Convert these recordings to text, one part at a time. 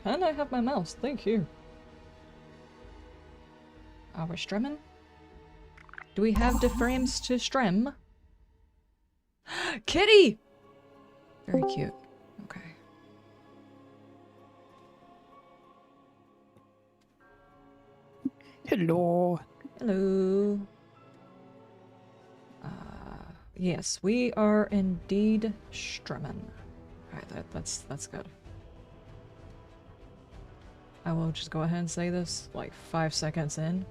Can I have my mouse? Thank you. Are we streaming? Do we have the frames to stream? Kitty! Very cute. Okay. Hello. Hello. Yes, we are indeed streaming. Alright, that's good. I will just go ahead and say this, like 5 seconds in.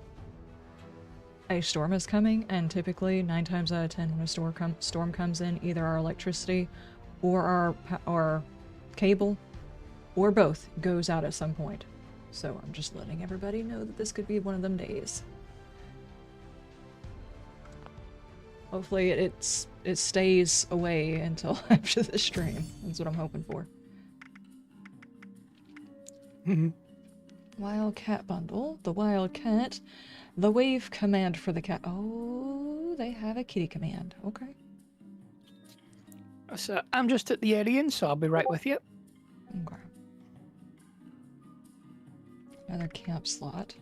A storm is coming, and typically 9 times out of 10 when a storm comes in, either our electricity or our cable or both goes out at some point. So I'm just letting everybody know that this could be one of them days. Hopefully it stays away until after the stream. That's what I'm hoping for. Wildcat bundle. The wildcat. The wave command for the cat. Oh, they have a kitty command. Okay. So I'm just at the alien, so I'll be right with you. Okay. Another camp slot.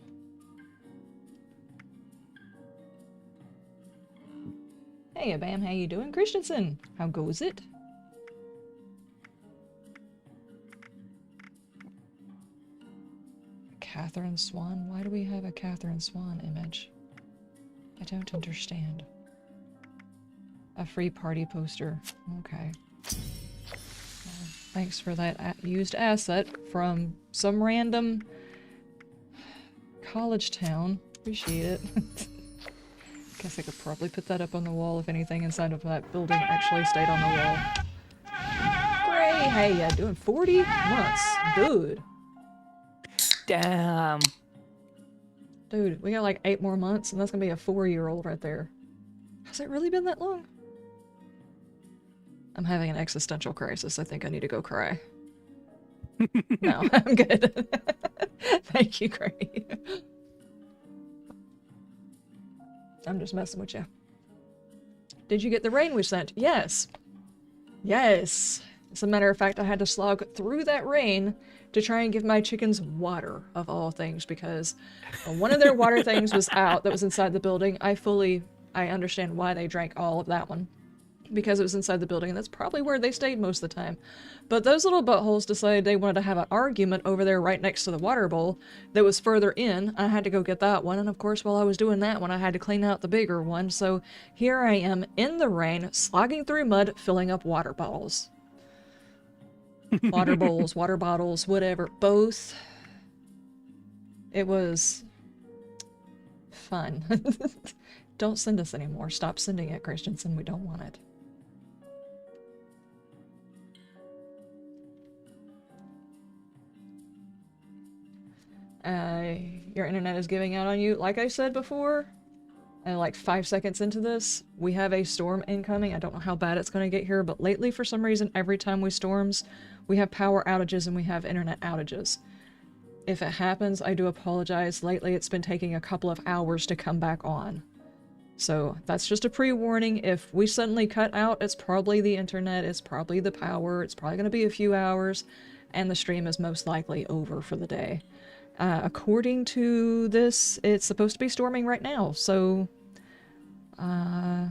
Hey, Abam, how you doing? Christensen, how goes it? Catherine Swan? Why do we have a Catherine Swan image? I don't understand. A free party poster. Okay. Well, thanks for that used asset from some random college town. Appreciate it. Guess I could probably put that up on the wall if anything inside of that building actually stayed on the wall. Great! Hey, yeah, doing 40 months. Dude. Damn. Dude, we got like 8 more months and that's gonna be a 4-year-old right there. Has it really been that long? I'm having an existential crisis. I think I need to go cry. No, I'm good. Thank you, Gray. I'm just messing with you. Did you get the rain we sent? Yes. Yes. As a matter of fact, I had to slog through that rain to try and give my chickens water, of all things, because one of their water things was out that was inside the building. I understand why they drank all of that one. Because it was inside the building, and that's probably where they stayed most of the time. But those little buttholes decided they wanted to have an argument over there right next to the water bowl that was further in. I had to go get that one, and of course while I was doing that one I had to clean out the bigger one, so here I am in the rain, slogging through mud, filling up water bottles. Water bowls, water bottles, whatever, both. It was fun. Don't send us anymore. Stop sending it, Christensen. We don't want it. Your internet is giving out on you. Like I said before, like 5 seconds into this, we have a storm incoming. I don't know how bad it's going to get here, but lately, for some reason, every time we storms, we have power outages and we have internet outages. If it happens, I do apologize. Lately, it's been taking a couple of hours to come back on. So that's just a pre-warning. If we suddenly cut out, it's probably the internet, it's probably the power, it's probably going to be a few hours, and the stream is most likely over for the day. According to this, it's supposed to be storming right now, so I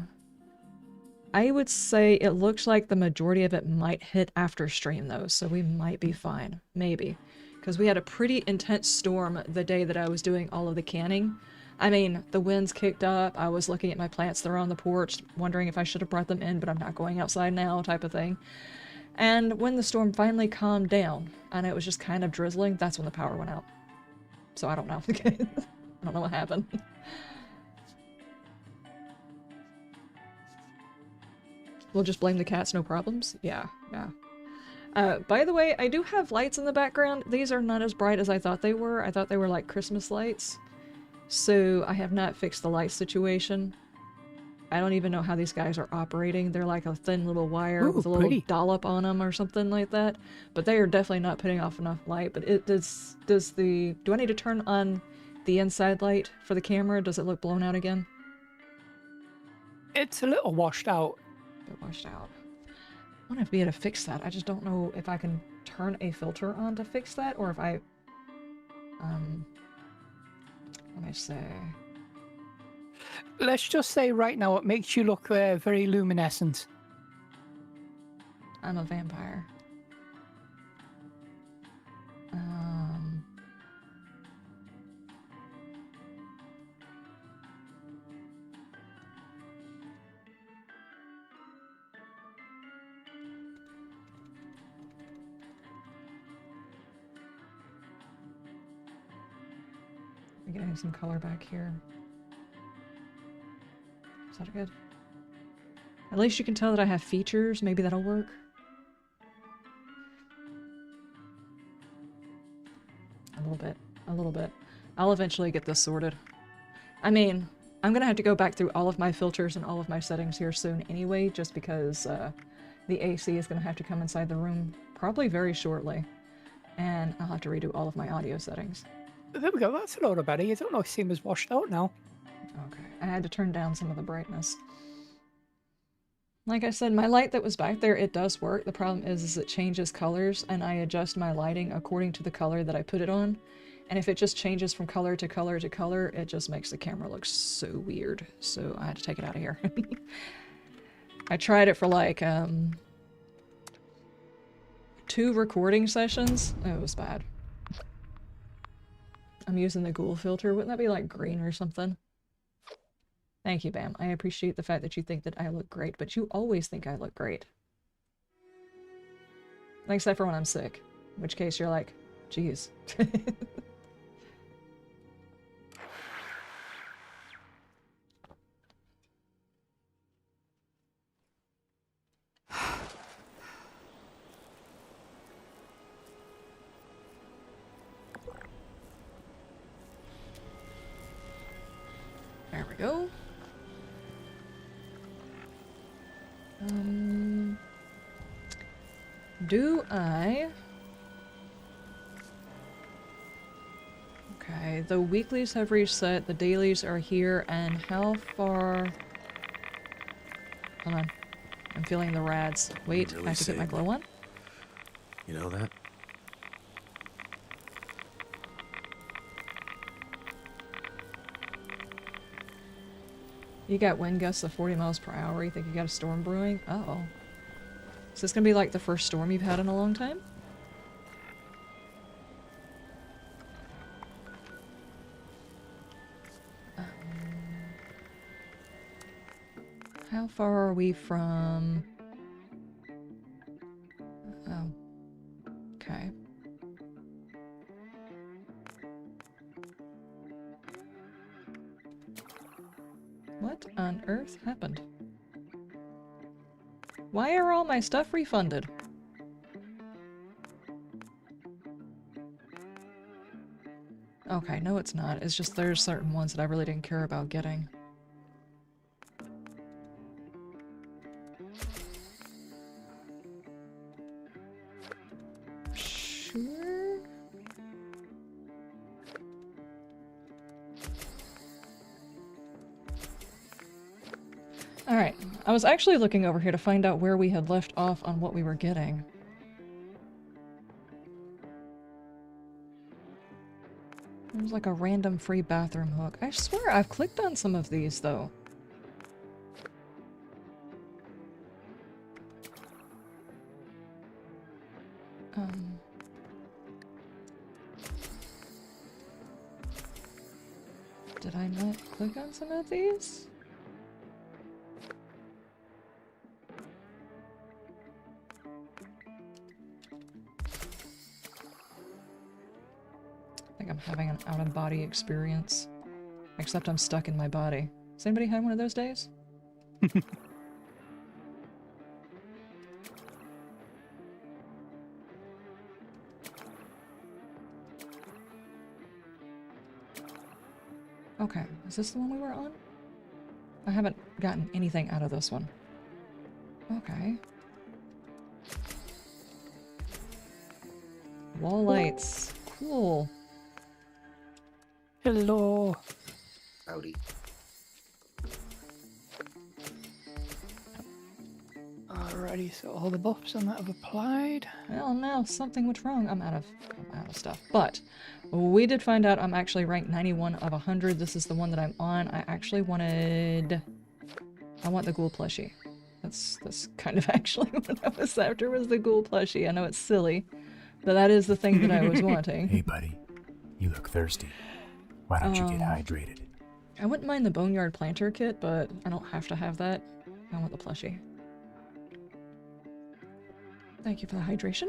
would say it looks like the majority of it might hit after stream though, so we might be fine. Maybe. Because we had a pretty intense storm the day that I was doing all of the canning. I mean, the winds kicked up, I was looking at my plants that are on the porch, wondering if I should have brought them in, but I'm not going outside now, type of thing. And when the storm finally calmed down, and it was just kind of drizzling, that's when the power went out. So I don't know. I don't know what happened. We'll just blame the cats, no problems? Yeah, yeah. By the way, I do have lights in the background. These are not as bright as I thought they were. I thought they were like Christmas lights. So I have not fixed the light situation. I don't even know how these guys are operating. They're like a thin little wire with a little dollop on them or something like that. But they are definitely not putting off enough light. But it does the... Do I need to turn on the inside light for the camera? Does it look blown out again? It's a little washed out. They're washed out. I want to be able to fix that. I just don't know if I can turn a filter on to fix that, or if I... let me see. Let's just say right now it makes you look very luminescent. I'm a vampire. I'm getting some color back here. Is that good? At least you can tell that I have features. Maybe that'll work. A little bit. A little bit. I'll eventually get this sorted. I mean, I'm gonna have to go back through all of my filters and all of my settings here soon anyway, just because the AC is gonna have to come inside the room probably very shortly. And I'll have to redo all of my audio settings. There we go, that's a lot better. You don't know, it seems washed out now. Okay, I had to turn down some of the brightness. Like I said, my light that was back there, it does work. The problem is it changes colors, and I adjust my lighting according to the color that I put it on. And if it just changes from color to color to color, it just makes the camera look so weird. So I had to take it out of here. I tried it for like 2 recording sessions. It was bad. I'm using the Ghoul filter. Wouldn't that be like green or something? Thank you, Bam. I appreciate the fact that you think that I look great, but you always think I look great. Except for when I'm sick. In which case you're like, geez. There we go. Do I... Okay, the weeklies have reset, the dailies are here, and how far... Hold on. I'm feeling the rads. Wait, Really I have to get my glow on? You know that? You got wind gusts of 40 miles per hour. You think you got a storm brewing? Uh-oh. Is this gonna be like the first storm you've had in a long time? How far are we from... Oh. Okay. What on earth happened? Why are all my stuff refunded? Okay, no it's not. It's just there's certain ones that I really didn't care about getting. Sure? Alright, I was actually looking over here to find out where we had left off on what we were getting. There's like a random free bathroom hook. I swear I've clicked on some of these though. Did I not click on some of these? I think I'm having an out-of-body experience. Except I'm stuck in my body. Has anybody had one of those days? Okay, is this the one we were on? I haven't gotten anything out of this one. Okay. Wall lights. Cool. Hello. Howdy. Alrighty, so all the buffs on that have applied. Well, now something went wrong. I'm out of stuff. But we did find out I'm actually ranked 91 of 100. This is the one that I'm on. I want the Ghoul plushie. That's kind of actually what I was after, was the Ghoul plushie. I know it's silly, but that is the thing that I was wanting. Hey, buddy. You look thirsty. Why don't you get hydrated? I wouldn't mind the Boneyard Planter kit, but I don't have to have that. I want the plushie. Thank you for the hydration.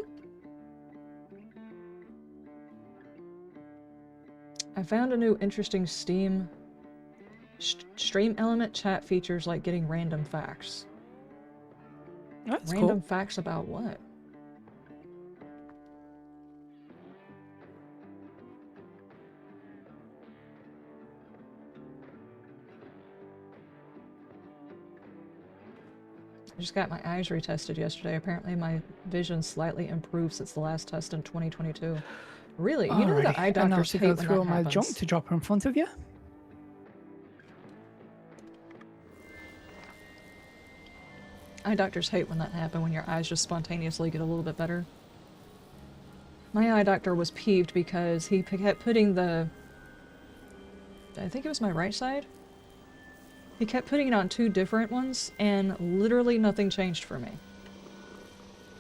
I found a new interesting Steam stream element. Chat features like getting random facts. That's Random cool. facts about what? I just got my eyes retested yesterday. Apparently my vision slightly improved since the last test in 2022. Really? You know the eye and now doctors to hate go when through that all my happens. junk to drop in front of you. Eye doctors hate when that happens, when your eyes just spontaneously get a little bit better. My eye doctor was peeved because he kept putting the... I think it was my right side? He kept putting it on two different ones, and literally nothing changed for me.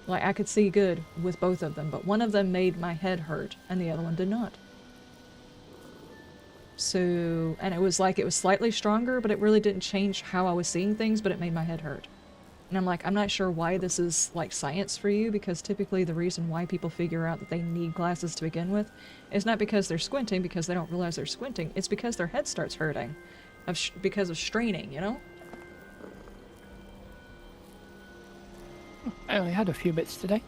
Like, I could see good with both of them, but one of them made my head hurt, and the other one did not. So, and it was like, it was slightly stronger, but it really didn't change how I was seeing things, but it made my head hurt. And I'm like, I'm not sure why this is, like, science for you, because typically the reason why people figure out that they need glasses to begin with is not because they're squinting, because they don't realize they're squinting. It's because their head starts hurting. Because of straining, you know? I only had a few bits today.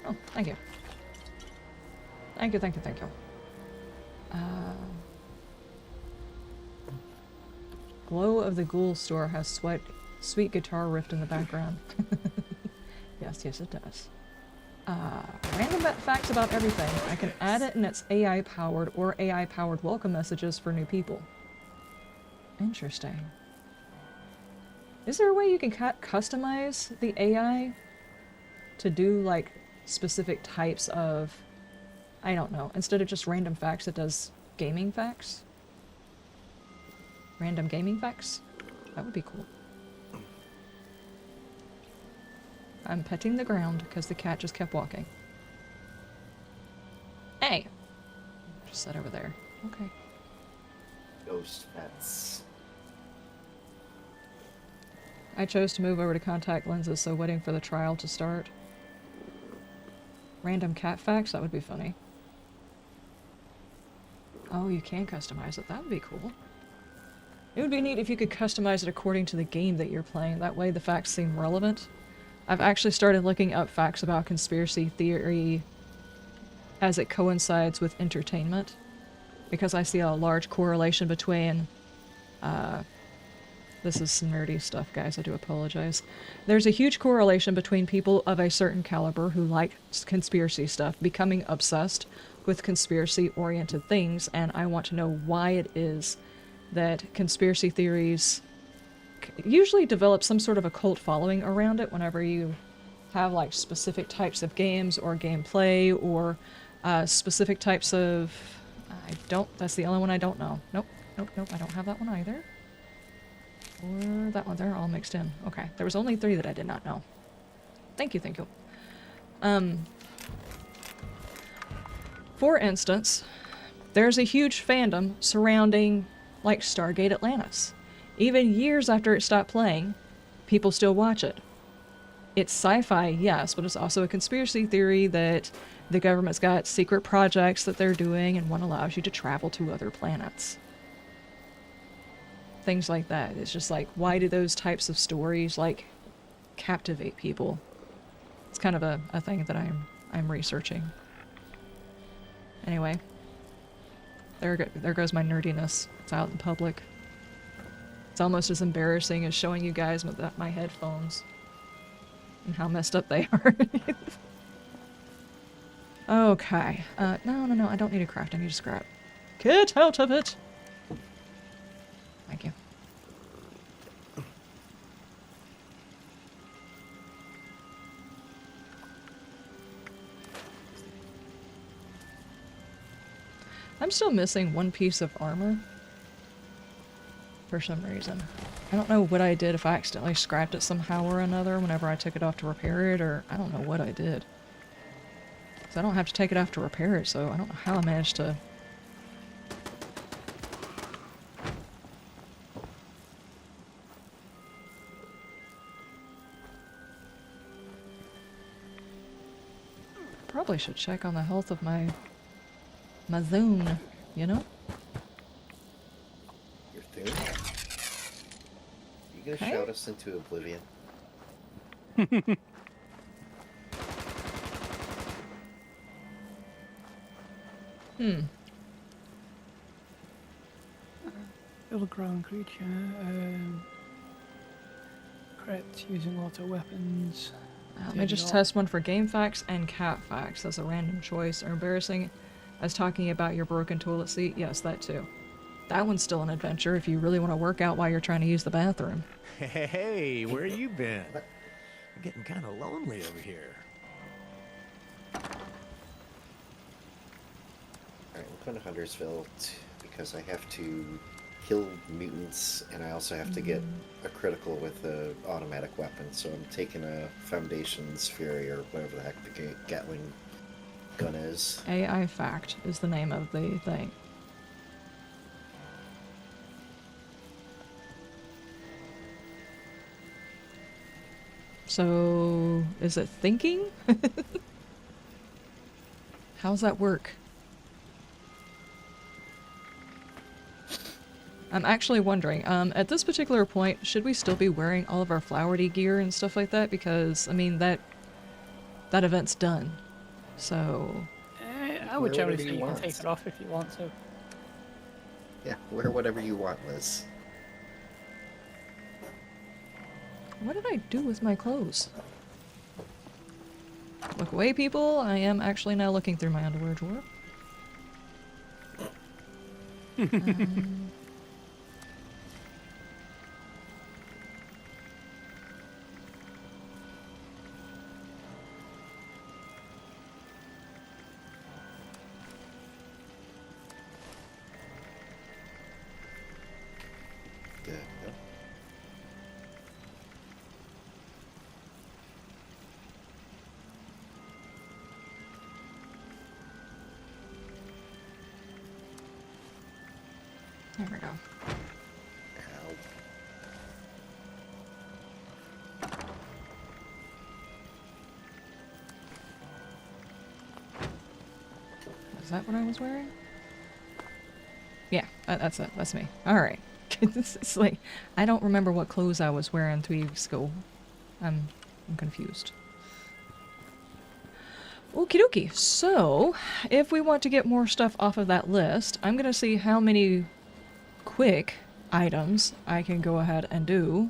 Oh, thank you. Thank you, thank you, thank you. Glow of the Ghoul store has sweet guitar riff in the background. Yes, yes it does. Random facts about everything. I can add it and it's AI-powered or AI-powered welcome messages for new people. Interesting. Is there a way you can customize the AI to do, like, specific types of... I don't know. Instead of just random facts, it does gaming facts? Random gaming facts? That would be cool. I'm petting the ground because the cat just kept walking. Hey! Just sat over there. Okay. Ghost pets. I chose to move over to contact lenses, so waiting for the trial to start. Random cat facts? That would be funny. Oh, you can customize it. That would be cool. It would be neat if you could customize it according to the game that you're playing. That way the facts seem relevant. I've actually started looking up facts about conspiracy theory as it coincides with entertainment, because I see a large correlation between... this is some nerdy stuff, guys. I do apologize. There's a huge correlation between people of a certain caliber who like conspiracy stuff becoming obsessed with conspiracy-oriented things, and I want to know why it is that conspiracy theories usually develop some sort of a cult following around it whenever you have, like, specific types of games or gameplay or specific types of... that's the only one I don't know. Nope, nope, nope, I don't have that one either. Or that one, they're all mixed in. Okay, there was only 3 that I did not know. Thank you, thank you. For instance, there's a huge fandom surrounding, like, Stargate Atlantis. Even years after it stopped playing, people still watch it. It's sci-fi, yes, but it's also a conspiracy theory that the government's got secret projects that they're doing, and one allows you to travel to other planets. Things like that. It's just like, why do those types of stories, like, captivate people? It's kind of a thing that I'm researching. Anyway, there goes my nerdiness. It's out in public. It's almost as embarrassing as showing you guys my headphones and how messed up they are. Okay. No, I don't need a craft. I need a scrap. Get out of it! Thank you. I'm still missing one piece of armor. For some reason. I don't know what I did, if I accidentally scrapped it somehow or another whenever I took it off to repair it, or I don't know what I did. 'Cause I don't have to take it off to repair it, so I don't know how I managed to... Probably should check on the health of my zone, you know? Your thing? You gonna Okay. shout us into oblivion? Kill a ground creature. Crit using auto weapons. Let me just test one for game facts and cat facts as a random choice. Are embarrassing as talking about your broken toilet seat? Yes, that too. That one's still an adventure if you really want to work out while you're trying to use the bathroom. Hey, where you been? I'm getting kind of lonely over here. Alright, I'm going to Huntersville because I have to kill mutants and I also have to get a critical with the automatic weapon. So I'm taking a Foundation's Fury or whatever the heck the Gatling gun is. AI fact is the name of the thing. So, is it thinking? How's that work? I'm actually wondering, at this particular point, should we still be wearing all of our flowery gear and stuff like that? Because, I mean, that event's done. So... I would Wear generally whatever say you you can want. take it off if you want to. Yeah, wear whatever you want, Liz. What did I do with my clothes? Look away, people. I am actually now looking through my underwear drawer. Yeah. There we go. Ow. Is that what I was wearing? Yeah, that's it. That's me. Alright. It's like, I don't remember what clothes I was wearing 3 weeks ago. I'm confused. Okie dokie. So, if we want to get more stuff off of that list, I'm gonna see how many quick items I can go ahead and do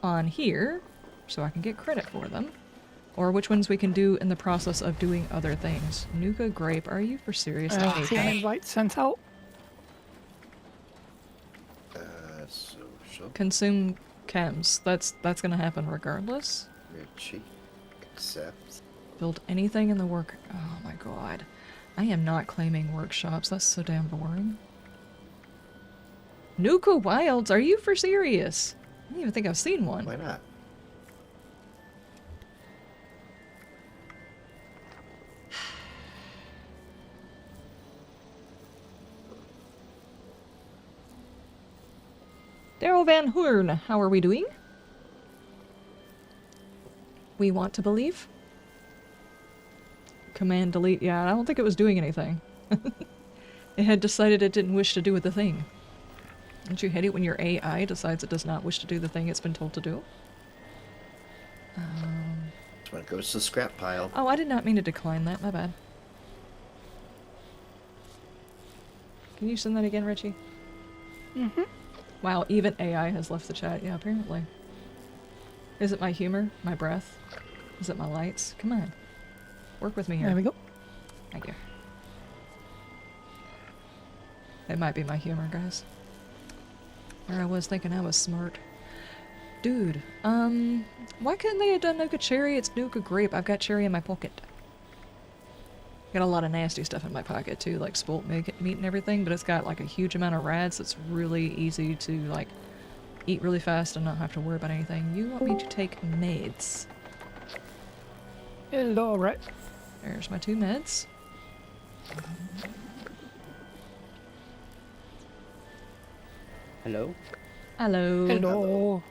on here, so I can get credit for them. Or which ones we can do in the process of doing other things. Nuka Grape, are you for serious? I hate Team that. invite sent out. Social. Consume chems. That's gonna happen regardless. Richie. Accept. Build anything in the work. Oh my god. I am not claiming workshops. That's so damn boring. Nuka Wilds, are you for serious? I don't even think I've seen one. Why not? Daryl Van Hoorn, how are we doing? We want to believe. Command delete. Yeah, I don't think it was doing anything. It had decided it didn't wish to do the thing. Don't you hate it when your AI decides it does not wish to do the thing it's been told to do? That's when it goes to the scrap pile. Oh, I did not mean to decline that. My bad. Can you send that again, Richie? Mm-hmm. Wow, even AI has left the chat. Yeah, apparently. Is it my humor? My breath? Is it my lights? Come on. Work with me here. There we go. Thank you. It might be my humor, guys. There I was thinking I was smart. Dude, why couldn't they have done Nuka Cherry? It's Nuka Grape. I've got cherry in my pocket. Got a lot of nasty stuff in my pocket too, like spoiled meat and everything, but it's got like a huge amount of rads. It's really easy to like eat really fast and not have to worry about anything. You want me to take meds? Hello, right? There's my 2 meds. Hello? Hello. Hello.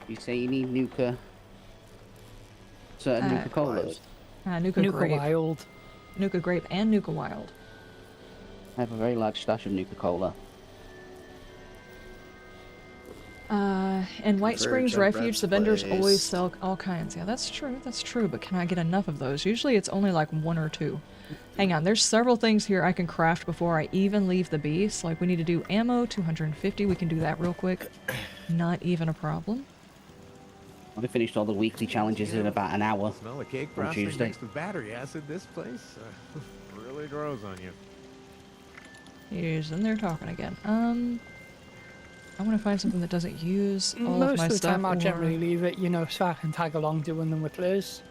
You say you need Nuka... certain Nuka Colas? Nuka Nuka Grape. Wild. Nuka Grape and Nuka Wild. I have a very large stash of Nuka Cola. In White Springs Converge on Refuge, Brett's the vendors place. always sell all kinds. Yeah, that's true, but can I get enough of those? Usually it's only like 1 or 2. Hang on, there's several things here I can craft before I even leave the beast. Like, we need to do ammo, 250, we can do that real quick. Not even a problem. I finished all the weekly challenges in about an hour Smell of cake on frosting Tuesday. mixed with battery acid. This place really grows on you. He's in there talking again. I want to find something that doesn't use all of Most my of the stuff. time I'll or- generally leave it, you know, so I can tag along doing them with Liz.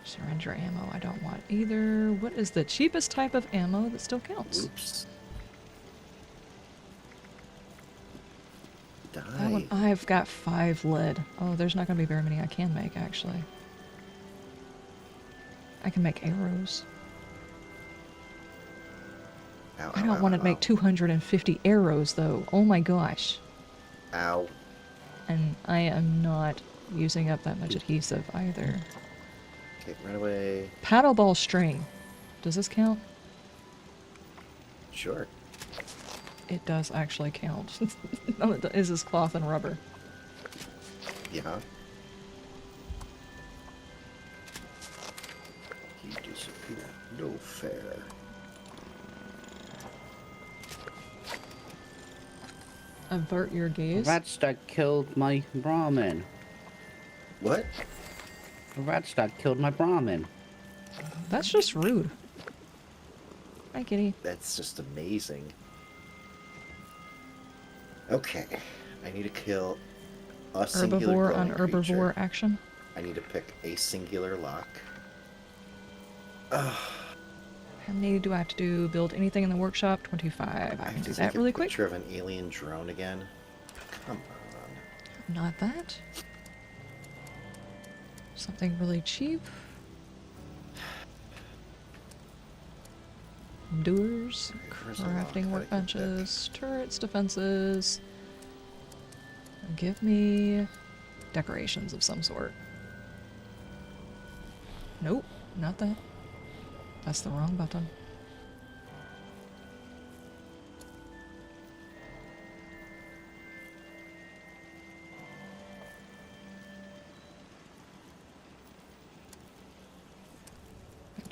Surrender ammo, I don't want either. What is the cheapest type of ammo that still counts? Oops. That Die. one, I've got 5 lead. Oh, there's not going to be very many I can make, actually. I can make arrows. Ow, I ow, don't ow, want to ow, make 250 arrows, though. Oh my gosh. Ow. And I am not using up that much adhesive either. Okay, run away. Paddleball string. Does this count? Sure. It does actually count. No, it is this cloth and rubber. Yeah. You disappear. No fair. Avert your gaze. Radstag killed my Brahmin. What? Radstag killed my Brahmin. That's just rude. Hi, kitty. That's just amazing. Okay. I need to kill a singular Herbivore on glowing herbivore creature. action. I need to pick a singular lock. How many do I have to do? Build anything in the workshop? 25. I can have do to that take a really quick. picture of an alien drone again. Come on. Not that. Something really cheap. Doers, Where's the lock crafting that I can pick? workbenches, turrets, defenses. Give me decorations of some sort. Nope, not that. That's the wrong button.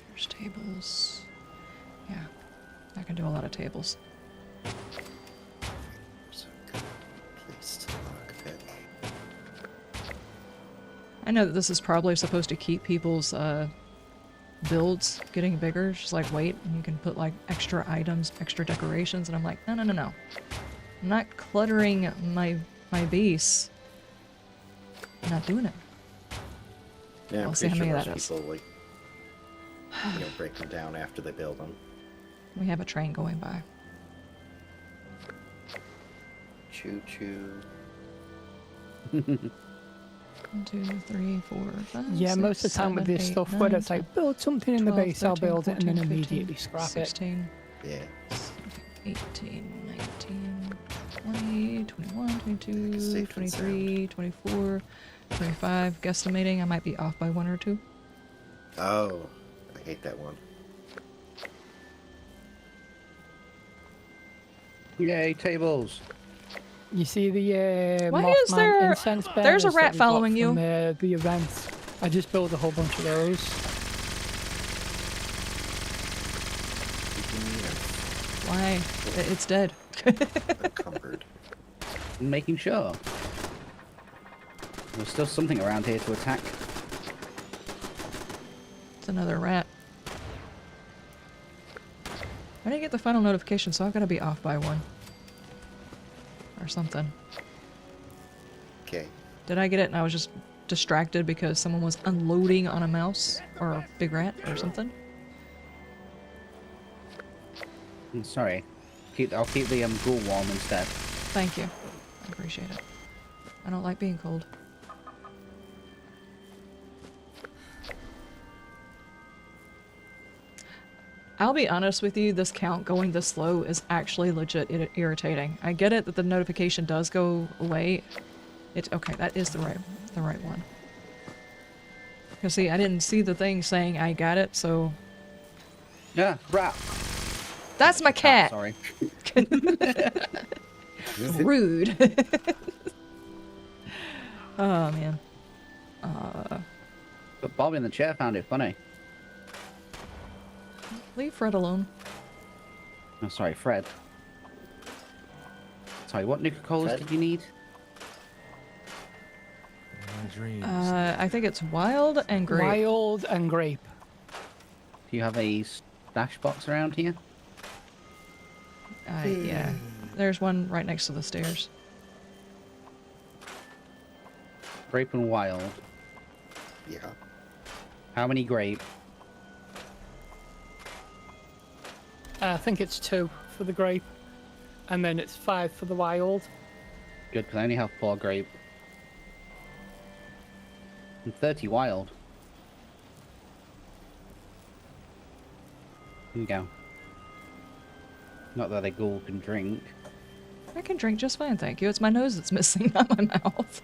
There's tables. Yeah, I can do a lot of tables. So good. Placed lockpick. I know that this is probably supposed to keep people's builds getting bigger. Just like wait, and you can put like extra items, extra decorations, and I'm like, no, no, no, no. I'm not cluttering my beasts. I'm not doing it. Yeah, I'm We'll see pretty how sure many most that is. people like, break them down after they build them. We have a train going by. Choo choo. 1, 2, 3, 4, 5. Yeah, 6, most of the time with 7, this 8, stuff, 9, whether it's 10, like build something in the 12, base, I'll 13, build it and then 14, immediately 15, scrap it. 16, Yeah. 18, 19, 20, 21, 22, safe and 23, 24, 25. Guesstimating I might be off by 1 or 2. Oh, I hate that one. Yay, tables. You see the Why is Mothman there- incense there's a bearers rat that we got following you. from, the event. I just built a whole bunch of those. Why? It's dead. Encumbered. I'm making sure. There's still something around here to attack. It's another rat. I didn't get the final notification, so I've got to be off by one. Or something. Okay. Did I get it and I was just distracted because someone was unloading on a mouse? Or a big rat or something? I'm sorry. I'll keep the ghoul warm instead. Thank you. I appreciate it. I don't like being cold. I'll be honest with you, this count going this slow is actually legit irritating. I get it that the notification does go away. Okay, that is the right one. Because see, I didn't see the thing saying I got it, so... Yeah, rat. That's my cat! Sorry. Rude. Oh, man. But Bob in the chair found it funny. Leave Fred alone. Oh, sorry, Fred. Sorry, what Nuka-Colas Fred? did you need? My dreams. I think it's wild and grape. Wild and grape. Do you have a stash box around here? Yeah. There's one right next to the stairs. Grape and wild. Yeah. How many grape? I think it's 2 for the grape, and then it's 5 for the wild. Good, because I only have 4 grape. And 30 wild. Here you go. Not that a ghoul can drink. I can drink just fine, thank you. It's my nose that's missing, not my mouth.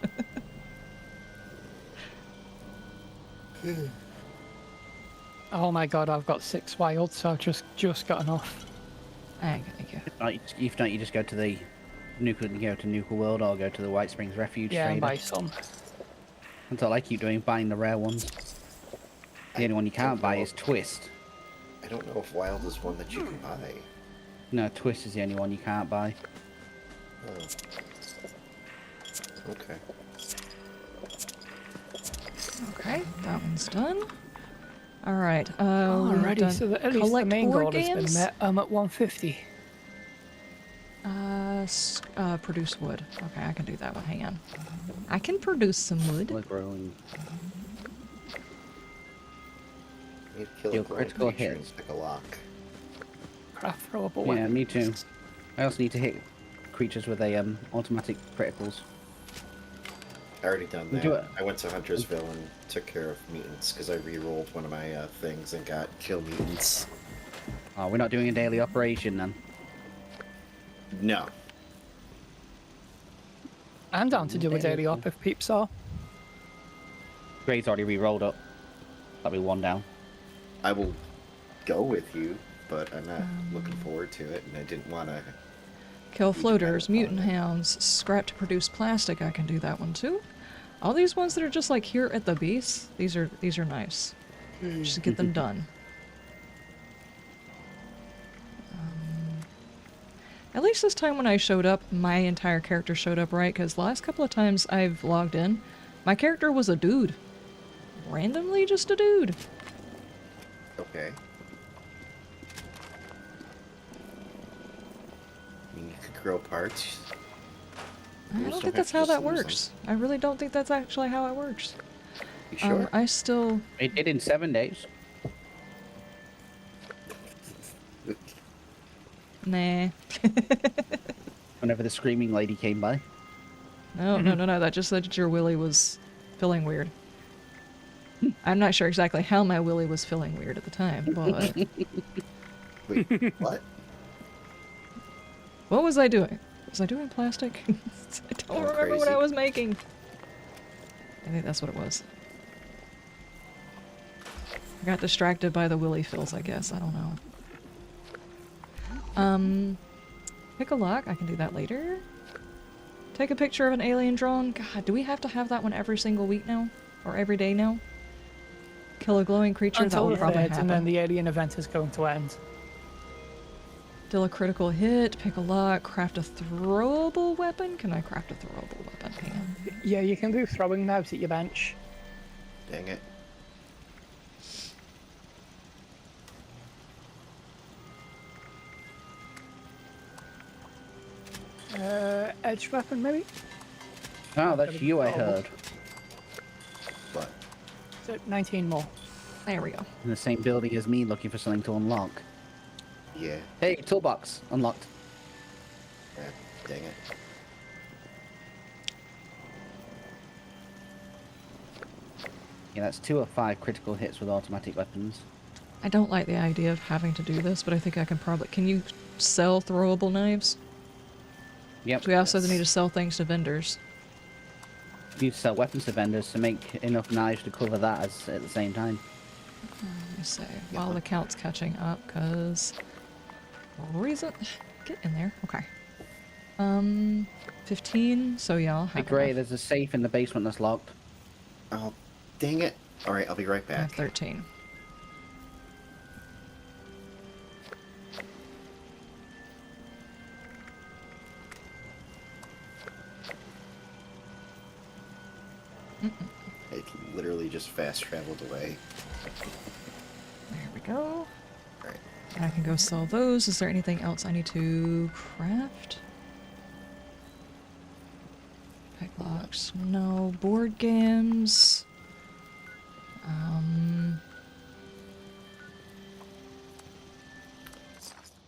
Oh my god, I've got 6 wild, so I've just got enough. Thank you. If not, you just go to the Nuka World or go to the White Springs Refuge Yeah, and trader. buy some. That's all I keep doing, buying the rare ones. The only one you can't buy is Twist. I don't know if wild is one that you can buy. No, Twist is the only one you can't buy. Oh. Okay. Okay, that one's done. Alright, we've Alrighty, done so at least the collect main board goal has games. been met. I'm at 150. Produce wood. Okay, I can do that one. Hang on. I can produce some wood. We're growing. Need to kill Your a growing critical creature hits. and pick a lock. Craft throwable Yeah, weapon. me too. I also need to hit creatures with a automatic criticals. I already done You do that. it. I went to Huntersville and took care of mutants because I re-rolled one of my things and got kill mutants. Oh, we're not doing a daily operation then. No. I'm down to do a daily op if peeps are. Gray's already re-rolled up. That'll be 1 down. I will go with you, but I'm not looking forward to it, and I didn't want to... Kill floaters, upon mutant it. hounds, scrap to produce plastic. I can do that one too. All these ones that are just like here at the base, these are nice. Just get them done. At least this time when I showed up, my entire character showed up right, because the last couple of times I've logged in, my character was a dude. Randomly just a dude. Okay. I mean, you could grow parts. I Ghouls don't think have that's to how just that lose them. works. I really don't think that's actually how it works. You sure? I still... It did in 7 days. Nah. Whenever the screaming lady came by. No, that just said that your willy was feeling weird. I'm not sure exactly how my willy was feeling weird at the time, but... Wait, what? What was I doing? Was I doing plastic? I don't Going remember what I crazy. was making. I think that's what it was. I got distracted by the willy fills, I guess. I don't know. Pick a lock. I can do that later. Take a picture of an alien drone. God, do we have to have that one every single week now? Or every day now? Kill a glowing creature. Until that will the probably third, happen. and then the alien event is going to end. Deal a critical hit. Pick a lock. Craft a throwable weapon. Can I craft a throwable weapon? Hang on. Yeah, you can do throwing knives at your bench. Dang it. Edge weapon, maybe? Oh, that's you, I heard. But So 19 more. There we go. In the same building as me looking for something to unlock. yeah, Hey, toolbox. Unlocked. dang it. Yeah, that's 2 of 5 critical hits with automatic weapons. I don't like the idea of having to do this, but I think I can probably... Can you sell throwable knives? Yep. So we also Yes. need to sell things to vendors. You sell weapons to vendors to make enough knives to cover that at the same time. Let me see. While the count's catching up, because... Reason... Get in there. Okay. 15, so yeah, I'll Hey, have Gray, enough. there's a safe in the basement that's locked. Oh, dang it. Alright, I'll be right I have back. 13. It literally just fast traveled away. There we go. Alright. And I can go sell those. Is there anything else I need to craft? Pick locks. No. Board games.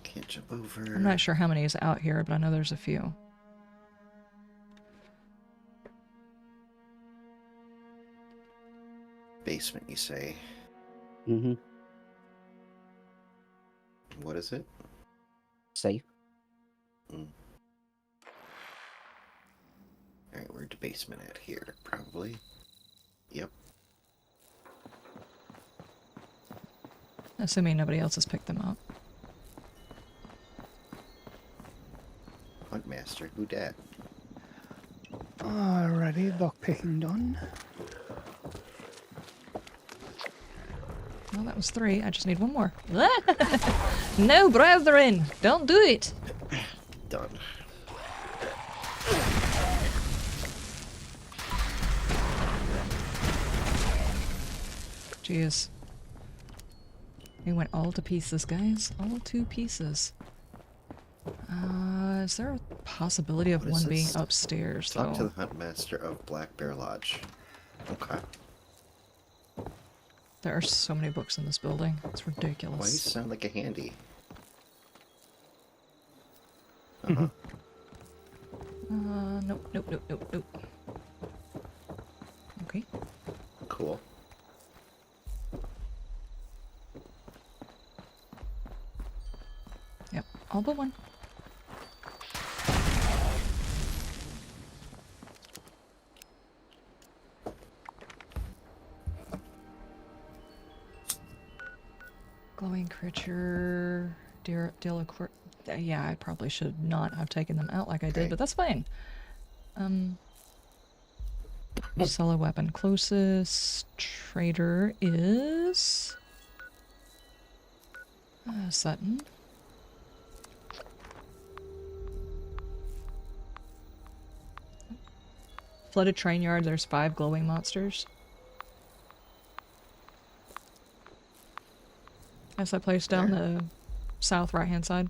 Can't jump over. I'm not sure how many is out here, but I know there's a few. Basement, you say? Mm-hmm. What is it? Safe. Alright, where's the basement at here? Probably. Yep. Assuming nobody else has picked them up. Huntmaster, who dat? Alrighty, lockpicking done. Well, that was 3. I just need 1 more. No, brethren! Don't do it! Done. Jeez. It went all to pieces, guys. All to pieces. Is there a possibility of What is one being this? upstairs, Talk to though? the Huntmaster of Black Bear Lodge. Okay. There are so many books in this building. It's Why do you ridiculous. sound like a handy? Uh-huh. Nope, nope, nope, nope, nope. Okay. Cool. Yep, all but 1. Glowing creature, yeah, I probably should not have taken them out like I Okay. did, but that's fine. Sell a weapon. Closest trader is Sutton. Flooded train yard. There's 5 glowing monsters. That's that place down the south right-hand side.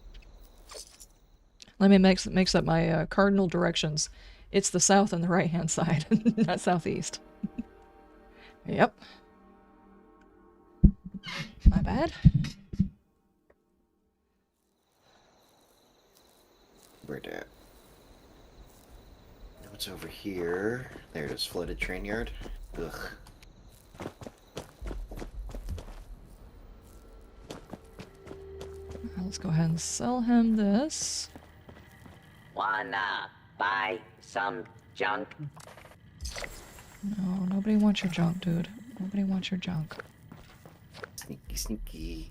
Let me mix up my cardinal directions. It's the south and the right-hand side, not southeast. Yep. My bad. Where dat? What's over here? There it is, flooded train yard. Ugh. Let's go ahead and sell him this. Wanna buy some junk? No, nobody wants your junk, dude. Nobody wants your junk. Sneaky, sneaky.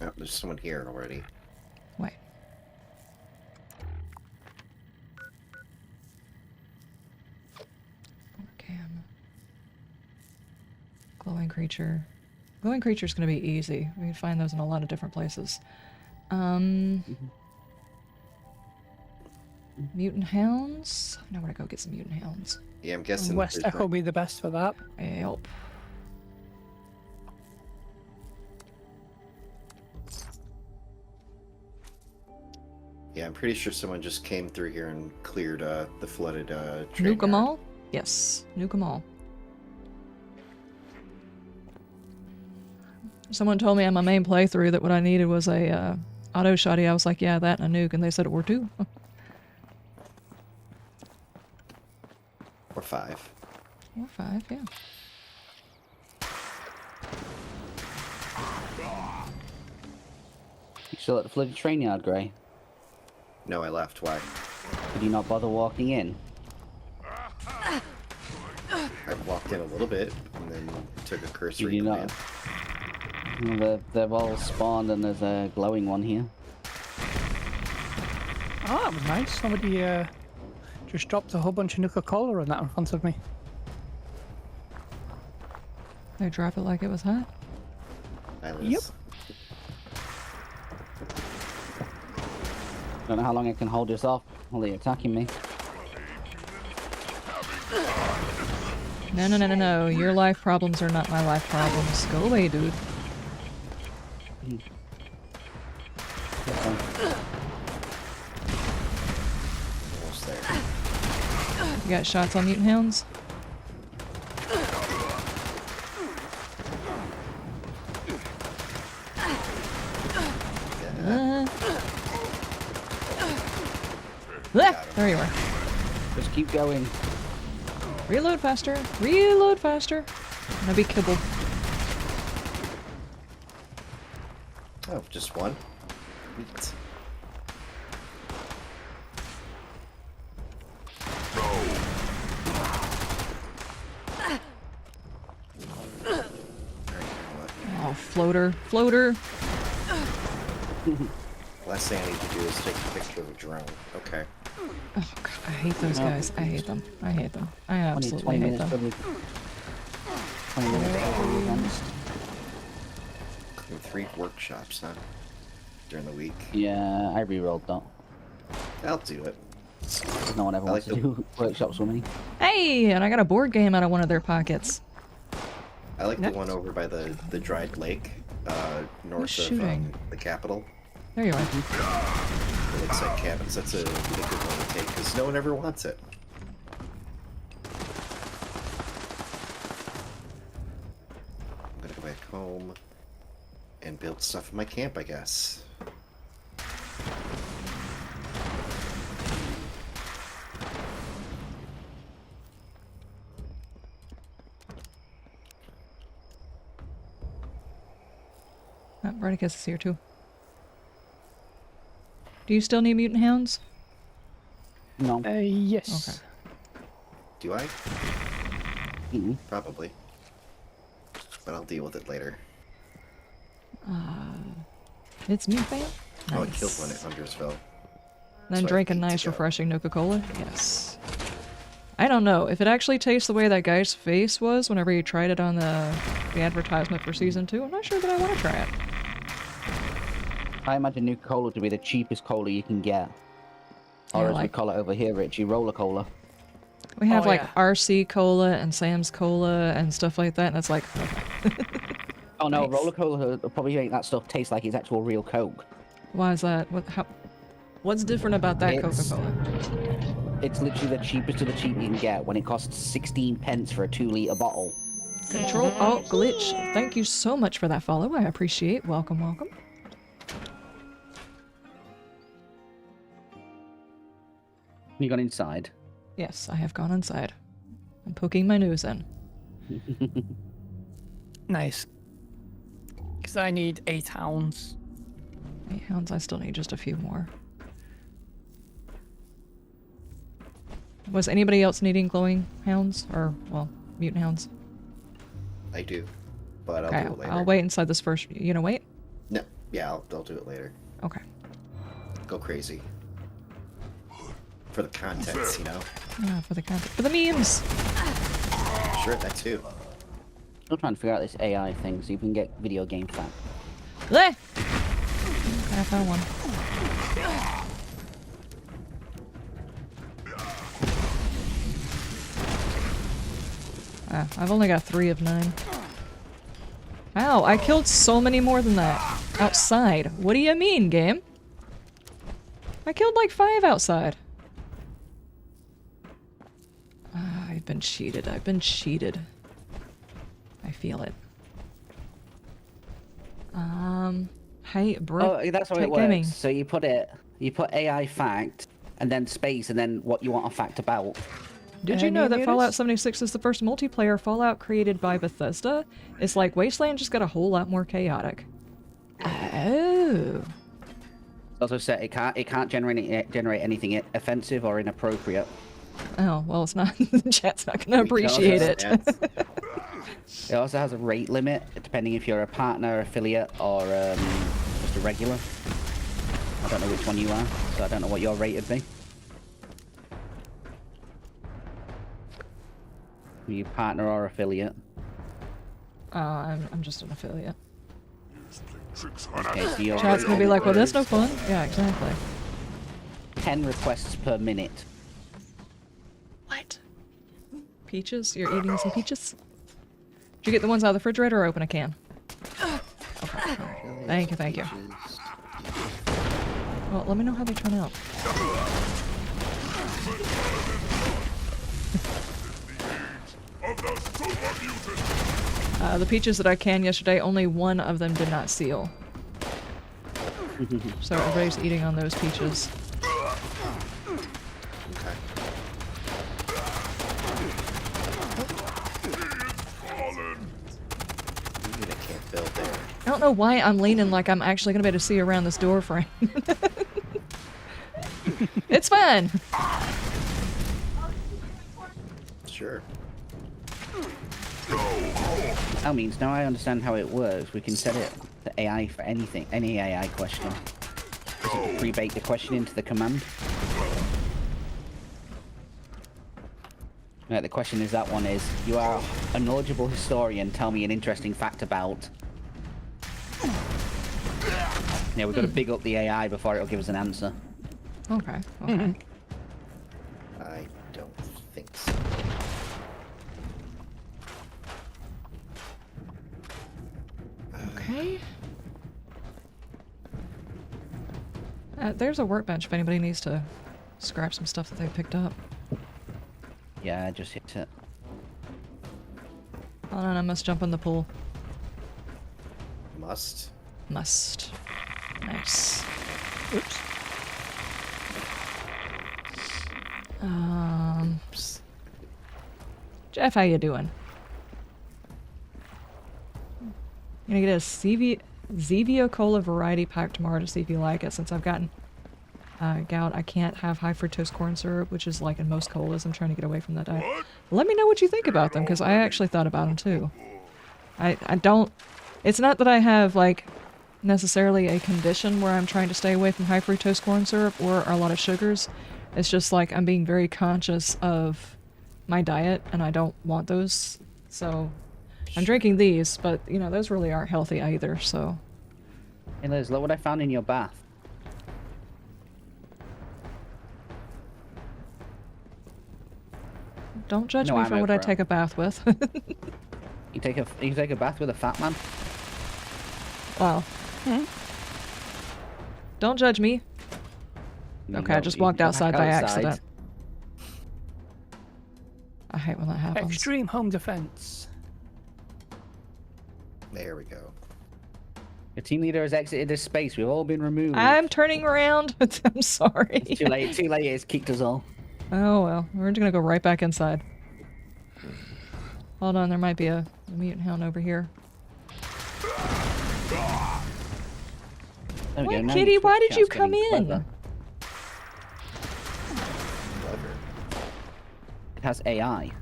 Oh, there's someone here already. Wait. Cam. Glowing creature. Glowing creature's gonna be easy. We can find those in a lot of different places. Mutant hounds. I know where to go get some mutant hounds. Yeah, I'm guessing. West there's Echo will be the best for that. Yep. Yeah, I'm pretty sure someone just came through here and cleared the flooded train Nuke 'em yard. all? Yes, nuke 'em all. Someone told me on my main playthrough that what I needed was a auto shotty. I was like, yeah, that and a nuke, and they said or two. Or 5. Or 5, yeah. You still at the flooded train yard, Grey? No, I left. Why? Did you not bother walking in? I walked in a little bit and then took a Did cursory you glance. not? Well, they've all spawned and there's a glowing one here. Oh, that was nice. Somebody just dropped a whole bunch of Nuka-Cola on that in front of me. They drop it like it was hot. Yep. Don't know how long I can hold this off while they're attacking me. No, no, no, no, no. Your life problems are not my life problems. Go away, dude. Almost there. You got shots on mutant hounds? There you are. Just keep going. Reload faster. Reload faster. I'm gonna be kibbled. Oh, just one? Neat. Oh, floater. Floater. Last thing I need to do is take a picture of a drone. Okay. Oh, God. I hate those guys. I hate them. I hate them. I 20 absolutely hate minutes them. probably. 20 minutes probably against. Clean 3 workshops, huh? During the week. Yeah, I re-rolled that. I'll do it. No one ever I wants like to do workshops with me. Hey! And I got a board game out of one of their pockets. I like Nice. the one over by the dried lake, north of shooting? the capital. There you are. The lakeside cabins. That's a good one to take because no one ever wants it. I'm gonna go back home and build stuff in my camp, I guess. Oh, Bradicus is here too. Do you still need mutant hounds? No. Yes. Okay. Do I? Mm-mm. Probably. But I'll deal with it later. It's me, fam. Oh, I killed one at Huntersville. Then So I drink a need to nice, go. refreshing Nuka-Cola? Yes. I don't know. If it actually tastes the way that guy's face was whenever he tried it on the advertisement for Season 2, I'm not sure that I want to try it. I imagine new cola to be the cheapest cola you can get. Or Yeah, as we like- call it over here, Richie, roller cola. We have Oh, like yeah. RC Cola and Sam's Cola and stuff like that, and it's like, Oh no, Nice. roller cola will probably make that stuff taste like it's actual real Coke. why is that? What's different about that It's- Coca-Cola? It's literally the cheapest of the cheap you can get when it costs 16 pence for a 2-litre bottle. Control Alt Glitch. Thank you so much for that follow. I appreciate. Welcome, welcome. You got inside. Yes, I have gone inside. I'm poking my nose in. Nice. Because I need 8 hounds. 8 hounds, I still need just a few more. Was anybody else needing glowing hounds? Or, well, mutant hounds? I do. But I'll Okay, do it later. I'll wait inside this first. You gonna wait? No. Yeah, I'll do it later. Okay. Go crazy. For the contents, you know? Yeah, for the content. For the memes! Sure, that too. Still trying to figure out this AI thing, see if we can get video game fact. Bleh! Okay, I found one. Ah, I've only got 3 of 9. Wow, I killed so many more than that. Outside. What do you mean, game? I killed like 5 outside. I've been cheated. I've been cheated. I feel it. Hey, bro. Oh, that's how it works. So you put AI fact, and then space, and then what you want a fact about. Did you know that Fallout 76 is the first multiplayer Fallout created by Bethesda? It's like Wasteland, just got a whole lot more chaotic. Oh. Also said it can't generate anything offensive or inappropriate. Oh, well, it's not. The chat's not going to appreciate it. It also has a rate limit, depending if you're a partner, affiliate, or just a regular. I don't know which one you are, so I don't know what your rate would be. Are you partner or affiliate? I'm just an affiliate. Okay, so your Chat's going to be like, well, that's no fun. Yeah, exactly. 10 requests per minute. What? Peaches? You're eating some peaches? Did you get the ones out of the refrigerator or open a can? Okay. Thank you, thank you. Well, let me know how they turn out. The peaches that I canned yesterday, only one of them did not seal. So everybody's eating on those peaches. I don't know why I'm leaning like I'm actually going to be able to see around this door frame. It's fine. Sure. That means now I understand how it works. We can set it to AI for anything, any AI question. Just pre-bake the question into the command. Right, the question is that one is, you are a knowledgeable historian, tell me an interesting fact about... Yeah, we've got to big up the AI before it'll give us an answer. Okay, okay. I don't think so. Okay. There's a workbench if anybody needs to scrap some stuff that they picked up. Yeah, I just hit it. Hold on, I must jump in the pool. Must. Must. Nice. Oops. Jeff, how you doing? I'm gonna get a Zevia Cola variety pack tomorrow to see if you like it. Since I've gotten gout, I can't have high fructose corn syrup, which is like in most colas. I'm trying to get away from that diet. Let me know what you think about them, because I actually thought about them too. I don't... It's not that I have, like, necessarily a condition where I'm trying to stay away from high fructose corn syrup or a lot of sugars. It's just like I'm being very conscious of my diet, and I don't want those. So I'm drinking these, but, you know, those really aren't healthy either, so... Hey Liz, look what I found in your bath. Don't judge me for what I take a bath with. You take a bath with a fat man? Wow. Don't judge me. Okay, I just walked outside by accident. I hate when that happens. Extreme home defense. There we go. Your team leader has exited this space. We've all been removed. I'm turning around. I'm sorry. It's too late. Too late. It's kicked us all. Oh well, we're just gonna go right back inside. Hold on, there might be a mutant hound over here. There we go. What, Now Kitty? Why did you chat's come getting in? clever. Clever. It has AI.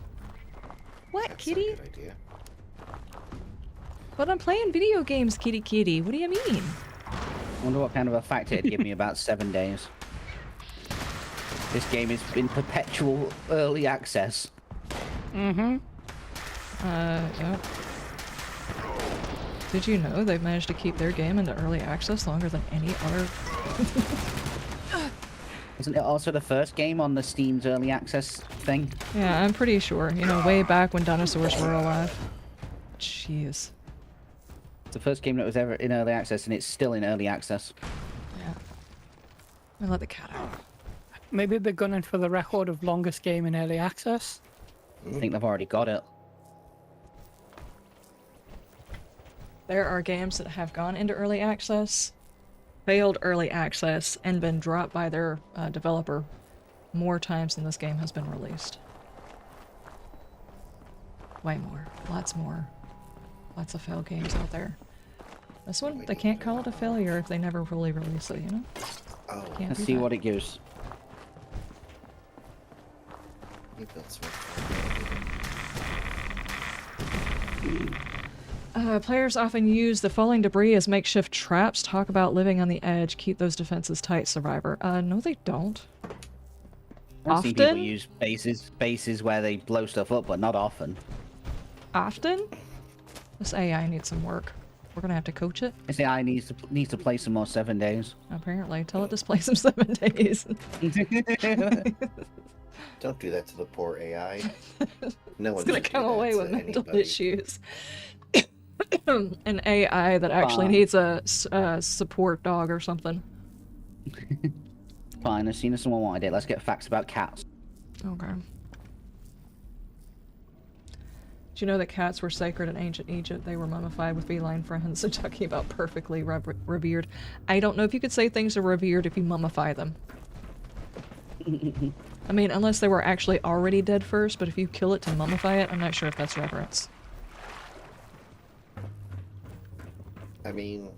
What, That's Kitty? a good idea. But I'm playing video games, Kitty Kitty. What do you mean? I wonder what kind of a fact it'd give me about 7 days. This game is in perpetual early access. Oh. Did you know they've managed to keep their game into early access longer than any other? Isn't it also the first game on the Steam's early access thing? Yeah, I'm pretty sure. You know, way back when dinosaurs were alive. Jeez. It's the first game that was ever in early access, and it's still in early access. Yeah. And let the cat out. Maybe they're gunning for the record of longest game in early access. I think they've already got it. There are games that have gone into early access, failed early access, and been dropped by their developer more times than this game has been released. Way more. Lots more. Lots of failed games out there. This one, they can't call it a failure if they never fully release it, you know? Oh, Can't Let's do see that. what it gives. you built some. Players often use the falling debris as makeshift traps. Talk about living on the edge. Keep those defenses tight, Survivor. No, they don't. I've seen people Often? use bases where they blow stuff up, but not often. Often? This AI needs some work. We're gonna have to coach it. This AI needs to play some more 7 days. Apparently. Tell it to play some 7 days. Don't do that to the poor AI. No It's one's gonna come away with mental issues. An AI that actually Fine. needs a support dog or something. Fine, as soon as someone wanted it, let's get facts about cats. Okay. Do you know that cats were sacred in ancient Egypt? They were mummified with feline friends. So talking about perfectly revered. I don't know if you could say things are revered if you mummify them. I mean, unless they were actually already dead first, but if you kill it to mummify it, I'm not sure if that's reverence. I mean,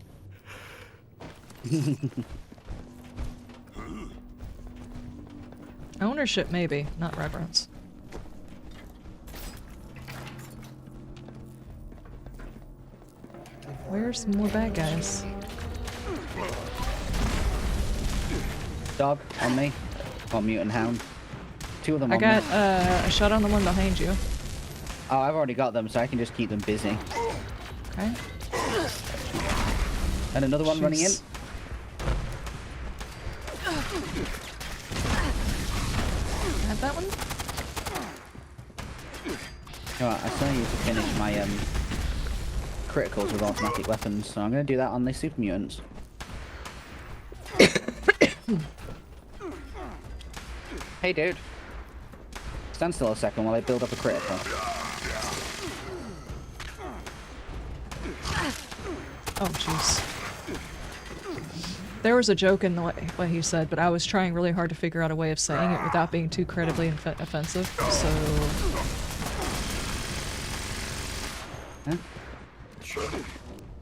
Ownership, maybe, not reverence. Where's some more bad guys? Dog on me. Or mutant hound. 2 of them I on got me. a shot on the one behind you. Oh, I've already got them, so I can just keep them busy. Okay. And another one running in. Jeez. Had that one? Alright, I still need to finish my criticals with automatic weapons, so I'm going to do that on the super mutants. Hey dude. Stand still a second while I build up a critical. Oh, jeez. There was a joke in the way what he said, but I was trying really hard to figure out a way of saying it without being too credibly offensive, so... Huh?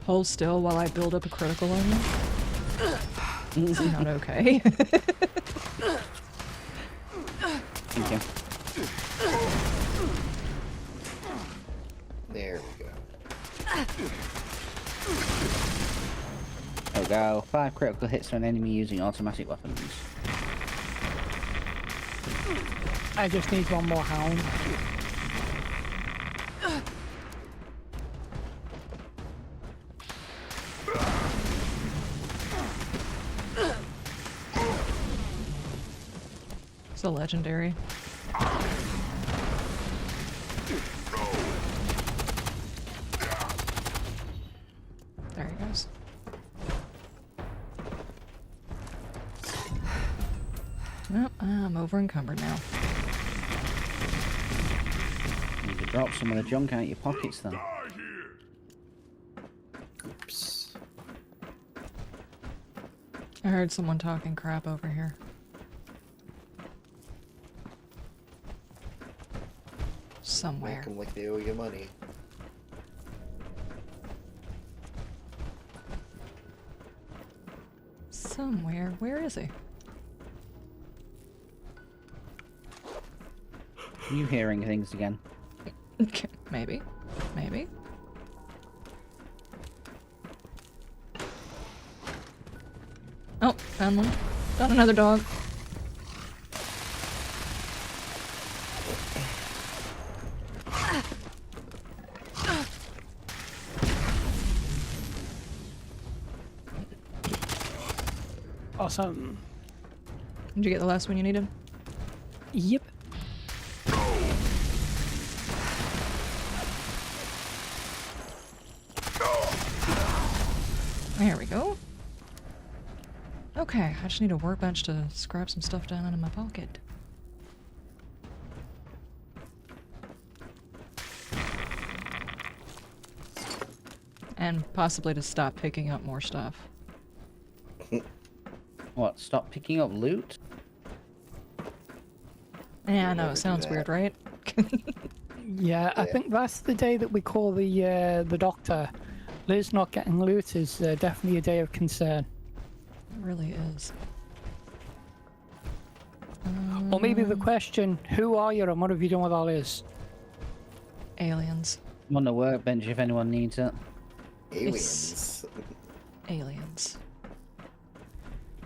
Hold still while I build up a critical on you? It's not okay. Thank you. there we go. There we go. 5 critical hits for an enemy using automatic weapons. I just need one more hound. It's a legendary. There he goes. Well, I'm over encumbered now. You need to drop some of the junk out of your pockets then. Oops. I heard someone talking crap over here. Somewhere. Make them like they owe you money. Somewhere. Where is he? Are you hearing things again? Maybe. Maybe. Oh, found one. Found another dog. Awesome. Did you get the last one you needed? Yep. There we go. Okay, I just need a workbench to scrap some stuff down into my pocket. And possibly to stop picking up more stuff. What? Stop picking up loot? Yeah, I know, never it do sounds that. weird, right? Yeah, I think that's the day that we call the doctor. Liz not getting loot is definitely a day of concern. It really is. Or maybe the question, who are you and what have you done with all this? Aliens. I'm on the workbench if anyone needs it. Aliens. Aliens.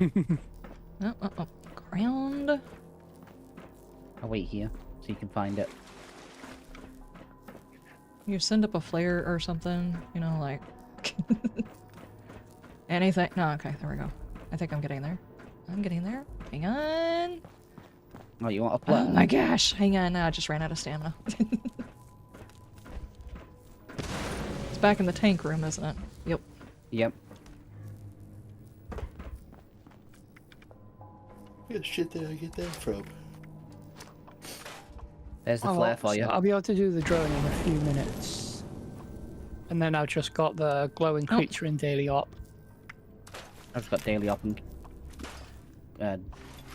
Oh. Ground. I'll wait here so you can find it. You send up a flare or something, you know, like... anything. No, okay, there we go. I think I'm getting there. I'm getting there. Hang on. Oh, you want a Oh plan? my gosh. Hang on, I just ran out of stamina. It's back in the tank room, isn't it? Yep. Yep. Good shit did I get that from? There's the flare for you. I'll be able to do the drone in a few minutes. And then I've just got the glowing creature in daily op. I've just got daily op and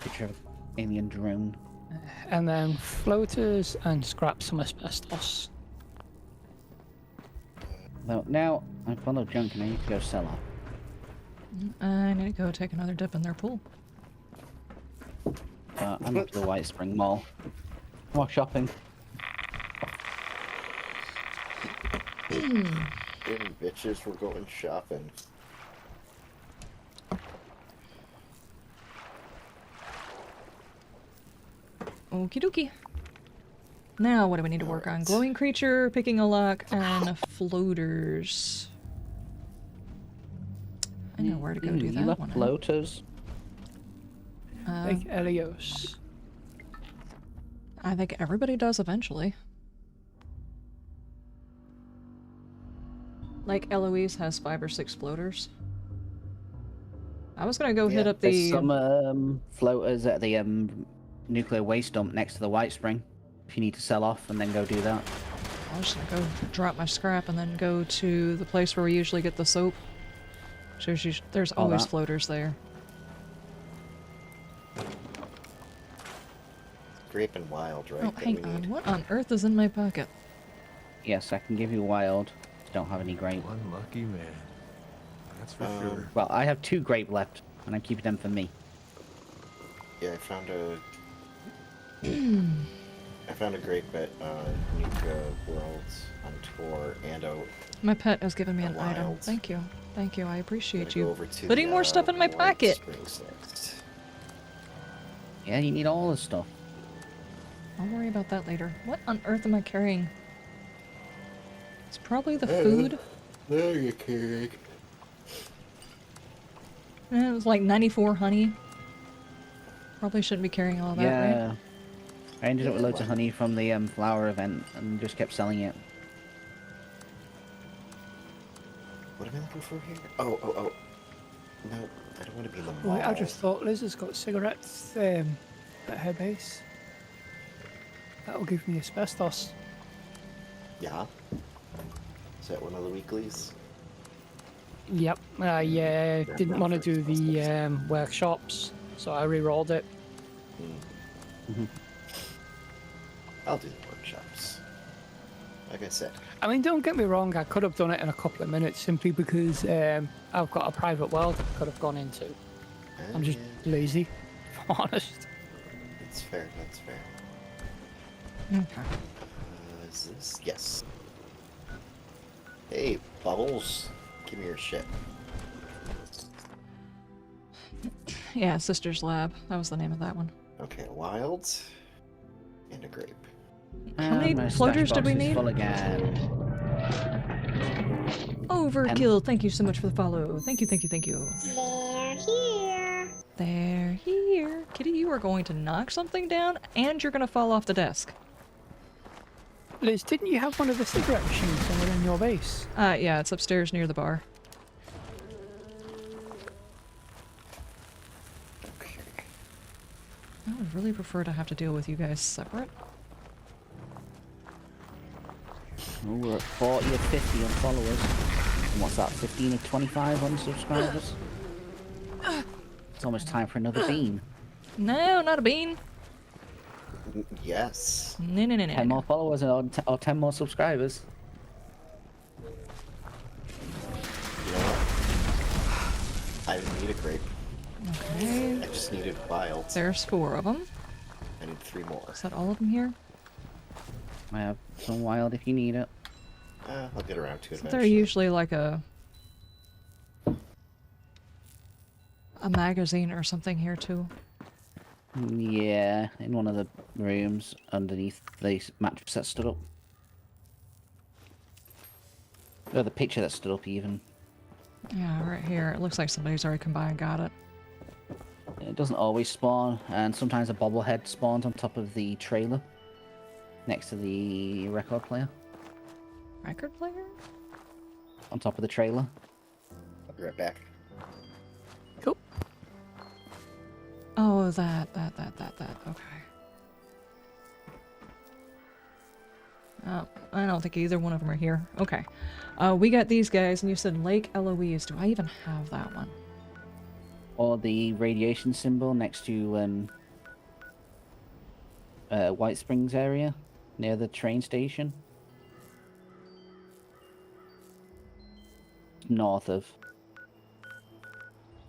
picture of alien drone. And then floaters and scrap some asbestos. Well, now I'm full of junk and I need to go sell off. I need to go take another dip in their pool. I'm up to the White Spring Mall. More shopping. Damn bitches, we're going shopping. Okie dokie. Now, what do we need to work on? Glowing creature, picking a lock, and floaters. I know where to go do You that left one. floaters. Like Elios. I think everybody does eventually. Like Eloise has 5 or 6 floaters. I was gonna go hit Yeah, up the... There's some floaters at the nuclear waste dump next to the White Spring. If you need to sell off and then go do that. I was gonna go drop my scrap and then go to the place where we usually get the soap. So there's All always that. floaters there. Grape and wild, right? Oh, that hang we on. need. What on earth is in my pocket? Yes, I can give you wild. Don't have any grape. One lucky man. That's for sure. Well, I have 2 grape left, and I'm keeping them for me. Yeah, I found a grape at Nuka Worlds on tour and out. My pet has given me an The item. wilds. Thank you. Thank you. I appreciate Gotta you go over to putting the, more stuff in my White pocket. Springs next. Yeah, you need all the stuff. I'll worry about that later. What on earth am I carrying? It's probably the food. There you carry. It was like 94 honey. Probably shouldn't be carrying all that, Yeah. right? I ended up with Yeah, loads of honey from the flower event and just kept selling it. What am I looking for here? Oh. No, I don't want to be in the mall. Wait, I just thought Liz has got cigarettes at her base. That'll give me asbestos. Yeah. Is that one of the weeklies? Yep, I didn't want to do the workshops, so I re-rolled it. I'll do the workshops. Like I said. I mean, don't get me wrong, I could have done it in a couple of minutes simply because I've got a private world I could have gone into. I'm just lazy, if I'm honest. That's fair, that's fair. Okay. Is this? Yes. Hey, Bubbles. Give me your shit. Yeah, Sister's Lab. That was the name of that one. Okay, wild. And a grape. How many My floaters stash did we box is need? full again. Overkill. Thank you so much for the follow. Thank you. They're here. They're here. Kitty, you are going to knock something down and you're going to fall off the desk. Liz, didn't you have one of the cigarette machines somewhere in your base? Yeah, it's upstairs near the bar. I would really prefer to have to deal with you guys separate. Well, we're at 40 or 50 on followers. And what's that, 15 or 25 on subscribers? It's almost time for another bean. No, not a bean. Yes. No, no, no, no. 10 no. more followers or 10 more subscribers. You know what? I didn't need a grape. Okay. I just needed wild. There's 4 of them. I need 3 more. Is that all of them here? I have some wild if you need it. I'll get around to it They're eventually. usually like a magazine or something here too. Yeah, in one of the rooms underneath the mattress that stood up. Or the picture that stood up even. Yeah, right here. It looks like somebody's already come by and got it. It doesn't always spawn, and sometimes a bobblehead spawns on top of the trailer. Next to the record player. Record player? On top of the trailer. I'll be right back. Cool. Oh, that. Okay. Oh, I don't think either one of them are here. Okay. We got these guys, and you said Lake Eloise. Do I even have that one? Or the radiation symbol next to White Springs area, near the train station. North of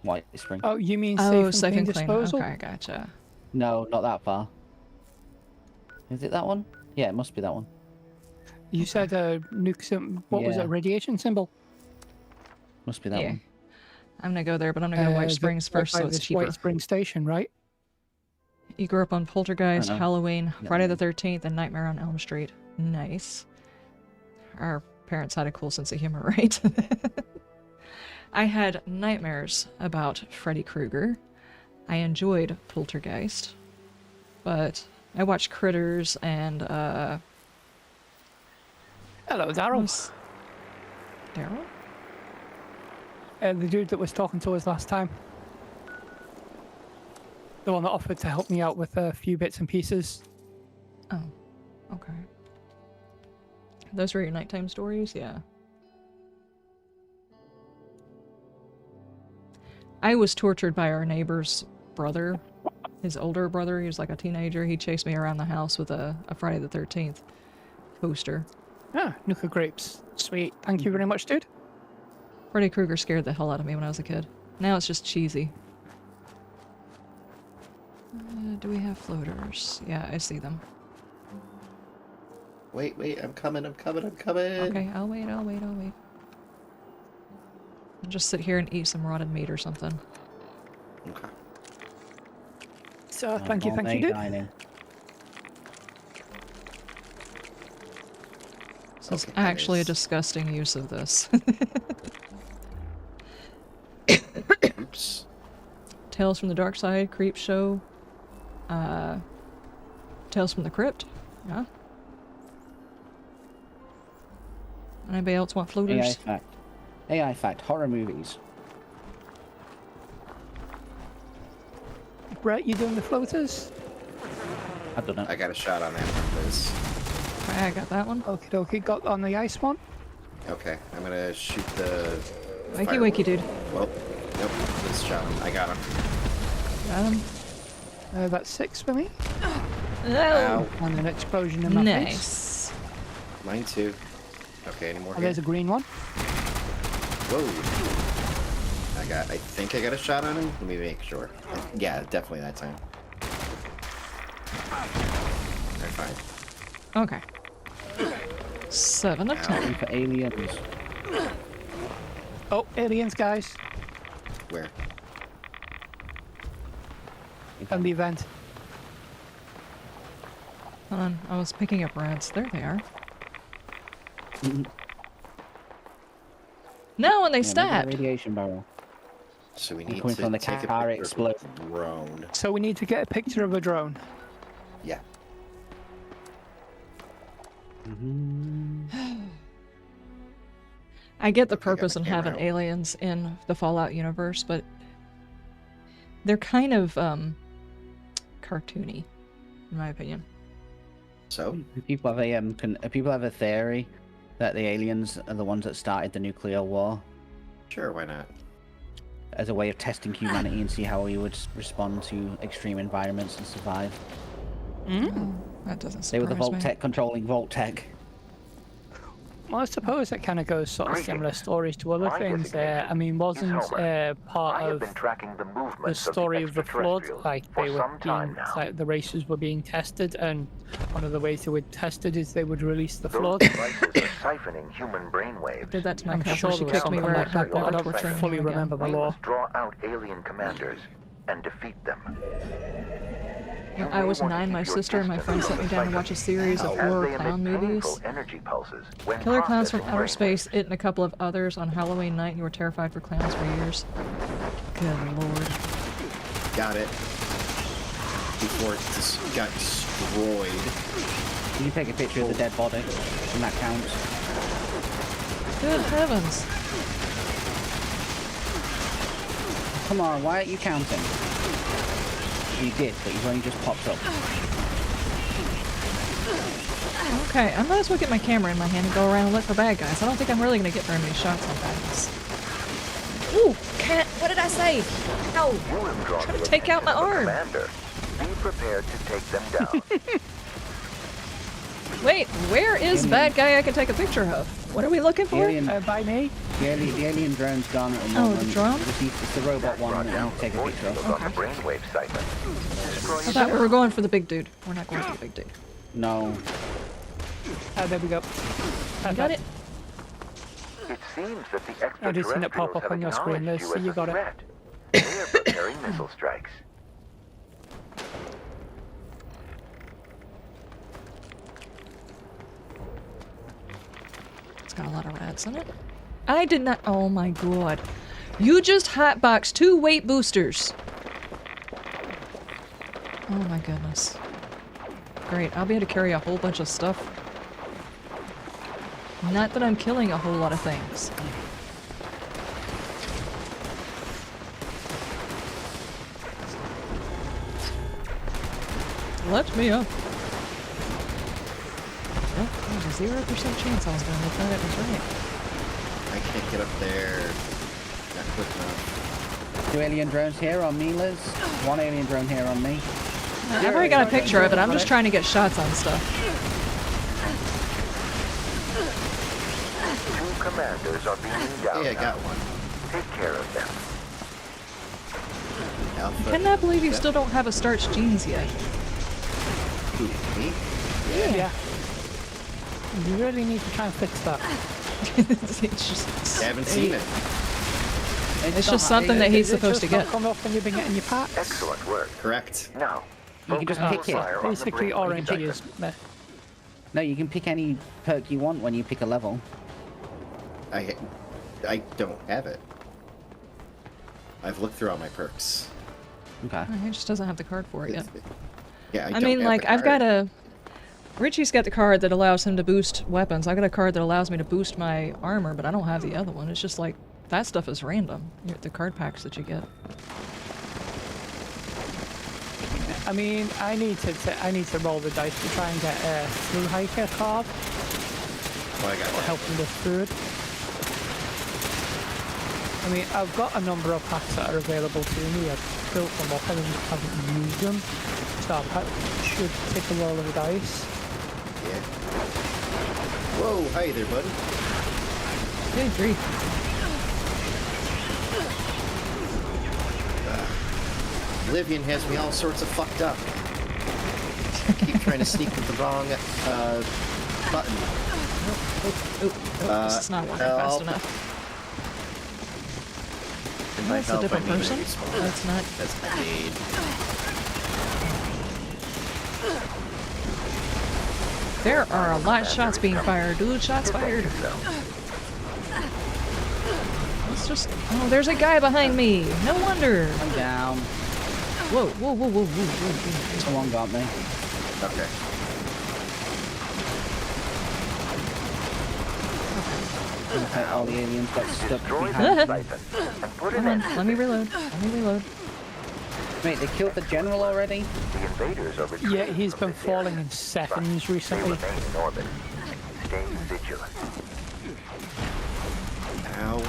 White Springs. Oh, you mean Oh, safe and clean disposal? Okay, gotcha. No, not that far. Is it that one? Yeah, it must be that one. You said a nuke symbol. What was it? Yeah. A radiation symbol? Must be that Yeah. one. I'm gonna go there, but I'm gonna go to White Springs first, so it's cheaper. White Springs Station, right? You grew up on Poltergeist, I know. Halloween, Yeah. Friday the 13th, and Nightmare on Elm Street. Nice. Our parents had a cool sense of humor, right? I had nightmares about Freddy Krueger. I enjoyed Poltergeist. But I watched Critters and, Hello, Daryl. was- Daryl? The dude that was talking to us last time. The one that offered to help me out with a few bits and pieces. Oh, okay. Those were your nighttime stories? Yeah. I was tortured by our neighbor's brother. His older brother, he was like a teenager. He chased me around the house with a Friday the 13th poster. Ah, Nuka grapes. Sweet. Thank you very much, dude. Freddy Krueger scared the hell out of me when I was a kid. Now it's just cheesy. Do we have floaters? Yeah, I see them. Wait, I'm coming. Okay, I'll wait. I'll just sit here and eat some rotted meat or something. Okay. So, thank you, Gourmet dude. dining. This is Okay, actually a nice. disgusting use of this. Oops. Tales from the Dark Side, Creep Show, Tales from the Crypt. Yeah. Anybody else want AI floaters? fact. AI fact. Horror movies. Brett, you doing the floaters? I've done it. I got a shot on that one, Liz. Okay, I got that one. Okie dokie, got on the ice one. Okay, I'm gonna shoot the. Wakey fireball. wakey, dude. Well, nope. Liz shot him. I got him. Got him. That's 6 for me. Ow. And an explosion in my face. Nice. Mine too. Okay, any more And here? there's a green one. Whoa. I think I got a shot on him. Let me make sure. Yeah, definitely that time. Alright, fine. Okay. 7 of 10. Looking for aliens. Oh, aliens, guys. Where? And the event. Hold on, I was picking up rats. There they are. No, and they Yeah, maybe a stabbed. radiation barrel. So we I'm need coming to from the take a car picture explode. of the drone. So we need to get a picture of a drone. Yeah. I get the Okay, got purpose my in camera having out. aliens in the Fallout universe, but they're kind of cartoony, in my opinion. So? People have a theory that the aliens are the ones that started the nuclear war Sure, why not? as a way of testing humanity and see how we would respond to extreme environments and survive. That doesn't surprise They were the me. Vault-Tec controlling Vault-Tec. Well, I suppose it kind of goes sort of similar stories to other things. I mean, wasn't part of the story of the flood, like they were being, like the races were being tested, and one of the ways they were tested is they would release the flood. Siphoning human brainwaves. Did that to my I'm castle. sure She there was kicked me something where like that, but I don't torturing fully me again. remember the We law. must draw out alien commanders and defeat them. When I was 9, my sister and my friends sat me down to watch a series of horror clown movies. Killer Clowns from Outer Space, It, and a couple of others on Halloween night. You were terrified for clowns for years. Good lord. Got it. Before it just got destroyed. You can take a picture of the dead body, and that counts. Good heavens. Come on, why aren't you counting? You did, but you've only just popped up. Okay, I might as well get my camera in my hand and go around and look for bad guys. I don't think I'm really going to get very many shots on bad guys. Ooh, cat! What did I say? Ow! Trying to take out my arm. Be prepared to take them down. Wait, where is the bad guy I can take a picture of? What are we looking for? By me? The alien drone's gone at the Oh, moment. the drone? It's the robot one that you take a picture of. On the brainwave siphon. I thought we were going for the big dude. We're not going for the big dude. No. There we go. You got it? It seems that the I just seen it pop extraterrestrials up have on your screen. acknowledged Liz, you so as you a got it. threat. They are preparing missile strikes. It's got a lot of rats in it. I did not. Oh my god. You just hotboxed 2 weight boosters. Oh my goodness. Great, I'll be able to carry a whole bunch of stuff. Not that I'm killing a whole lot of things. Let me up. Well, there's a 0% chance I was going to make that. It was right. I can't get up there. Not quick enough. 2 alien drones here on me, Liz. 1 alien drone here on me. I've already got a picture of it. I'm just trying to get shots on stuff. 2 commanders are being down. Hey, I got one. Take care of them. Alpha. I cannot believe you still don't have a starched jeans yet. Who, me? Yeah. You really need to try and fix that. It's just, I haven't seen it. it's just something that he's supposed to get. Come off when you've been getting your packs. Excellent work. Correct. Now, You can just focus pick your it. fire on the Basically, brainwave orange siphon. is meh. No, you can pick any perk you want when you pick a level. I don't have it. I've looked through all my perks. Okay. He just doesn't have the card for it yet. Yeah, I don't mean, have like, the I've card. got a... Richie's got the card that allows him to boost weapons. I've got a card that allows me to boost my armor, but I don't have the other one. It's just like, that stuff is random. The card packs that you get. I mean, I need to roll the dice to try and get a through hiker card Oh, I got to one. help me live through it. I mean, I've got a number of packs that are available to me. I've built them up and haven't used them, so I should take a roll of the dice. Yeah. Whoa, hi there, buddy. Good grief. Livian has me all sorts of fucked up. I keep trying to sneak with the wrong button. Oh, this is not working fast help. enough. And by That's a help, different I mean person? respawn. That's not... That's not aid. There are a lot of shots being fired. Dude, shots fired. Let's just... Oh, there's a guy behind me. No wonder. I'm down. Whoa, whoa, whoa, whoa, whoa, whoa. Someone got me. Okay. Okay, all the aliens got stuck Destroy behind that me. siphon and put Come an on, end let me reload. Let me reload. Wait, they killed the general already? The invaders are retreating Yeah, he's from been this falling area. in seconds But recently. they remain in orbit. Stay vigilant. Ow.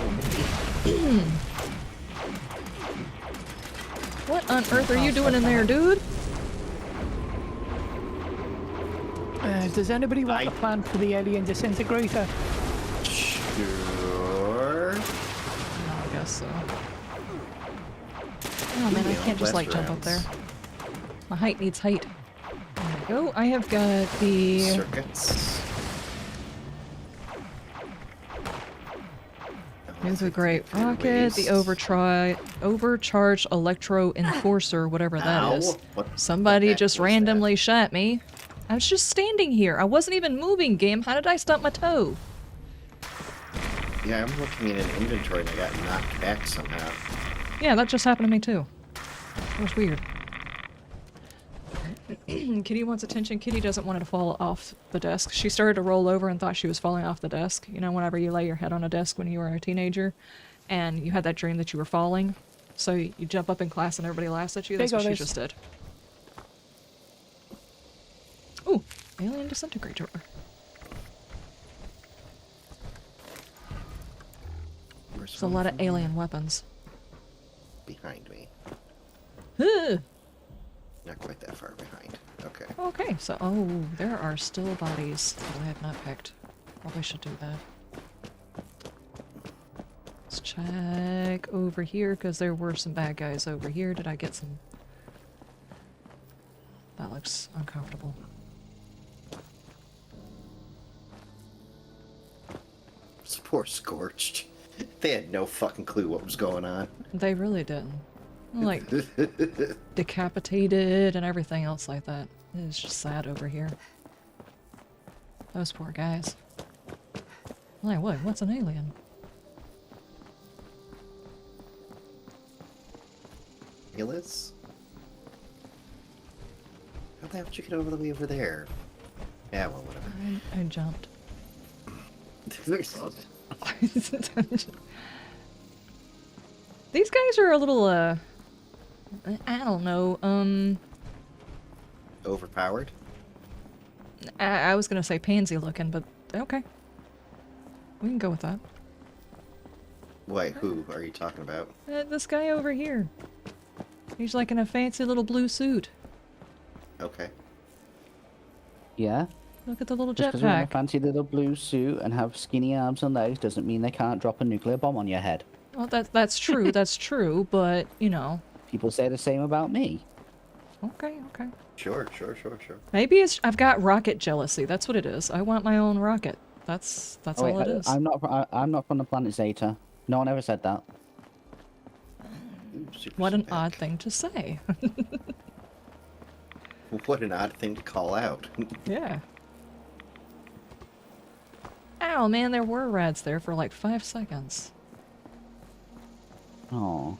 What on earth are you doing in there, dude? Does anybody want a plan for the alien disintegrator? Sure. I guess so. Oh man, I can't just like jump up there. My height needs height. There we go. I have got the... Circuits. Here's a great rocket, the overcharged electro enforcer, whatever that is. Somebody just randomly shot me. I was just standing here. I wasn't even moving, game. How did I stump my toe? Yeah, I'm looking at an inventory and I got knocked back somehow. Yeah, that just happened to me too. That was weird. Kitty wants attention. Kitty doesn't want it to fall off the desk. She started to roll over and thought she was falling off the desk. You know, whenever you lay your head on a desk when you were a teenager and you had that dream that you were falling. So you jump up in class and everybody laughs at you. That's what she just did. Ooh, alien disintegrator. There's a lot of alien weapons. Behind me. Huh. Not quite that far behind. Okay. Okay, so, oh, there are still bodies that I have not picked. Probably should do that. Let's check over here, because there were some bad guys over here. Did I get some... That looks uncomfortable. This poor Scorched. They had no fucking clue what was going on. They really didn't. Like, decapitated and everything else like that. It's just sad over here. Those poor guys. Like, what? What's an alien? Hillis? How the hell did you get over the way over there? Yeah, well, whatever. I jumped. These guys are a little, I don't know, Overpowered? I was gonna say pansy looking, but okay. We can go with that. Wait, who are you talking about? This guy over here. He's like in a fancy little blue suit. Okay. Yeah? Look at the little Just because they're in a jetpack. fancy little blue suit and have skinny arms and legs doesn't mean they can't drop a nuclear bomb on your head. Well, that's true, that's true, but, you know. People say the same about me. Okay, okay. Sure. Maybe it's I've got rocket jealousy. That's what it is. I want my own rocket. That's Oh, wait, all it is. I'm not from the planet Zeta. No one ever said that. Ooh, super What an back. odd thing to say. What an odd thing to call out. Yeah. Ow, man, there were rats there for like 5 seconds. Oh.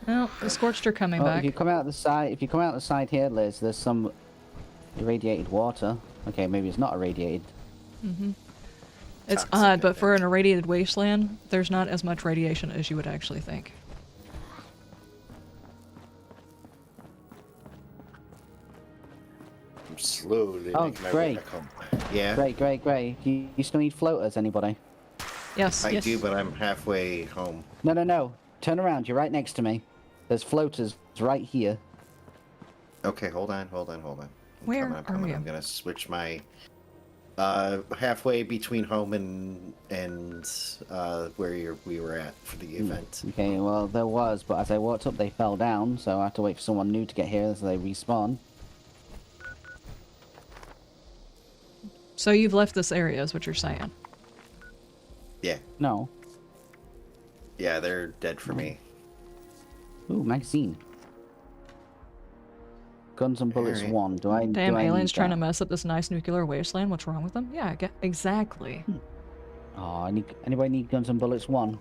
Well, the scorched are coming Oh, back. if you come out the side here, Liz, there's some irradiated water. Okay, maybe it's not irradiated. It's Toxic, odd, I but for think. an irradiated wasteland, there's not as much radiation as you would actually think. I'm slowly Oh, making my way great. back home. Yeah, Great. You still need floaters, anybody? Yes. I do, but I'm halfway home. No. Turn around, you're right next to me. There's floaters right here. Okay, hold on. Where I'm coming. are you? I'm gonna switch my halfway between home and where we were at for the event. Okay, well, there was, but as I walked up, they fell down, so I have to wait for someone new to get here so they respawn. So you've left this area, is what you're saying. Yeah, No. yeah, they're dead for me. Ooh, magazine. Guns and bullets Alright. 1. Do I Damn do I aliens need trying to that? mess up this nice nuclear wasteland. What's wrong with them? Yeah, exactly. Oh, anybody need guns and bullets 1?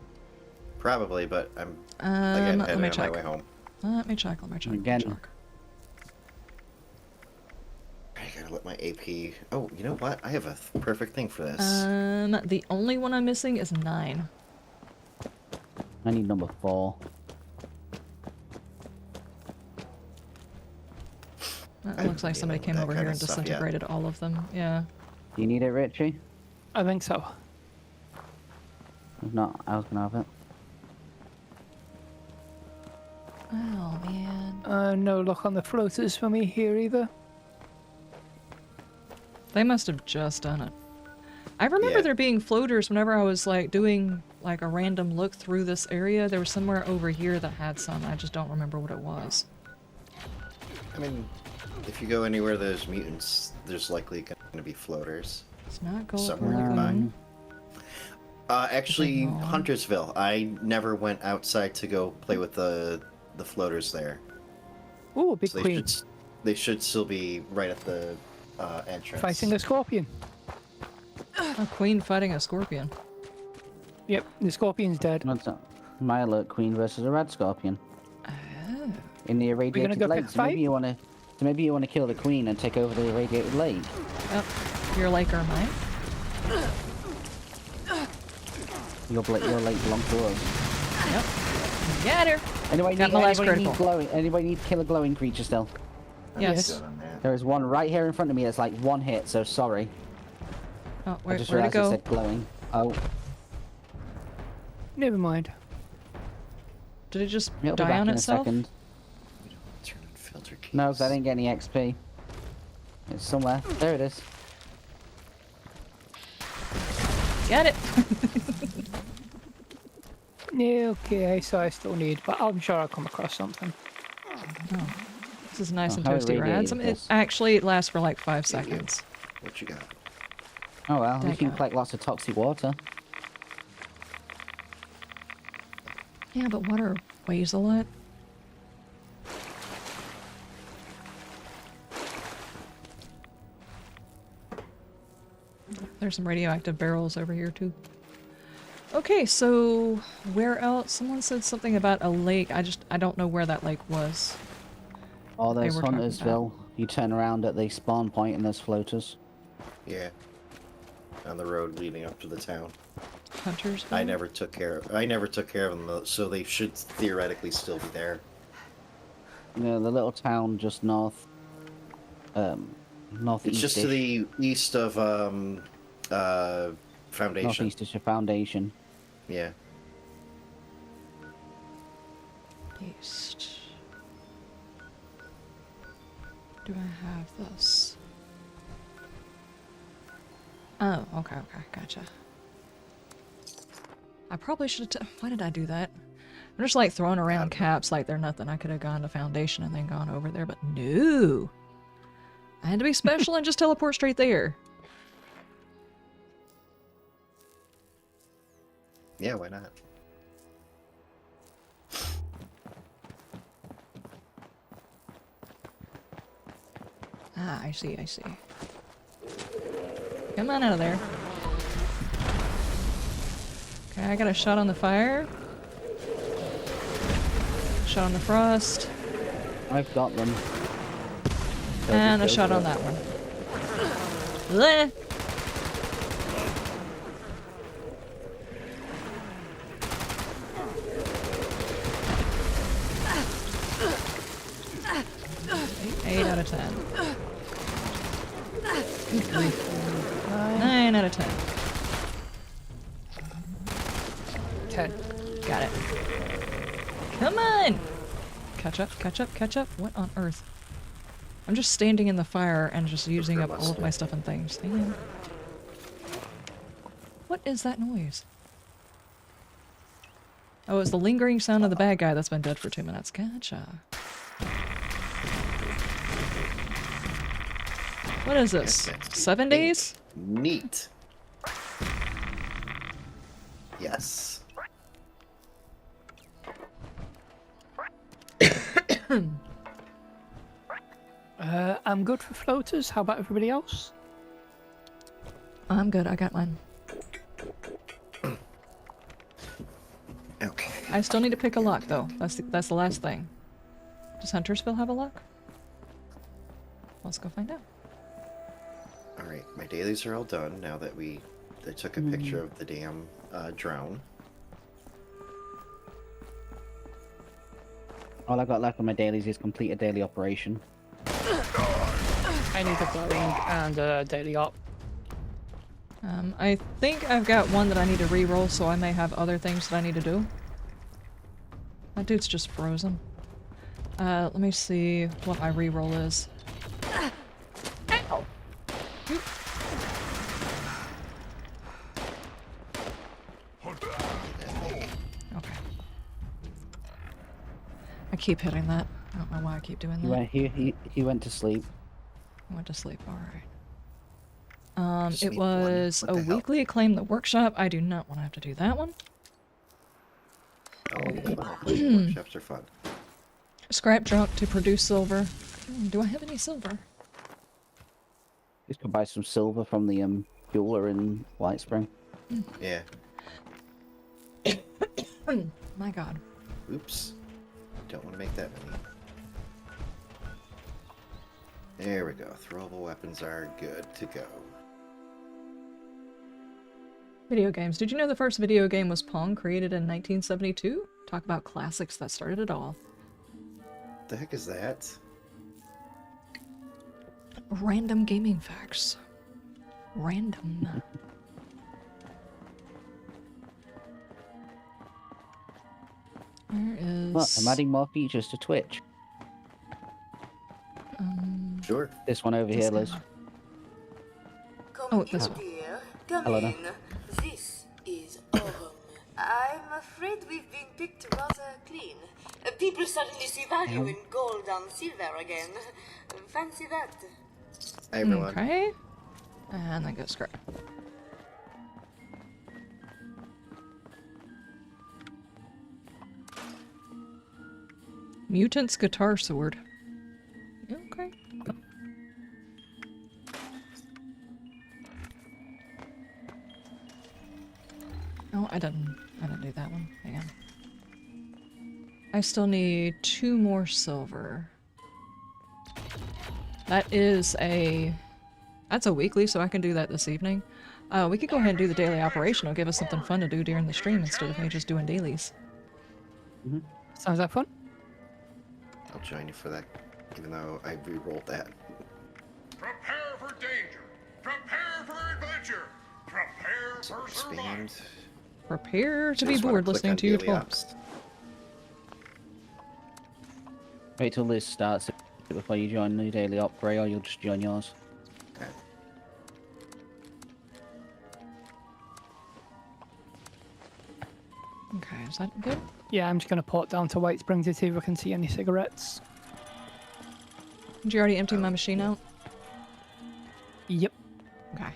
Probably, but I'm again Let heading me on my check. way home. Let me check. Again. I gotta let my AP. Oh, you know what? I have a perfect thing for this. The only one I'm missing is 9. I need number 4. It looks like somebody came over here and disintegrated all of them. Yeah. Do you need it, Richie? I think so. If not, I was gonna have it. Oh man. No luck on the floaters for me here either. They must have just done it. I remember there being floaters whenever I was like doing like a random look through this area. There was somewhere over here that had some. I just don't remember what it was. I mean, if you go anywhere there's mutants, there's likely going to be floaters. It's not Ghoul or somewhere nearby. Ghoul. Actually, Huntersville. I never went outside to go play with the floaters there. Ooh, big So queen. they should still be right at the entrance. Fighting a scorpion. A queen fighting a scorpion. Yep, the scorpion's dead. What's that? My alert queen versus a red scorpion. Oh. In the irradiated go lake. pick a So maybe fight? you wanna kill the queen and take over the irradiated lake. Oh, your lake or mine? Your lake belongs to us. Yep. Got her. Got my last critical. Anybody need to kill a glowing creature still? Yes. There is one right here in front of me that's like one hit, so sorry. Oh, I where'd just it realized it go? said glowing. Oh, Never mind. Did it just it'll be die back on in itself? a second. Turn on filter keys. No, 'cause I didn't get any XP. It's somewhere. There it is. Get it. Yeah, okay, so I still need, but I'm sure I'll come across something. This is nice and how toasty. irradiated It this? actually it lasts for like 5 seconds. What you got? Oh well, you can Dagger. collect lots of toxic water. Yeah, but water weighs a lot. There's some radioactive barrels over here too. Okay, so where else? Someone said something about a lake. I don't know where that lake was. Oh, there's were talking Huntersville. You turn around at the spawn point and there's floaters. Yeah. On the road leading up to the town. Hunters. I never took care of them, though, so they should theoretically still be there. You know, the little town just northeast. It's just to the east of Foundation. Northeast is your foundation. Yeah. East. Do I have this? Oh, okay, gotcha. I probably should have. Why did I do that? I'm just like throwing around caps like they're nothing. I could have gone to Foundation and then gone over there, but no. I had to be special and just teleport straight there. Yeah, why not? Ah, I see. Come on out of there. Okay, I got a shot on the fire. Shot on the frost. I've got them. And a shot on that one. Bleh. Eight out of 10. 9 out of 10. 10. Got it. Come on! Catch up. What on earth? I'm just standing in the fire and just using up all of my stuff and things. Damn. What is that noise? Oh, it's the lingering sound of the bad guy that's been dead for 2 minutes. Gotcha. What is this? 7 days? Neat. Yes. I'm good for floaters. How about everybody else? I'm good. I got mine. Okay. I still need to pick a lock, though. That's the last thing. Does Huntersville have a lock? Let's go find out. Alright, my dailies are all done now that I took a picture of the damn drone. All I got left on my dailies is complete a daily operation. I need a glowing and a daily op. I think I've got one that I need to re-roll, so I may have other things that I need to do. That dude's just frozen. Let me see what my re-roll is. Okay. I keep hitting that. I don't know why I keep doing that. Well, he went to sleep. I went to sleep, alright. Just It need one. was What a the hell? weekly acclaim the workshop. I do not want to have to do that one. Oh, workshops are fun. Scrap junk to produce silver. Do I have any silver? Just go buy some silver from the jeweler in White Spring. Yeah. My god. Oops. Don't want to make that many. There we go. Throwable weapons are good to go. Video games. Did you know the first video game was Pong, created in 1972? Talk about classics that started it all. What the heck is that? Random gaming facts. Random. Where is... Look, I'm adding more features to Twitch. Sure. This one over This here, guy. Liz. Oh, this one. Dear, come Hello in. there. This is our home. I'm afraid we've been picked rather clean. People suddenly see value in gold and silver again. Fancy that? Hi, everyone. Okay. And then go scrap. Mutant's guitar sword. Okay. Oh, I didn't do that one. Hang on. I still need 2 more silver. That's a weekly, so I can do that this evening. We could go ahead and do the daily operation. It'll give us something fun to do during the stream instead of me just doing dailies. Sounds like fun. I'll join you for that, even though I re-rolled that. Prepare for danger. Prepare for adventure. Prepare for survival. Expand. Prepare to be Just wanna bored click listening on to you daily talk. ops. Wait till Liz starts it before you join the daily op, Gray, or you'll just join yours. Okay. Okay, is that good? Yeah, I'm just gonna port down to White Springs to see if I can see any cigarettes. Did you already empty my machine out? Yep. Okay.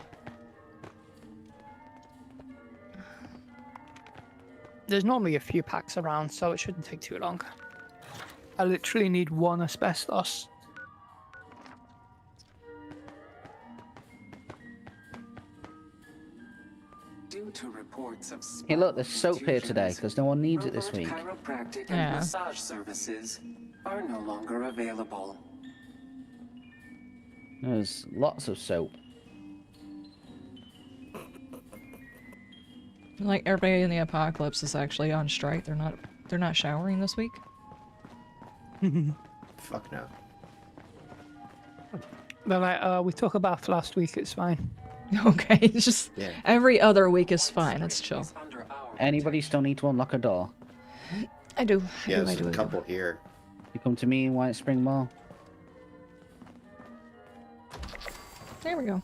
There's normally a few packs around, so it shouldn't take too long. I literally need 1 asbestos. Due to reports of Hey look, there's soap here today, because no one needs it this week. chiropractic and Yeah. massage services are no longer available. There's lots of soap. Like everybody in the apocalypse is actually on strike. They're not showering this week. Fuck no. They're like, we took a bath last week, it's fine. Okay, it's just Yeah. every other week is fine. It's chill. Anybody still need to unlock a door? I do. Yeah, I there's do. a couple here. You come to me in White Spring Mall. There we go.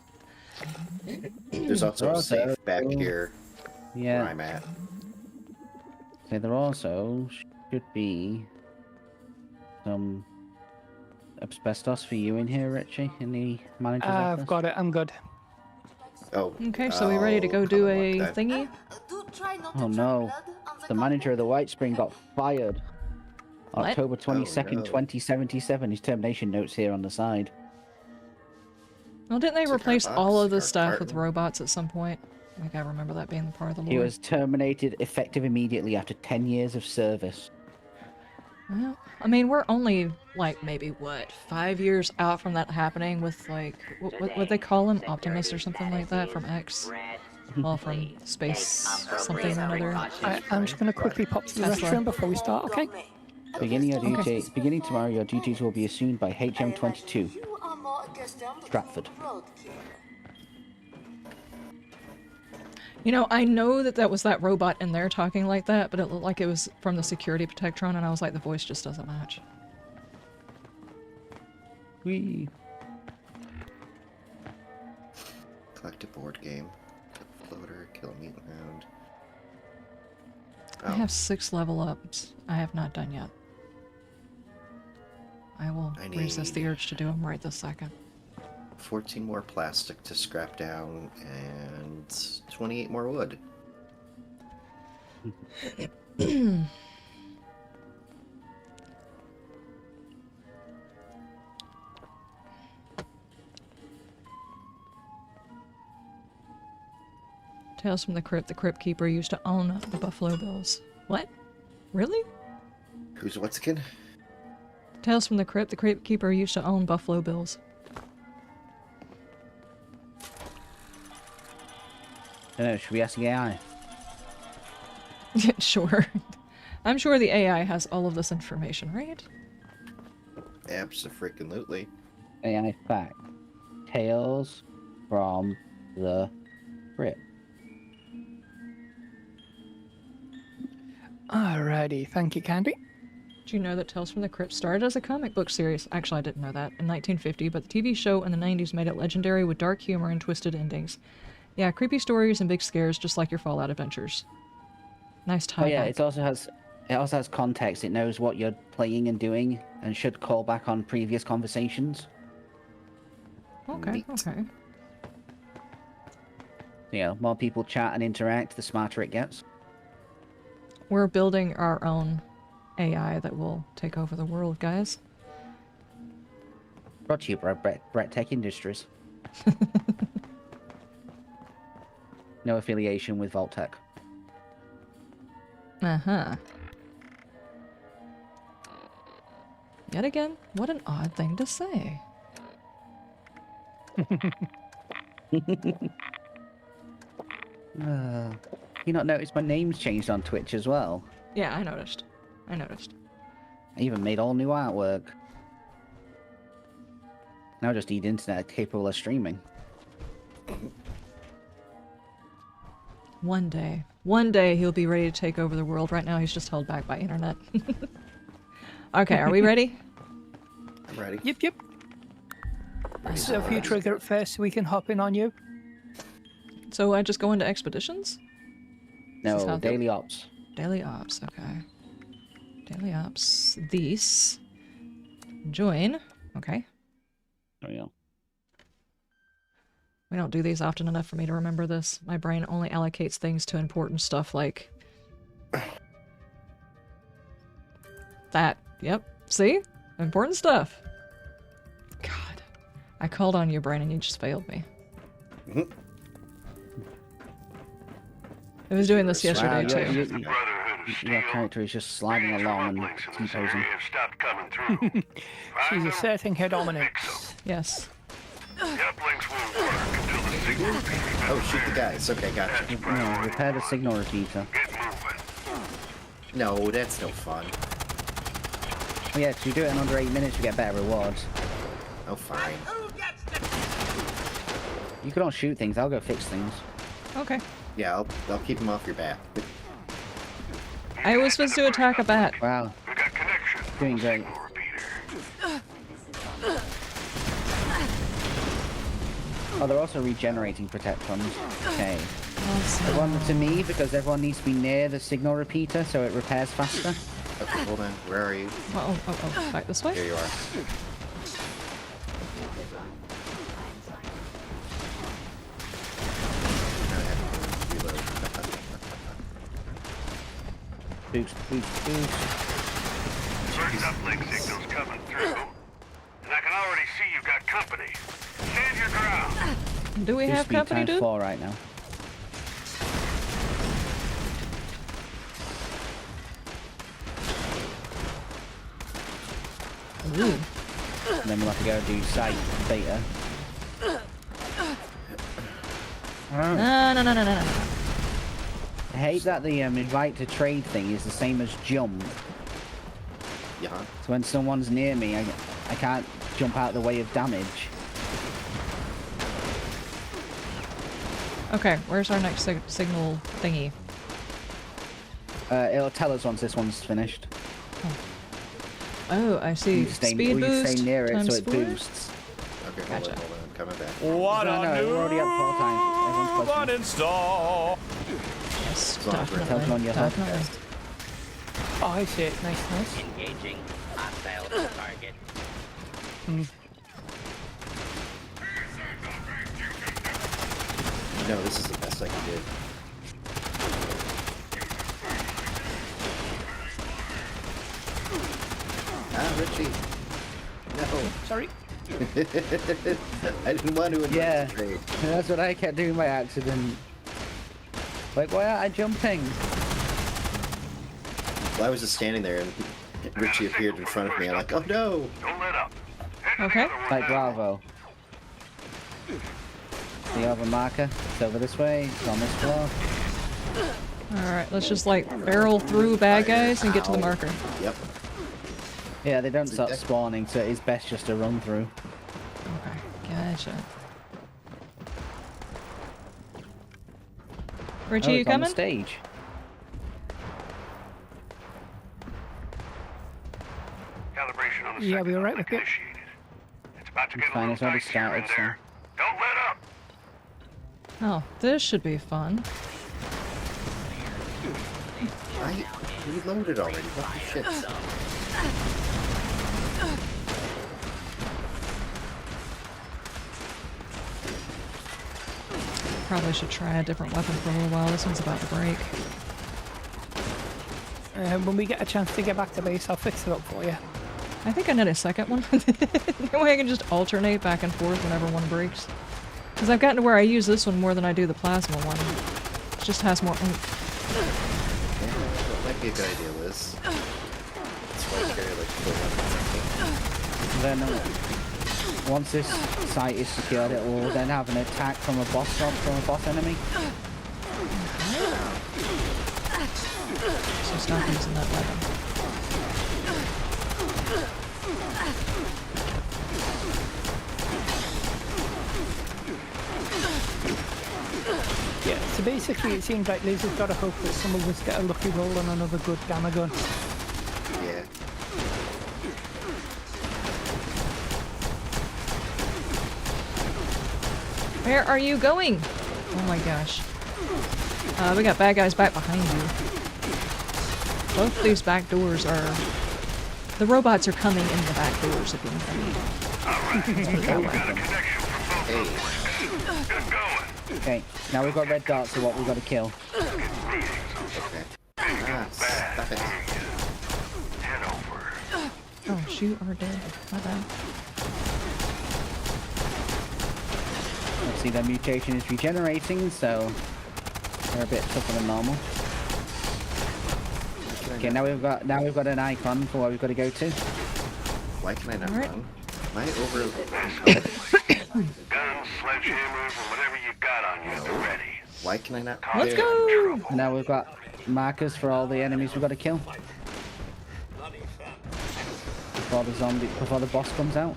There's also a Also- safe back here where Yeah. I'm at. So there also should be some asbestos for you in here, Richie, in the manager's office. I've got it, I'm good. Oh. Okay, so we ready to go do I'll a unlock that. thingy? Do try not Oh to no, drop blood on the manager of the White Spring got fired. What? October 22nd, no. 2077. His termination notes here on the side. Well, didn't they It's a replace car all box of the or staff with carton. robots at some point? Like, I remember that being the part of the lore. He was terminated effective immediately after 10 years of service. Well, I mean, we're only, like, maybe, what, 5 years out from that happening with, like, what they call him? Optimus or something like that from X? Well, from Space something or another. I'm just gonna quickly pop to the Tesla. restroom before we start, okay? Beginning tomorrow, your duties will be assumed by HM22. You are more accustomed Stratford. to roadkill. You know, I know that was that robot in there talking like that, but it looked like it was from the security protectron, and I was like, the voice just doesn't match. Whee. Collect a board game. Kill a floater. Kill a mutant hound. I have 6 level ups I have not done yet. I will resist the urge to do them right this second. 14 more plastic to scrap down and 28 more wood. Tales from the Crypt Keeper used to own the Buffalo Bills. What? Really? Who's what's again? Tales from the Crypt Keeper used to own Buffalo Bills. I don't know, should we ask the AI? Sure. I'm sure the AI has all of this information, right? Abso-freaking-lutely. AI fact. Tales from the Crypt. Alrighty, thank you, Candy. Do you know that Tales from the Crypt started as a comic book series? Actually, I didn't know that. In 1950, but the TV show in the 90s made it legendary with dark humor and twisted endings. Yeah, creepy stories and big scares, just like your Fallout adventures. Nice tie. Oh yeah, it also has context. It knows what you're playing and doing, and should call back on previous conversations. Okay, okay. Yeah, more people chat and interact, the smarter it gets. We're building our own AI that will take over the world, guys. Brought to you by Brett Tech Industries. No affiliation with Vault-Tec. Uh-huh. Yet again, what an odd thing to say. You not noticed my name's changed on Twitch as well? Yeah, I noticed. I noticed. I even made all new artwork. Now I just need internet capable of streaming. One day he'll be ready to take over the world. Right now he's just held back by internet. Okay, are we ready? I'm ready. Yep. So if you trigger it first, we can hop in on you. So I just go into expeditions? No, daily ops. Daily ops, okay. Daily ops. These. Join. Okay. There we go. We don't do these often enough for me to remember this. My brain only allocates things to important stuff like... that. Yep. See? Important stuff. God. I called on your brain and you just failed me. I was doing this yesterday, too. Your character is just sliding along and composing. She's asserting her dominance. Yes. Oh, shoot the guys. Okay, gotcha. No, repair the signal repeater. No, that's no fun. Oh yeah, if you do it in under 8 minutes, you get better rewards. Oh, fine. You can all shoot things, I'll go fix things. Okay. Yeah, I'll keep them off your back. I was supposed to attack a bat. Wow. Doing great. Oh, they're also regenerating protectrons. Okay. Awesome. One to me, because everyone needs to be near the signal repeater so it repairs faster. Okay, hold on. Where are you? Oh. Back this way? Here you are. Boost. Certain uplink signals coming through. And I can already see you've got company. Stand your ground. Do we have company, dude? 4 right now. Ooh. And then we'll have to go do site beta. No. I hate that the invite to trade thing is the same as jump. Yeah. So when someone's near me, I can't jump out of the way of damage. Okay, where's our next signal thingy? It'll tell us once this one's finished. Oh, I see. Speed boost stay near it so times it 4? boosts. Okay, Gotcha. hold on, I'm coming back. What No, a we're already up 4 times. Everyone's close enough. install. Yes, As long as we're definitely. Tells me on your HUD. Definitely. Oh, I see it. Nice, nice. Engaging hostile target. No, this is the best I can do. Ah, Richie. No. Sorry. I didn't want to invite Yeah, the trade. that's what I kept doing by accident. Like, why aren't I jumping? Well, I was just standing there and Richie appeared in front of me. I'm like, oh no! Don't let up. Okay. Like, bravo. Do you have a marker? It's over this way. It's on this floor. Alright, let's just like barrel through bad guys and get to the marker. Yep. Yeah, they don't start spawning, so it's best just to run through. Okay, gotcha. Richie, Oh, you it's on the coming? stage. Calibration on the Yeah, second we all right uplink with it? initiated. It's about to It's get a fine, little it's already dicier in started, so... there. Don't let up. Oh, this should be fun. I reloaded already. What the shit? Probably should try a different weapon for a little while. This one's about to break. When we get a chance to get back to base, I'll fix it up for you. I think I need a second one. That way I can just alternate back and forth whenever one breaks. Because I've gotten to where I use this one more than I do the plasma one. It just has more oomph. Yeah, that might be a good idea, Liz. That's why I carry like 4 Then, once this site is secured, it will then have an attack from a boss enemy. So stop using that weapon. Yeah, so basically it seems like Liz has got to hope that some of us get a lucky roll on another good gamma gun. Yeah. Where are you going? Oh my gosh. We got bad guys back behind you. Both these back doors are... The robots are coming in the back doors if you know what I mean. Let's put it that way. Hey. Okay, now we've got red dots, so what we've got to kill. Okay. Ah, stop it. Oh, shoot, are dead. My bad. Let's see, their mutation is regenerating, so they're a bit tougher than normal. Okay, now we've got an icon for where we've got to go to. Why can I not Alright. run? Am I over? Guns, sledgehammers, and whatever you got on you, they're ready. Why can I not? Let's go! And now we've got markers for all the enemies we've got to kill. Before the boss comes out.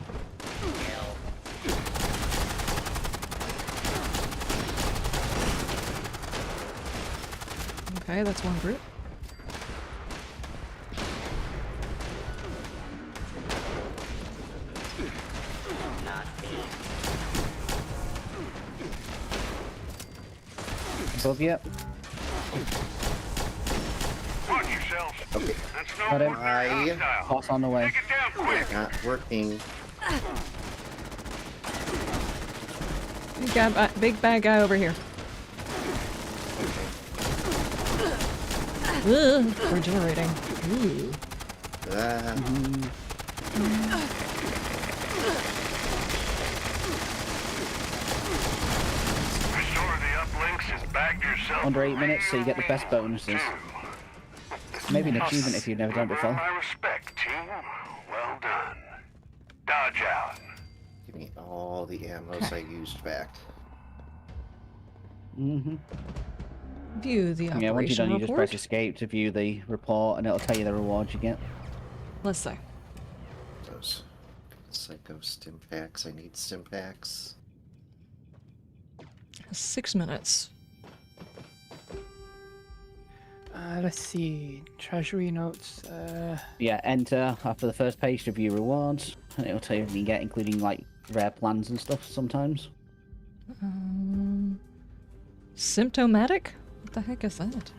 Okay, that's one group. Above you. Watch yourselves. Okay. That's no Got him. ordinary hostile. Boss on the way. Take it down quick. Not working. Big bad guy over here. Ugh, regenerating. Ooh. Ah. Restore the uplinks and bag yourself. Under 8 minutes, so you get the best bonuses. Maybe an achievement if you've never done it before. My respect, team. Well done. Dodge out. Give me all the ammos I used back. Mm-hmm. View the operation Yeah, once you're done, you just report. press escape to view the report, and it'll tell you the rewards you get. Let's see. Those psycho stim packs. I need stim packs. 6 minutes. Let's see. Treasury notes. Yeah, enter after the first page to view rewards. And it'll tell you what you can get, including like rare plans and stuff sometimes. Symptomatic? What the heck is that?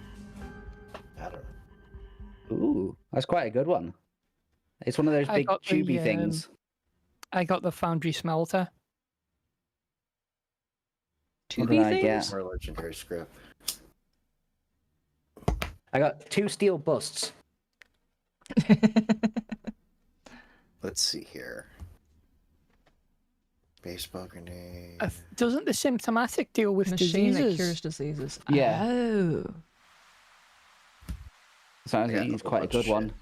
I don't know. Ooh, that's quite a good one. It's one of those big tubey things. I got the Foundry Smelter. Tubey things? Get? More legendary scrap. I got 2 steel busts. Let's see here. Baseball grenade. Doesn't the symptomatic deal with Machine diseases? that cures diseases. Yeah. Oh. So I think it's quite a good one.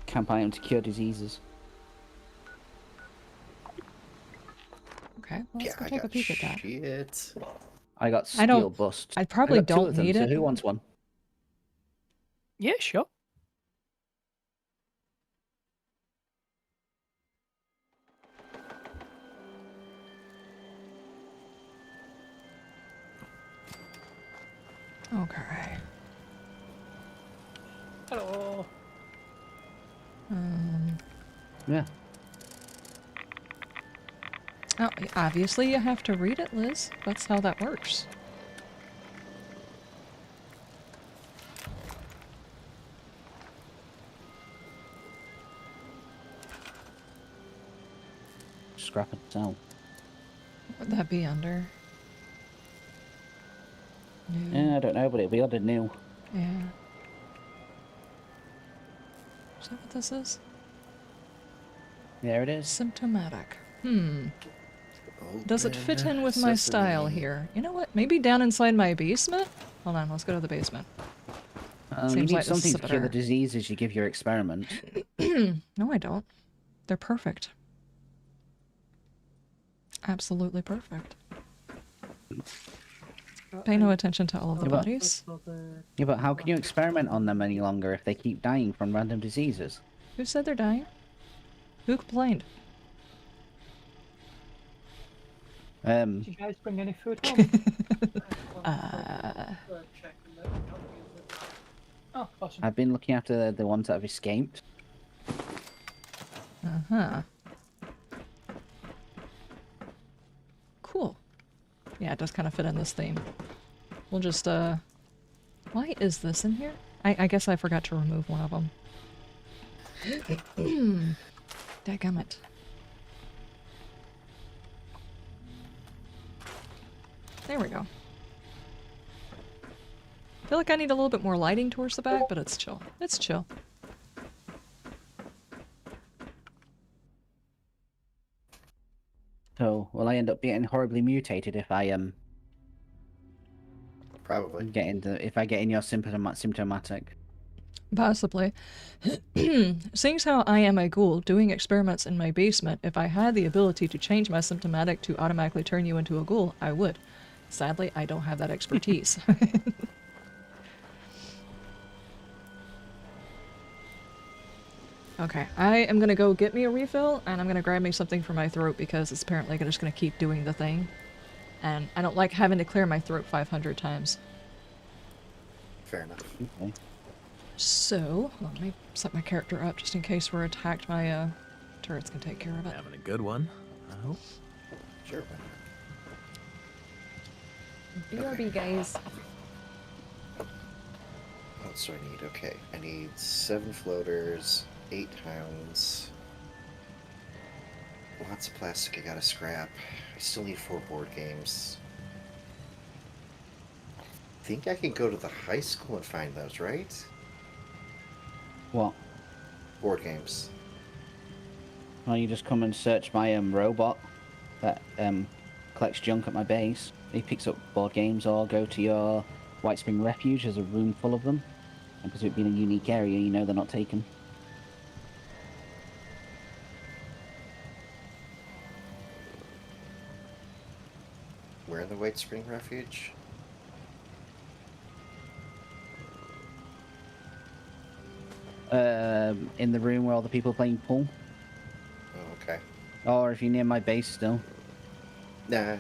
Campaign item to cure diseases. Okay, well, let's go take a peek at that. Shit. I got steel busts. I probably got 2 don't of them, need so it. who wants one? Yeah, sure. Okay. Hello. Yeah. Oh, obviously you have to read it, Liz. That's how that works. Scrap it down. What would that be under? New. Yeah, I don't know, but it'll be under new. Yeah. Is that what this is? There it is. Symptomatic. Does it fit in with Open my style sesame. here? You know what? Maybe down inside my basement? Hold on, let's go to the basement. You Seems need like this something is to cure the better. diseases you give your experiment. No, I don't. They're perfect. Absolutely perfect. Pay no attention to all of the Yeah, but- bodies. Yeah, but how can you experiment on them any longer if they keep dying from random diseases? Who said they're dying? Who complained? Did you guys bring any food home? Oh, awesome. I've been looking after the ones that have escaped. Uh-huh. Cool. Yeah, it does kind of fit in this theme. We'll just, why is this in here? I guess I forgot to remove one of them. Dadgummit. There we go. I feel like I need a little bit more lighting towards the back, but it's chill. It's chill. So, will I end up getting horribly mutated if I Probably. if I get in your symptomatic? Possibly. Seeing as how I am a ghoul doing experiments in my basement, if I had the ability to change my symptomatic to automatically turn you into a ghoul, I would. Sadly, I don't have that expertise. Okay, I am gonna go get me a refill, and I'm gonna grab me something for my throat because it's apparently just gonna keep doing the thing. And I don't like having to clear my throat 500 times. Fair enough. Okay. So, let me set my character up just in case we're attacked. My turrets can take care of it. Having a good one, I hope. Sure. BRB, guys. What else do I need? Okay. I need 7 floaters, 8 hounds. Lots of plastic I gotta scrap. I still need 4 board games. I think I can go to the high school and find those, right? What? Board games. Well, you just come and search my robot that collects junk at my base. He picks up board games, or go to your White Spring Refuge. There's a room full of them. And because it being a unique area, you know they're not taken. Where in the White Spring Refuge? In the room where all the people are playing pool. Oh, okay. Or if you're near my base still. Nah.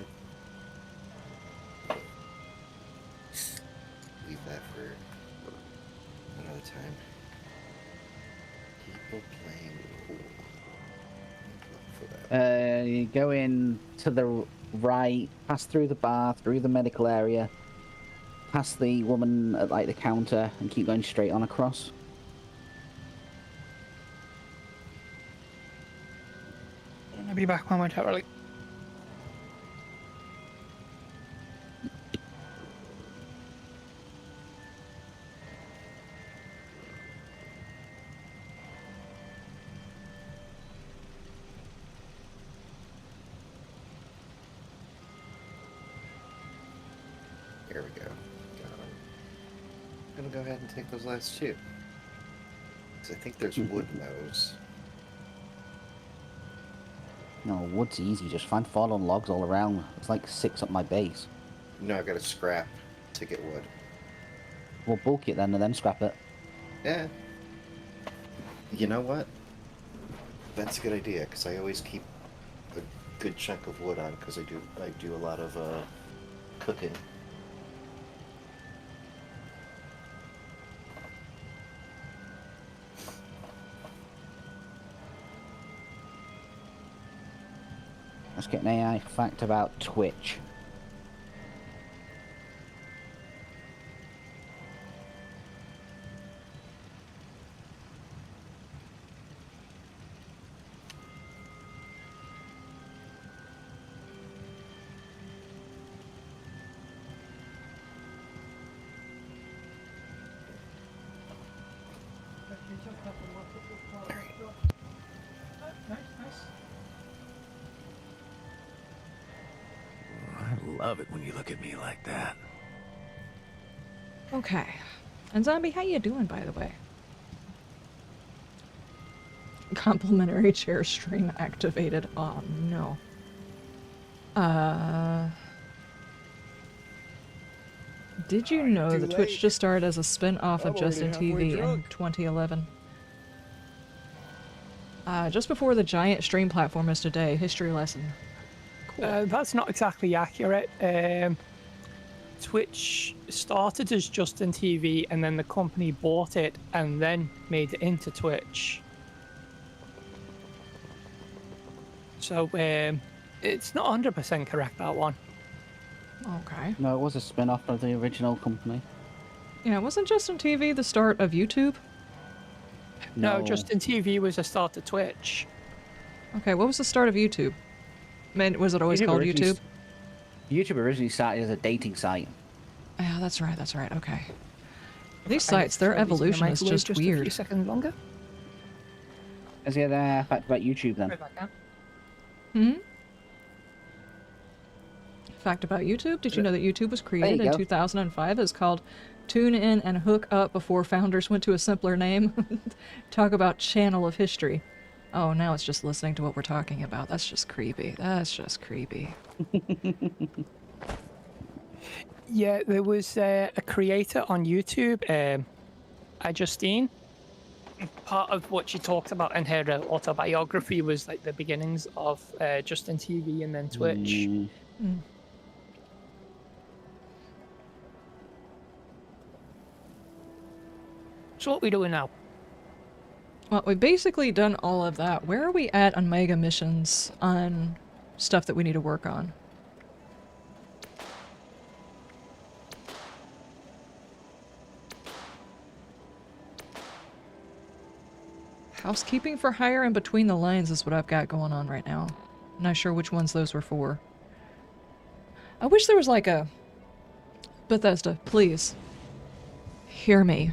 You go in to the right, pass through the bar, through the medical area, past the woman at like the counter, and keep going straight on across. I'll be back momentarily. Here we go. Got 'em. I'm gonna go ahead and take those last two. Because I think there's wood in those. No, wood's easy. Just find fallen logs all around. It's like 6 up my base. No, I gotta scrap to get wood. We'll bulk it then and then scrap it. Yeah. You know what? That's a good idea, because I always keep a good chunk of wood on, because I do a lot of cooking. Let's get an AI fact about Twitch. I love it when you look at me like that. Okay. And Zombie, how you doing, by the way? Complimentary chair stream activated. Oh, no. Did you know that Twitch just started as a spin-off of Justin TV in 2011? Just before the giant stream platform is today. History lesson. Cool. That's not exactly accurate. Twitch started as Justin TV, and then the company bought it and then made it into Twitch. So it's not 100% correct, that one. Okay. No, it was a spin-off of the original company. Yeah, wasn't Justin TV the start of YouTube? No, Justin TV was the start of Twitch. Okay, what was the start of YouTube? I mean, was it always called YouTube? YouTube originally started as a dating site. Yeah, that's right, okay. These sites, their evolution is just weird. A few seconds longer. Is the other fact about YouTube then? Fact about YouTube? Did you know that YouTube was created in 2005? It's called Tune In and Hook Up before founders went to a simpler name. Talk about channel of history. Oh, now it's just listening to what we're talking about. That's just creepy. That's just creepy. Yeah, there was a creator on YouTube, Justine. Part of what she talked about in her autobiography was like the beginnings of Justin TV and then Twitch. So what are we doing now? Well, we've basically done all of that. Where are we at on mega missions on stuff that we need to work on? Housekeeping for hire and between the lines is what I've got going on right now. I'm not sure which ones those were for. I wish there was like a... Bethesda, please. Hear me.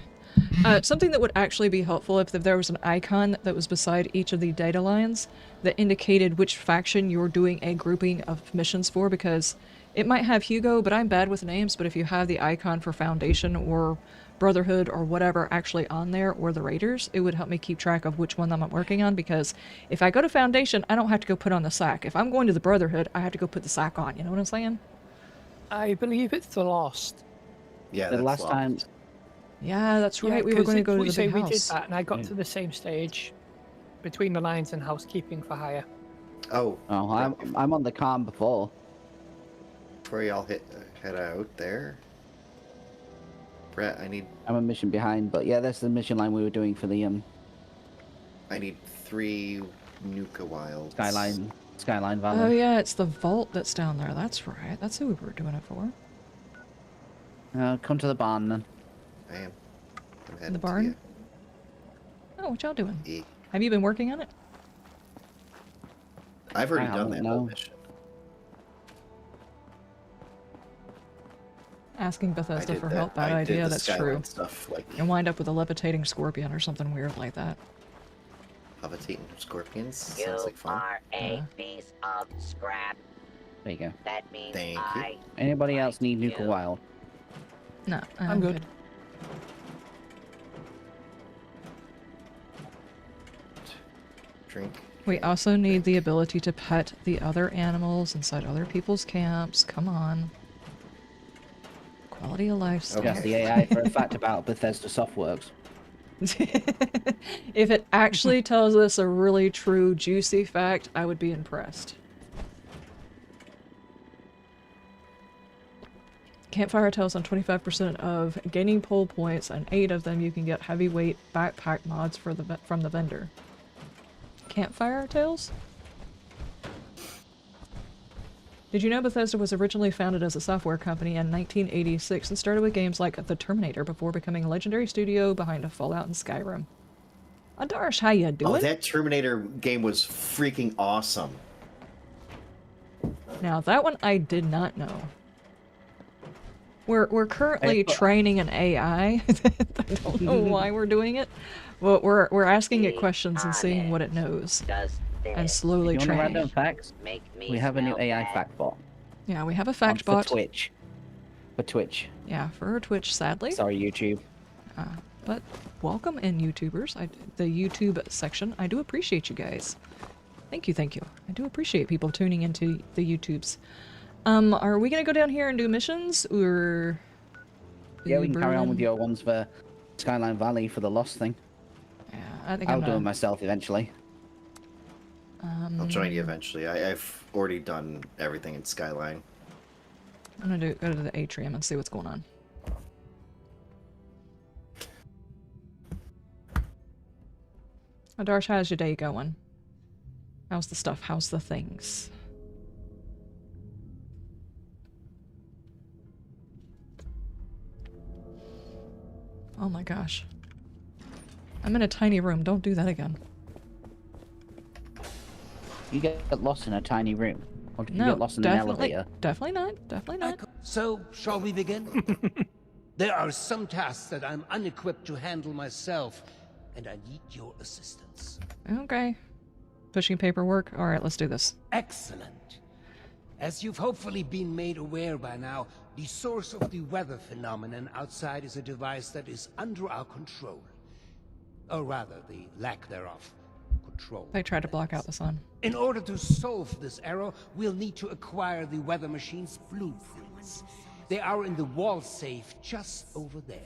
Something that would actually be helpful if there was an icon that was beside each of the data lines that indicated which faction you're doing a grouping of missions for, because it might have Hugo, but I'm bad with names, but if you have the icon for Foundation or Brotherhood or whatever actually on there, or the Raiders, it would help me keep track of which one I'm working on, because if I go to Foundation, I don't have to go put on the sack. If I'm going to the Brotherhood, I have to go put the sack on, you know what I'm saying? I believe it's the Lost. Yeah, the last time... Yeah, that's right. We were going to go to the big house. We did that, and I got to the same stage, between the lines and housekeeping for hire. Oh, I'm on the calm before. Before y'all head out there, Brett, I'm a mission behind, but yeah, that's the mission line we were doing for the I need 3 Nuka Wilds. Skyline. Skyline Valley. Oh yeah, it's the vault that's down there. That's right. That's who we were doing it for. Come to the barn then. I am. I'm In heading the to barn? you. Oh, what y'all doing? Yeah. Have you been working on it? I've already I done that haven't, whole no. mission. Asking I Bethesda did for that. help, bad I did idea, the that's Skyline true. stuff, like You'll wind up with a levitating scorpion or something weird like that. levitating scorpions. You Sounds like fun. are a piece of scrap. There you go. That means Thank you. I Anybody else need Nuka you. Wild? No, I'm good. Drink. We also need the ability to pet the other animals inside other people's camps. Come on. Quality of life stuff. Just the AI for a fact about Bethesda Softworks. If it actually tells us a really true, juicy fact, I would be impressed. Campfire tells on 25% of gaining pull points, and 8 of them you can get heavyweight backpack mods for from the vendor. Campfire Tales? Did you know Bethesda was originally founded as a software company in 1986 and started with games like The Terminator before becoming a legendary studio behind Fallout and Skyrim? Adarsh, how you doing? Oh, that Terminator game was freaking awesome. Now that one I did not know. We're currently training an AI. I don't know why we're doing it. Well, we're asking it questions and seeing what it knows, and slowly If you want training. random facts? We have a new AI fact bot. Yeah, we have a fact For bot. Twitch. For Twitch. Yeah, for Twitch, sadly. Sorry, YouTube. But welcome in, YouTubers. The YouTube section. I do appreciate you guys. Thank you, thank you. I do appreciate people tuning into the YouTubes. Are we gonna go down here and do missions, or? Yeah, we can carry on with your ones for Skyline Valley for the Lost thing. Yeah, I think I'll I'm do gonna... it myself eventually. I'll join you eventually. I've already done everything in Skyline. I'm gonna go to the atrium and see what's going on. Adarsh, how's your day going? How's the stuff? How's the things? Oh my gosh. I'm in a tiny room. Don't do that again. You get lost in a tiny room. Or did you No, get lost in an elevator? definitely not. Definitely not. So, shall we begin? There are some tasks that I'm unequipped to handle myself, and I need your assistance. Okay. Pushing paperwork? Alright, let's do this. Excellent. As you've hopefully been made aware by now, the source of the weather phenomenon outside is a device that is under our control. Or rather, the lack thereof. Control. They tried to block out the sun. In order to solve this error, we'll need to acquire the weather machine's blueprints. They are in the wall safe just over there.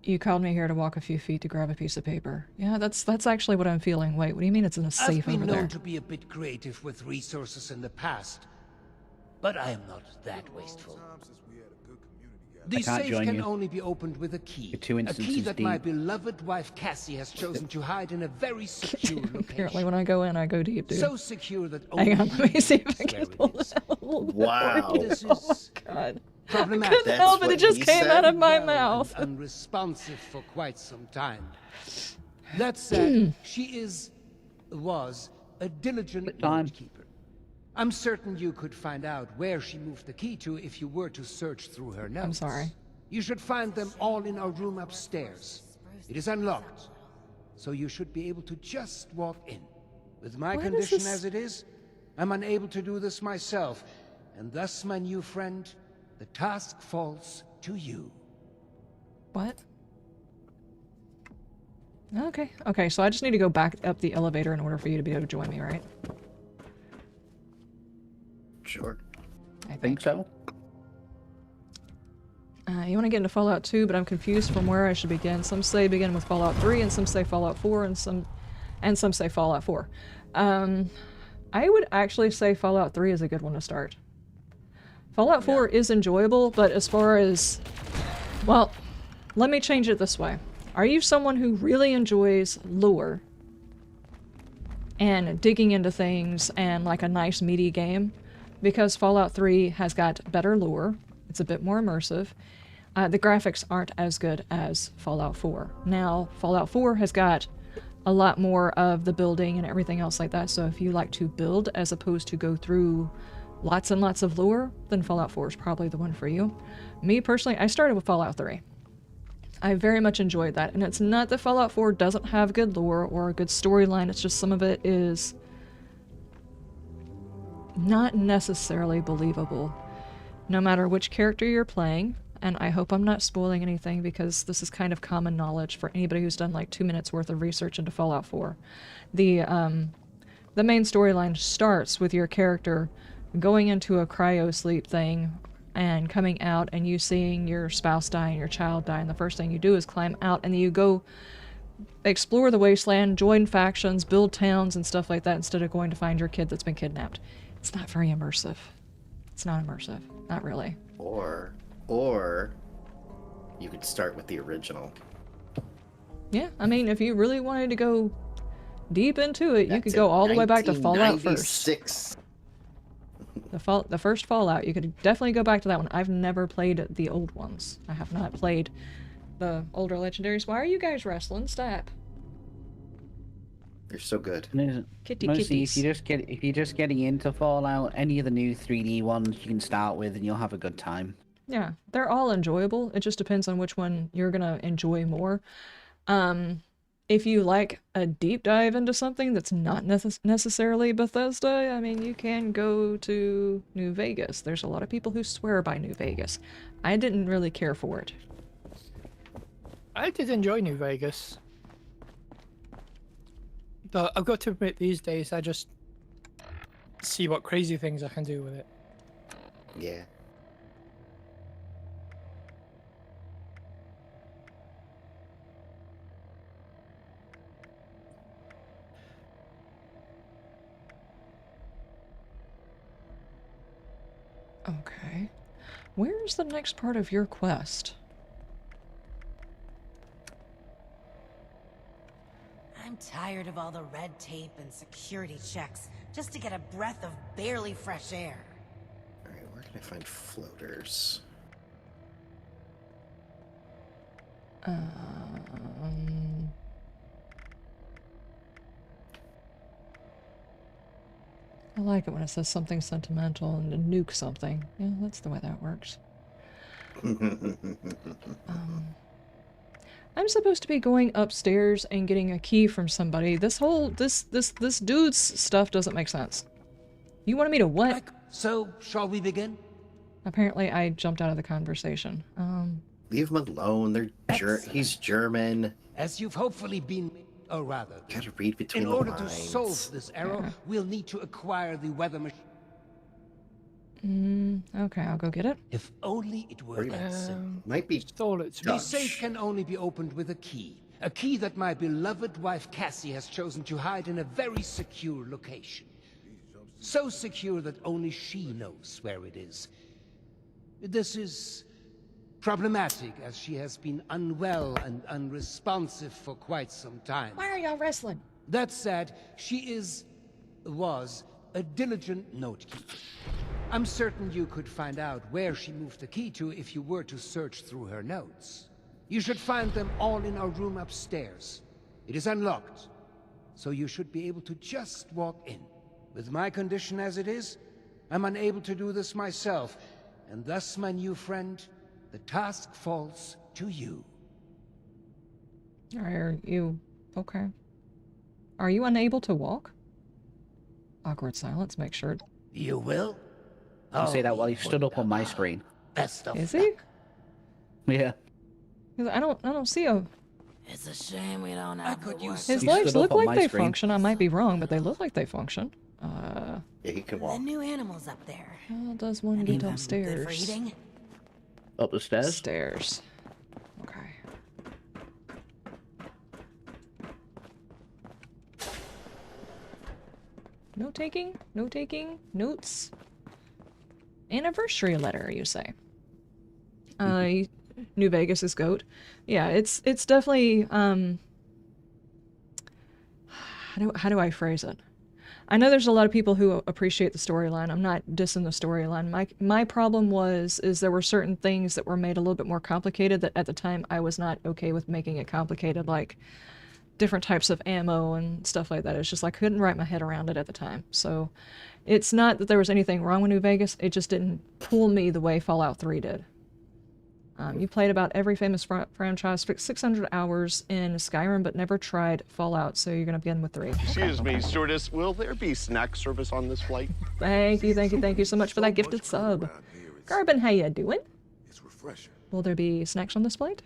You called me here to walk a few feet to grab a piece of paper. Yeah, that's actually what I'm feeling. Wait, what do you mean it's in a safe I've been over there? known to be a bit creative with resources in the past, but I am not that wasteful. The I can't safe join can you. only be opened with a key. You're 2 A key instances that deep. my beloved wife Cassie has chosen to hide in a very secure location. Apparently when I go in, I go deep, dude. So secure that only Hang on, let me see if I you can know pull where it is. it out a little bit Wow. for you. This Oh, is God. problematic. Couldn't help it, it just came out of my Well, mouth. and unresponsive for quite some time. That said, she was a diligent keeper. I'm certain you could find out where she moved the key to if you were to search through her notes. I'm sorry. You should find them all in our room upstairs. It is unlocked, so you should be able to just walk in. With my What is condition this? as it is, I'm unable to do this myself, and thus, my new friend, the task falls to you. What? Okay, so I just need to go back up the elevator in order for you to be able to join me, right? Sure. I think so. You want to get into Fallout 2, but I'm confused from where I should begin. Some say begin with Fallout 3, and some say Fallout 4, and some say Fallout 4. I would actually say Fallout 3 is a good one to start. Fallout 4 is enjoyable, but as far as... Well, let me change it this way. Are you someone who really enjoys lore and digging into things and like a nice meaty game? Because Fallout 3 has got better lore, it's a bit more immersive. The graphics aren't as good as Fallout 4. Now, Fallout 4 has got a lot more of the building and everything else like that, so if you like to build as opposed to go through lots and lots of lore, then Fallout 4 is probably the one for you. Me personally, I started with Fallout 3. I very much enjoyed that, and it's not that Fallout 4 doesn't have good lore or a good storyline, it's just some of it is not necessarily believable. No matter which character you're playing, and I hope I'm not spoiling anything because this is kind of common knowledge for anybody who's done like 2 minutes worth of research into Fallout 4. The main storyline starts with your character going into a cryo sleep thing and coming out and you seeing your spouse die and your child die, and the first thing you do is climb out and then you go explore the wasteland, join factions, build towns and stuff like that instead of going to find your kid that's been kidnapped. It's not very immersive. It's not immersive. Not really. Or you could start with the original. Yeah, I mean, if you really wanted to go deep into it, you could go all the way back to Fallout first. The first Fallout, you could definitely go back to that one. I've never played the old ones. I have not played the older legendaries. Why are you guys wrestling? Stop. They're so good. Mostly, if you're just getting into Fallout, any of the new 3D ones you can start with, and you'll have a good time. Yeah, they're all enjoyable. It just depends on which one you're gonna enjoy more. If you like a deep dive into something that's not necessarily Bethesda, I mean, you can go to New Vegas. There's a lot of people who swear by New Vegas. I didn't really care for it. I did enjoy New Vegas. Though I've got to admit, these days I just see what crazy things I can do with it. Yeah. Okay. Where's the next part of your quest? I'm tired of all the red tape and security checks just to get a breath of barely fresh air. Alright, where can I find floaters? I like it when it says something sentimental and to nuke something. Yeah, that's the way that works. I'm supposed to be going upstairs and getting a key from somebody. This dude's stuff doesn't make sense. You wanted me to what? So, shall we begin? Apparently I jumped out of the conversation. Leave him alone. He's German. As you've hopefully been... Oh, rather. Gotta read between the lines. In order to solve this error, we'll need to acquire the weather machine. Okay, I'll go get it. If only it were that simple. Might be The safe can only be opened with a key. A key that my beloved wife Cassie has chosen to hide in a very secure location. So secure that only she knows where it is. This is problematic, as she has been unwell and unresponsive for quite some time. Why are y'all wrestling? That said, she was a diligent notekeeper. I'm certain you could find out where she moved the key to if you were to search through her notes. You should find them all in our room upstairs. It is unlocked, so you should be able to just walk in. With my condition as it is, I'm unable to do this myself, and thus, my new friend, the task falls to you. Are you... okay. Are you unable to walk? Awkward silence, make sure... You will? You say that while he stood up on my screen. Best of Is he? Yeah. I don't see a... It's a shame we don't have the work. His legs look like they function. I might be wrong, but they look like they function. Yeah, he can walk. The new animals up there. How does one get upstairs? Good for eating? Up the stairs? Stairs. Okay. Note taking? Note taking? Notes? Anniversary letter, you say? New Vegas is GOAT. Yeah, it's definitely, how do I phrase it? I know there's a lot of people who appreciate the storyline. I'm not dissing the storyline. My problem is there were certain things that were made a little bit more complicated that at the time I was not okay with making it complicated, like different types of ammo and stuff like that. It's just like I couldn't wrap my head around it at the time. So it's not that there was anything wrong with New Vegas, it just didn't pull me the way Fallout 3 did. You played about every famous franchise, 600 hours in Skyrim, but never tried Fallout, so you're going to begin with 3. Excuse me, stewardess, will there be snack service on this flight? Thank you so much for that gifted sub. Carbon, how you doing? It's refreshing. Will there be snacks on this flight?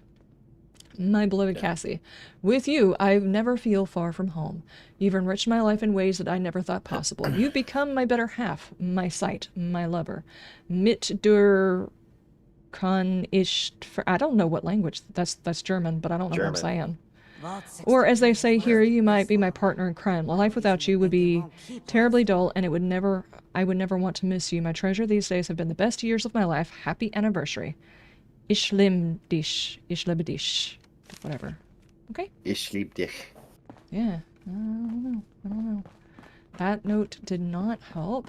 My beloved Cassie, with you, I never feel far from home. You've enriched my life in ways that I never thought possible. You've become my better half, my sight, my lover. Mit der Kon-ish, I don't know what language, that's German, but I don't know what I'm saying. Or as they say here, you might be my partner in crime. Life without you would be terribly dull, and I would never want to miss you. My treasure these days have been the best years of my life. Happy anniversary. Ich liebe dich. Whatever. Okay? Ich liebe dich. Yeah. I don't know. That note did not help.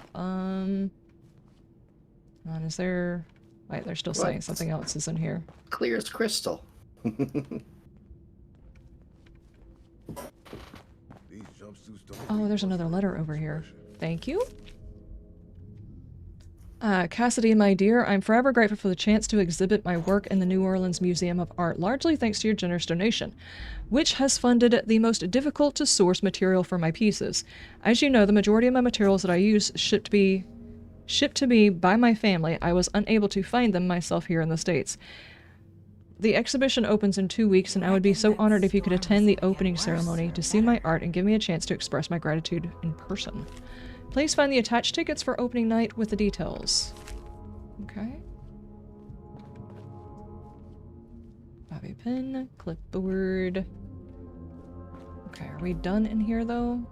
Is there... Wait, they're still saying something else is in here. Clear as crystal. Oh, there's another letter over here. Thank you. Cassidy, my dear, I'm forever grateful for the chance to exhibit my work in the New Orleans Museum of Art, largely thanks to your generous donation, which has funded the most difficult to source material for my pieces. As you know, the majority of my materials that I use shipped to me by my family. I was unable to find them myself here in the States. The exhibition opens in 2 weeks, and I would be so honored if you could attend the opening ceremony to see my art and give me a chance to express my gratitude in person. Please find the attached tickets for opening night with the details. Okay. Bobby pin, clipboard. Okay, are we done in here though?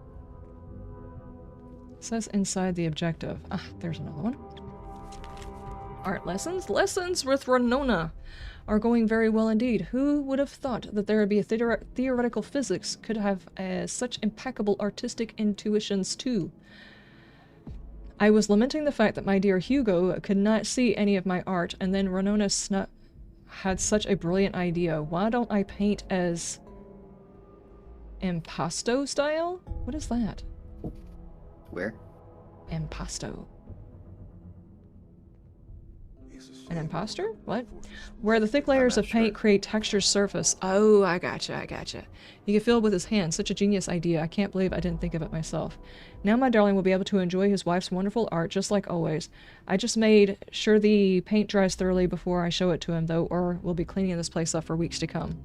It says inside the objective. Ah, there's another one. Art lessons? Lessons with Renona are going very well indeed. Who would have thought that there would be a theoretical physics could have such impeccable artistic intuitions too? I was lamenting the fact that my dear Hugo could not see any of my art, and then Renona had such a brilliant idea. Why don't I paint as impasto style? What is that? Where? Impasto. An imposter? What? Where the thick layers of paint create textured surface. Oh, I gotcha. He could fill it with his hands. Such a genius idea. I can't believe I didn't think of it myself. Now my darling will be able to enjoy his wife's wonderful art just like always. I just made sure the paint dries thoroughly before I show it to him, though, or we'll be cleaning this place up for weeks to come.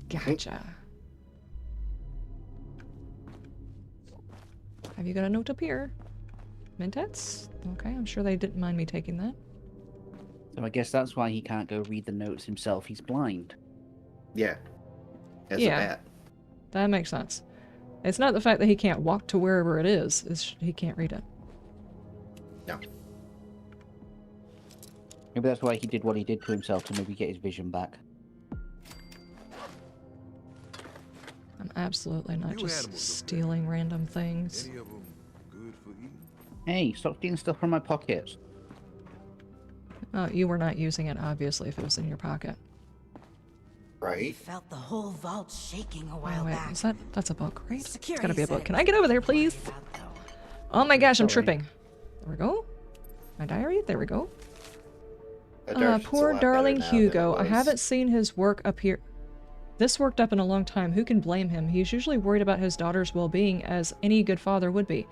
Gotcha. Have you got a note up here? Mintats? Okay, I'm sure they didn't mind me taking that. So I guess that's why he can't go read the notes himself. He's blind. Yeah. As a bat. That makes sense. It's not the fact that he can't walk to wherever it is. It's he can't read it. No. Maybe that's why he did what he did to himself, to maybe get his vision back. I'm absolutely not just stealing random things. Hey, stop stealing stuff from my pockets. Oh, you were not using it, obviously, if it was in your pocket. Right? Felt the whole vault shaking a while wait, back. Is that's a book, right? Security It's gotta be a book. said Can I get over there, please? Oh my gosh, I'm Sorry. tripping. There we go. My diary, there we go. It's Poor a lot darling better now than it Hugo. I was. haven't seen his work up here. This worked up in a long time. Who can blame him? He's usually worried about his daughter's well-being, as any good father would be.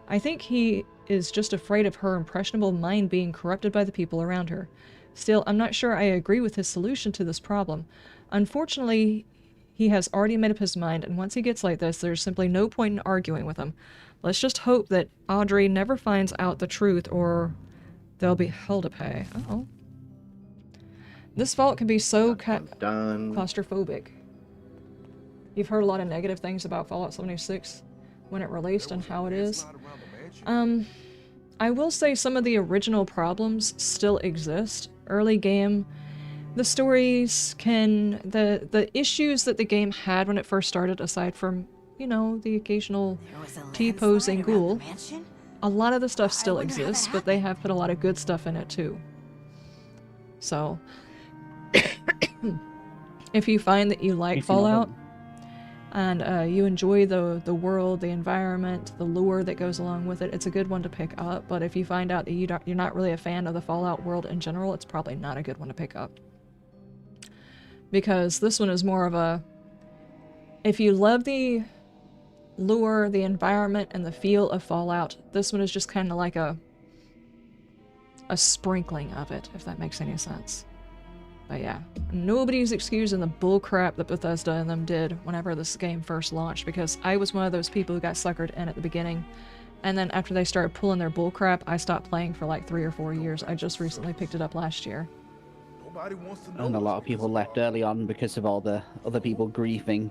I think he is just afraid of her impressionable mind being corrupted by the people around her. Still, I'm not sure I agree with his solution to this problem. Unfortunately, he has already made up his mind, and once he gets like this, there's simply no point in arguing with him. Let's just hope that Audrey never finds out the truth, or there'll be hell to pay. Uh-oh. This vault can be so claustrophobic. You've heard a lot of negative things about Fallout 76 when it released and how it is. I will say some of the original problems still exist. Early game, The stories can... The issues that the game had when it first started, aside from, you know, the occasional T-posing ghoul, a lot of the stuff still exists, but they have put a lot of good stuff in it too. So, if you find that you like Fallout, and you enjoy the world, the environment, the lore that goes along with it, it's a good one to pick up. But if you find out that you're not really a fan of the Fallout world in general, it's probably not a good one to pick up. Because this one is more of a... If you love the lore, the environment, and the feel of Fallout, this one is just kind of like a sprinkling of it, if that makes any sense. But yeah, nobody's excusing the bullcrap that Bethesda and them did whenever this game first launched, because I was one of those people who got suckered in at the beginning, and then after they started pulling their bullcrap, I stopped playing for like 3 or 4 years. I just recently picked it up last year. And a lot of people left early on because of all the other people griefing,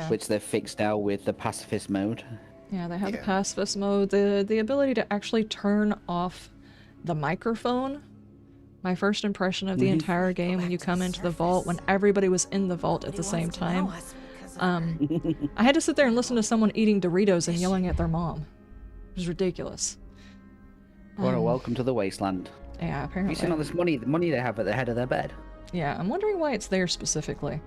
which they've fixed now with the pacifist mode. Yeah, they have the pacifist mode, the ability to actually turn off the microphone. My first impression of the entire game when you come into the vault, when everybody was in the vault at the same time, I had to sit there and listen to someone eating Doritos and yelling at their mom. It was ridiculous. What a welcome to the wasteland. Yeah, apparently. You seen all this money, the money they have at the head of their bed? Yeah, I'm wondering why it's there specifically.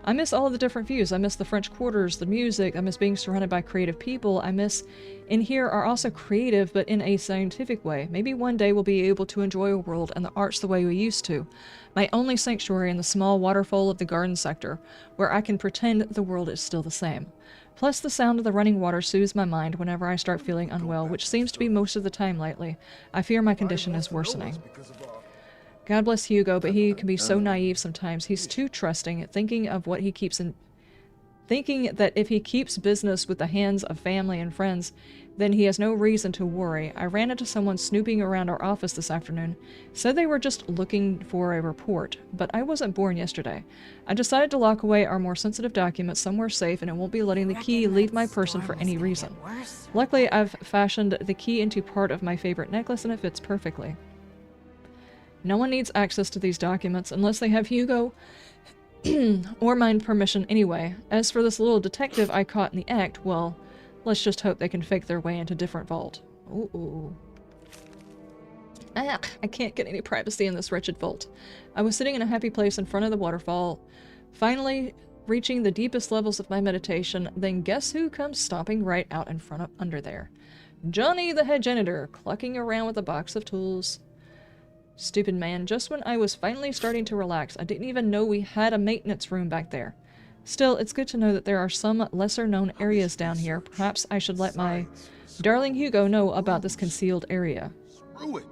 I miss all of the different views. I miss the French Quarters, the music, I miss being surrounded by creative people. I miss... In here are also creative, but in a scientific way. Maybe one day we'll be able to enjoy a world and the arts the way we used to. My only sanctuary in the small waterfall of the garden sector, where I can pretend the world is still the same. Plus the sound of the running water soothes my mind whenever I start feeling unwell, which seems to be most of the time lately. I fear my condition is worsening. God bless Hugo, but he can be so naive sometimes. He's too trusting, thinking that if he keeps business with the hands of family and friends, then he has no reason to worry. I ran into someone snooping around our office this afternoon. Said they were just looking for a report, but I wasn't born yesterday. I decided to lock away our more sensitive documents somewhere safe, and I won't be letting the key leave my person for any reason. Luckily, I've fashioned the key into part of my favorite necklace, and it fits perfectly. No one needs access to these documents unless they have Hugo or mine permission anyway. As for this little detective I caught in the act, well, let's just hope they can fake their way into a different vault. Ooh. Ah, I can't get any privacy in this wretched vault. I was sitting in a happy place in front of the waterfall, finally reaching the deepest levels of my meditation, then guess who comes stomping right out in front of under there? Johnny the head janitor, clucking around with a box of tools. Stupid man, just when I was finally starting to relax, I didn't even know we had a maintenance room back there. Still, it's good to know that there are some lesser-known areas down here. Perhaps I should let my darling Hugo know about this concealed area. Screw it.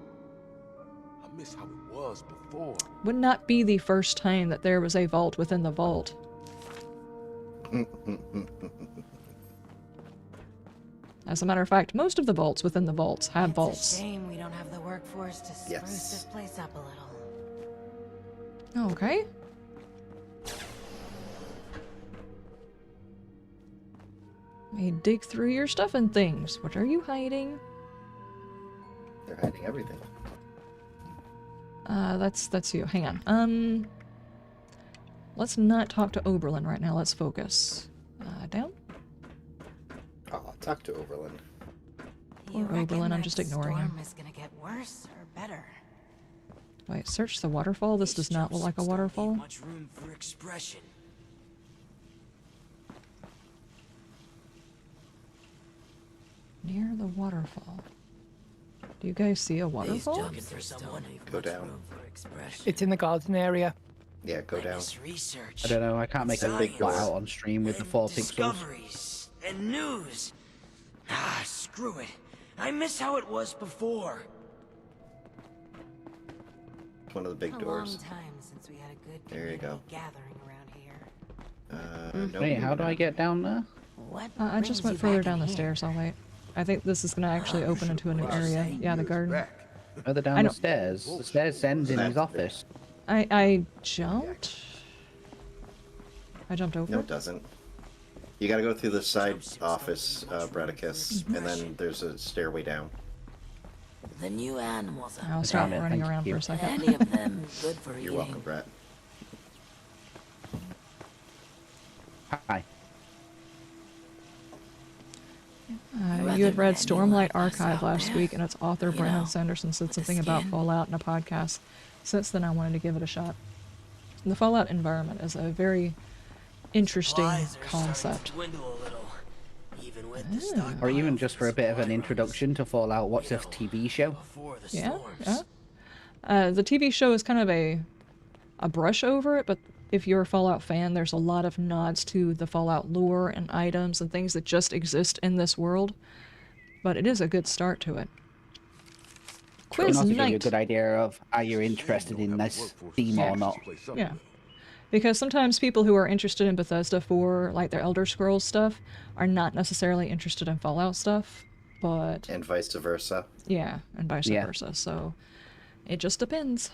I miss how it was before. Would not be the first time that there was a vault within the vault. As a matter of fact, most of the vaults within the vaults have vaults. It's a shame we don't have the workforce to spruce this place up a little. Okay. Let me dig through your stuff and things. What are you hiding? They're hiding everything. That's you. Hang on. Let's not talk to Oberlin right now. Let's focus. Down? Oh, talk to Oberlin. Poor Oberlin, I'm just ignoring him. Is gonna get worse or better? Wait, search the waterfall? This does not look like a waterfall. Much room for expression. Near the waterfall. Do you guys see a waterfall? Go down. It's in the garden area. Yeah, go down. I don't know, I can't make a big flat out on stream with the 4 pixels. Discoveries and news. Ah, screw it. I miss how it was before. It's one of the big doors. Long time since we had a good there you go. Gathering around here. No, hey, how do I get down there? What I just went further down the stairs. I'll wait. I think this is gonna actually open into a new area. Yeah, the garden. Further down the stairs. The stairs ends in his office. I jumped? I jumped over? No, it doesn't. You gotta go through the side office, Bradicus, and then there's a stairway down. The new animals. I'll stop running around for a second. Any of them good for You're welcome, Brett. Hi. You had read Stormlight Archive last week, and its author, Brandon Sanderson, said something about Fallout in a podcast. Since then, I wanted to give it a shot. The Fallout environment is a very interesting concept. Or even just for a bit of an introduction to Fallout, watch the TV show. Yeah, yeah. The TV show is kind of a brush over it, but if you're a Fallout fan, there's a lot of nods to the Fallout lore and items and things that just exist in this world. But it is a good start to it. Quiz also give night. you a good idea of are you interested in this theme or not. Yeah. Because sometimes people who are interested in Bethesda for like their Elder Scrolls stuff are not necessarily interested in Fallout stuff, but... And vice versa. Yeah, and vice versa, so it just depends.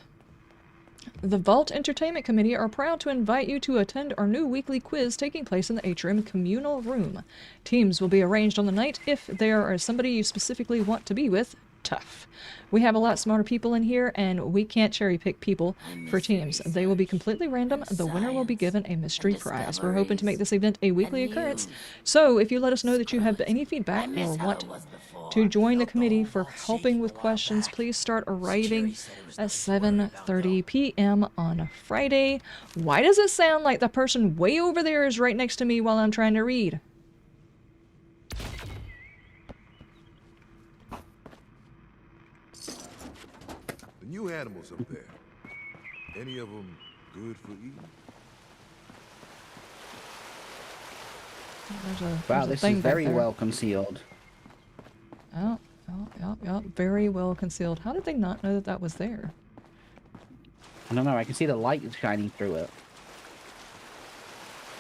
The Vault Entertainment Committee are proud to invite you to attend our new weekly quiz taking place in the Atrium Communal Room. Teams will be arranged on the night if there is somebody you specifically want to be with. Tough. We have a lot smarter people in here, and we can't cherry pick people for teams. They will be completely random. The winner will be given a mystery prize. We're hoping to make this event a weekly occurrence. So if you let us know that you have any feedback or want to join the committee for helping with questions, please start arriving at 7:30 p.m. on Friday. Why does it sound like the person way over there is right next to me while I'm trying to read? The new animals up there. Any of them good for eating? Wow, this is very well concealed. Oh, very well concealed. How did they not know that that was there? I don't know, I can see the light shining through it.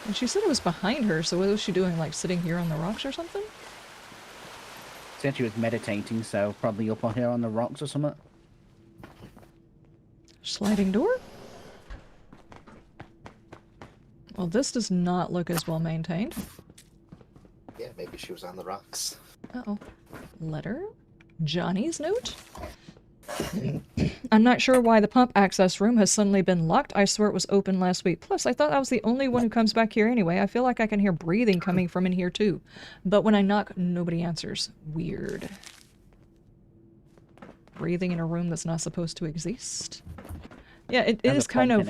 And she said it was behind her, so what was she doing, like sitting here on the rocks or something? Said she was meditating, so probably up on here on the rocks or something. Sliding door? Well, this does not look as well maintained. Yeah, maybe she was on the rocks. Uh-oh. Letter? Johnny's note? I'm not sure why the pump access room has suddenly been locked. I swear it was open last week. Plus, I thought I was the only one who comes back here anyway. I feel like I can hear breathing coming from in here too. But when I knock, nobody answers. Weird. Breathing in a room that's not supposed to exist? Yeah, it is kind of...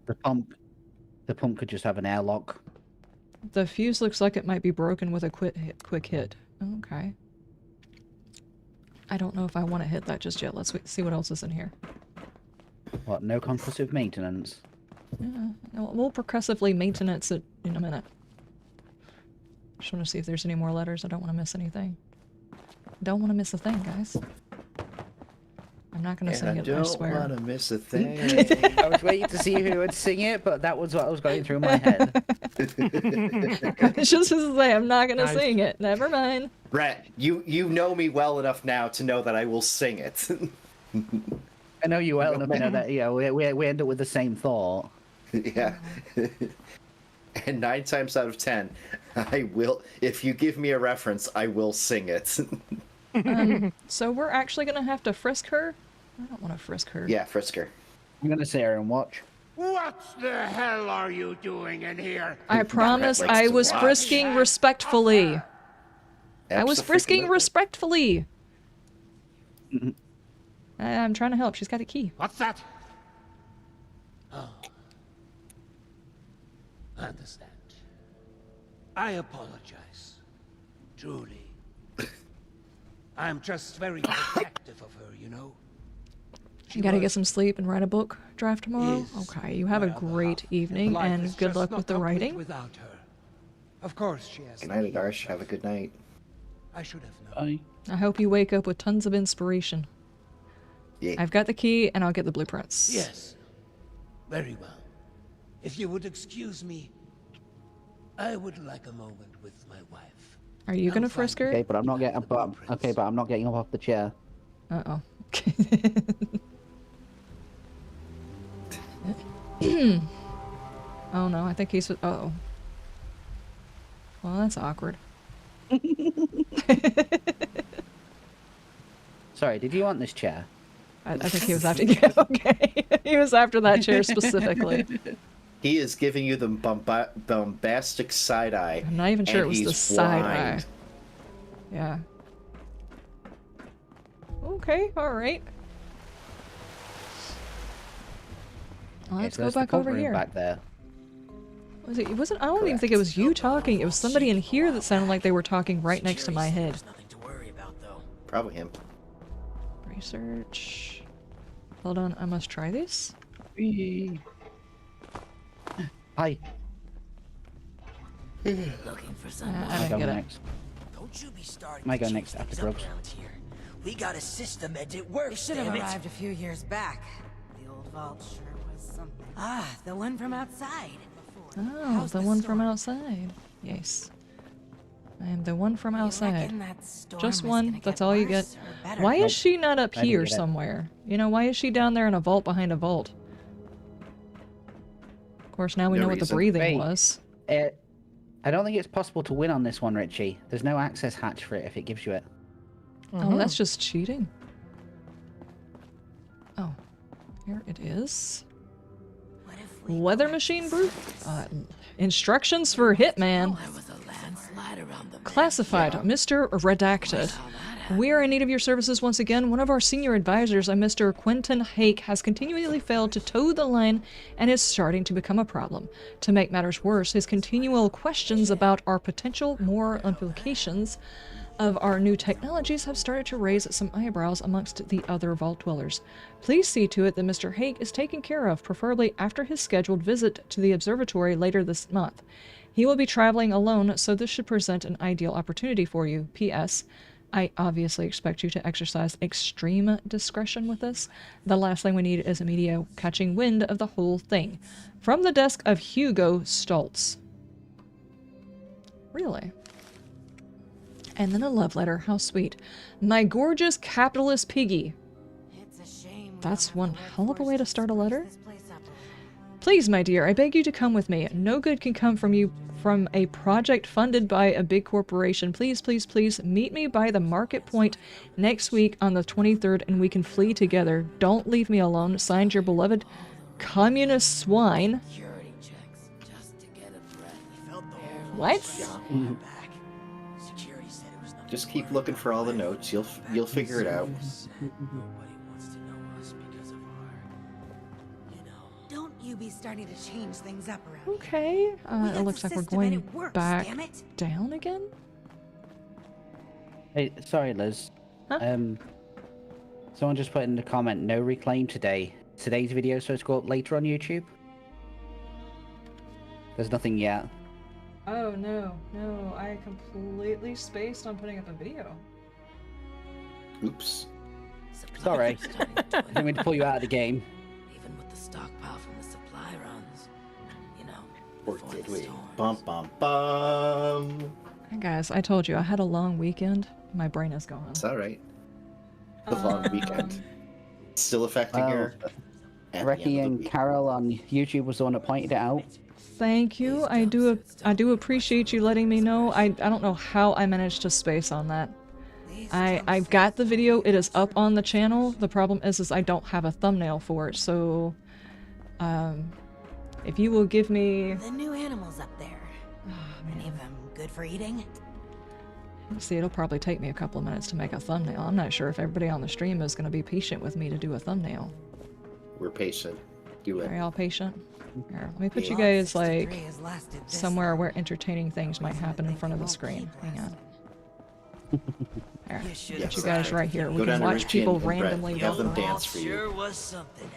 The pump could just have an airlock. The fuse looks like it might be broken with a quick hit. Okay. I don't know if I want to hit that just yet. Let's see what else is in here. What, no conclusive maintenance? Yeah, we'll progressively maintenance it in a minute. Just want to see if there's any more letters. I don't want to miss anything. Don't want to miss a thing, guys. I'm not going to sing it, I swear. I don't want to miss a thing. I was waiting to see who would sing it, but that was what was going through my head. It's just to say, I'm not going to sing it. Never mind. Brett, you know me well enough now to know that I will sing it. I know you well enough to know that, you know, we end up with the same thought. Yeah. And 9 times out of 10, I will, if you give me a reference, I will sing it. So we're actually going to have to frisk her? I don't want to frisk her. Yeah, frisk her. I'm going to sit here and watch. What the hell are you doing in here? I promise I was frisking respectfully. I was frisking respectfully. I'm trying to help. She's got a key. What's that? Oh. I understand. I apologize. Truly. I'm just very protective of her, you know? You gotta get some sleep and write a book draft tomorrow? Okay, you have a great evening, and good luck with the writing. Without her. Of course she has. Good night, Adarsh. Have a good night. I should have known. I hope you wake up with tons of inspiration. Yeah. I've got the key, and I'll get the blueprints. Yes. Very well. If you would excuse me, I would like a moment with my wife. Are you gonna frisk her? Okay, but I'm not getting. But I'm not getting up off the chair. Uh-oh. Oh no, I think he's... Uh-oh. Well, that's awkward. Sorry, did you want this chair? I think he was after... Yeah, okay. He was after that chair specifically. He is giving you the bombastic side eye. I'm not even sure it was the side blind. eye. Yeah. Okay, alright. Let's go back over here. Back there. Was it? It wasn't. I don't even think it was you talking. It was somebody in here that sounded like they were talking right next to my head. Probably him. Research. Hold on, I must try this. Hi. Looking for someone. I didn't get it. Don't you be starting Might go to next change after things up Grubs. around here. We got a system and it works. It should have damn it. arrived a few years back. The old vault sure was something. Ah, the one from outside. Oh, the one from outside. Yes. I am the one from outside. Just one, that's all you get. Why is she not up here somewhere? You know, why is she down there in a vault behind a vault? Of course, now we know what the breathing was. I don't think it's possible to win on this one, Richie. There's no access hatch for it if it gives you it. Oh, that's just cheating. Oh, here it is. Weather machine brew? Instructions for Hitman. Classified, Mr. Redacted. We are in need of your services once again. One of our senior advisors, a Mr. Quentin Hake, has continually failed to toe the line and is starting to become a problem. To make matters worse, his continual questions about our potential moral implications of our new technologies have started to raise some eyebrows amongst the other vault dwellers. Please see to it that Mr. Hake is taken care of, preferably after his scheduled visit to the observatory later this month. He will be traveling alone, so this should present an ideal opportunity for you. P.S. I obviously expect you to exercise extreme discretion with this. The last thing we need is a media catching wind of the whole thing. From the desk of Hugo Stoltz. Really? And then a love letter. How sweet. My gorgeous capitalist piggy. That's one hell of a way to start a letter. Please, my dear, I beg you to come with me. No good can come from you from a project funded by a big corporation. Please, please, please meet me by the market point next week on the 23rd and we can flee together. Don't leave me alone. Signed, your beloved communist swine. What? Just keep looking for all the notes. You'll figure it out. Don't you be starting to change things up around. Okay. It looks like we're going back down again. Hey, sorry, Liz. Huh? Someone just put in the comment, no reclaim today. Today's video is supposed to go up later on YouTube. There's nothing yet. Oh no, no, I completely spaced on putting up a video. Oops. Sorry. I didn't mean to pull you out of the game. Even with the stockpile from the supply runs, you know. Or did we? Bum bum bum. Hey guys, I told you I had a long weekend. My brain is gone. It's alright. The long weekend. Still affecting your... Reki and Carol on YouTube was the one that pointed it out. Thank you. I do appreciate you letting me know. I don't know how I managed to space on that. I've got the video. It is up on the channel. The problem is I don't have a thumbnail for it. So, if you will give me... The new animals up there. Any of them good for eating? See, it'll probably take me a couple of minutes to make a thumbnail. I'm not sure if everybody on the stream is going to be patient with me to do a thumbnail. We're patient. Do it. Are y'all patient? Here, let me put you guys, like, somewhere where entertaining things might happen in front of the screen. Hang on. There. Put you guys right here. We can watch people randomly have them dance for you. Sure was something.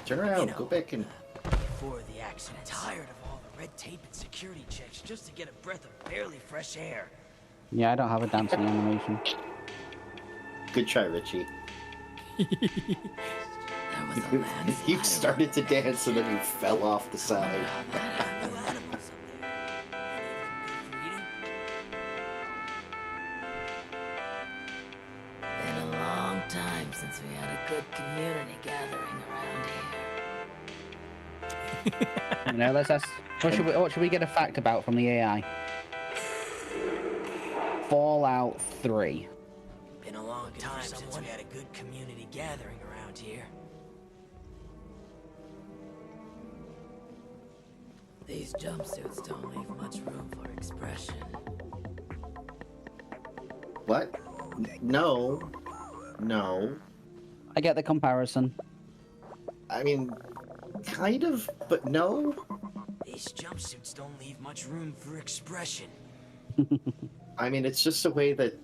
Turn around, go back and... Before the accident, tired of all the red tape and security checks just to get a breath of barely fresh air. Yeah, I don't have a dancing animation. Good try, Richie. You started to dance and then you fell off the side. Been a long time since we had a good community gathering around here. You know, let's ask. What should we get a fact about from the AI? Fallout 3. Been a long time since we had a good community gathering around here. These jumpsuits don't leave much room for expression. What? No. No. I get the comparison. I mean, kind of, but no. These jumpsuits don't leave much room for expression. I mean, it's just a way that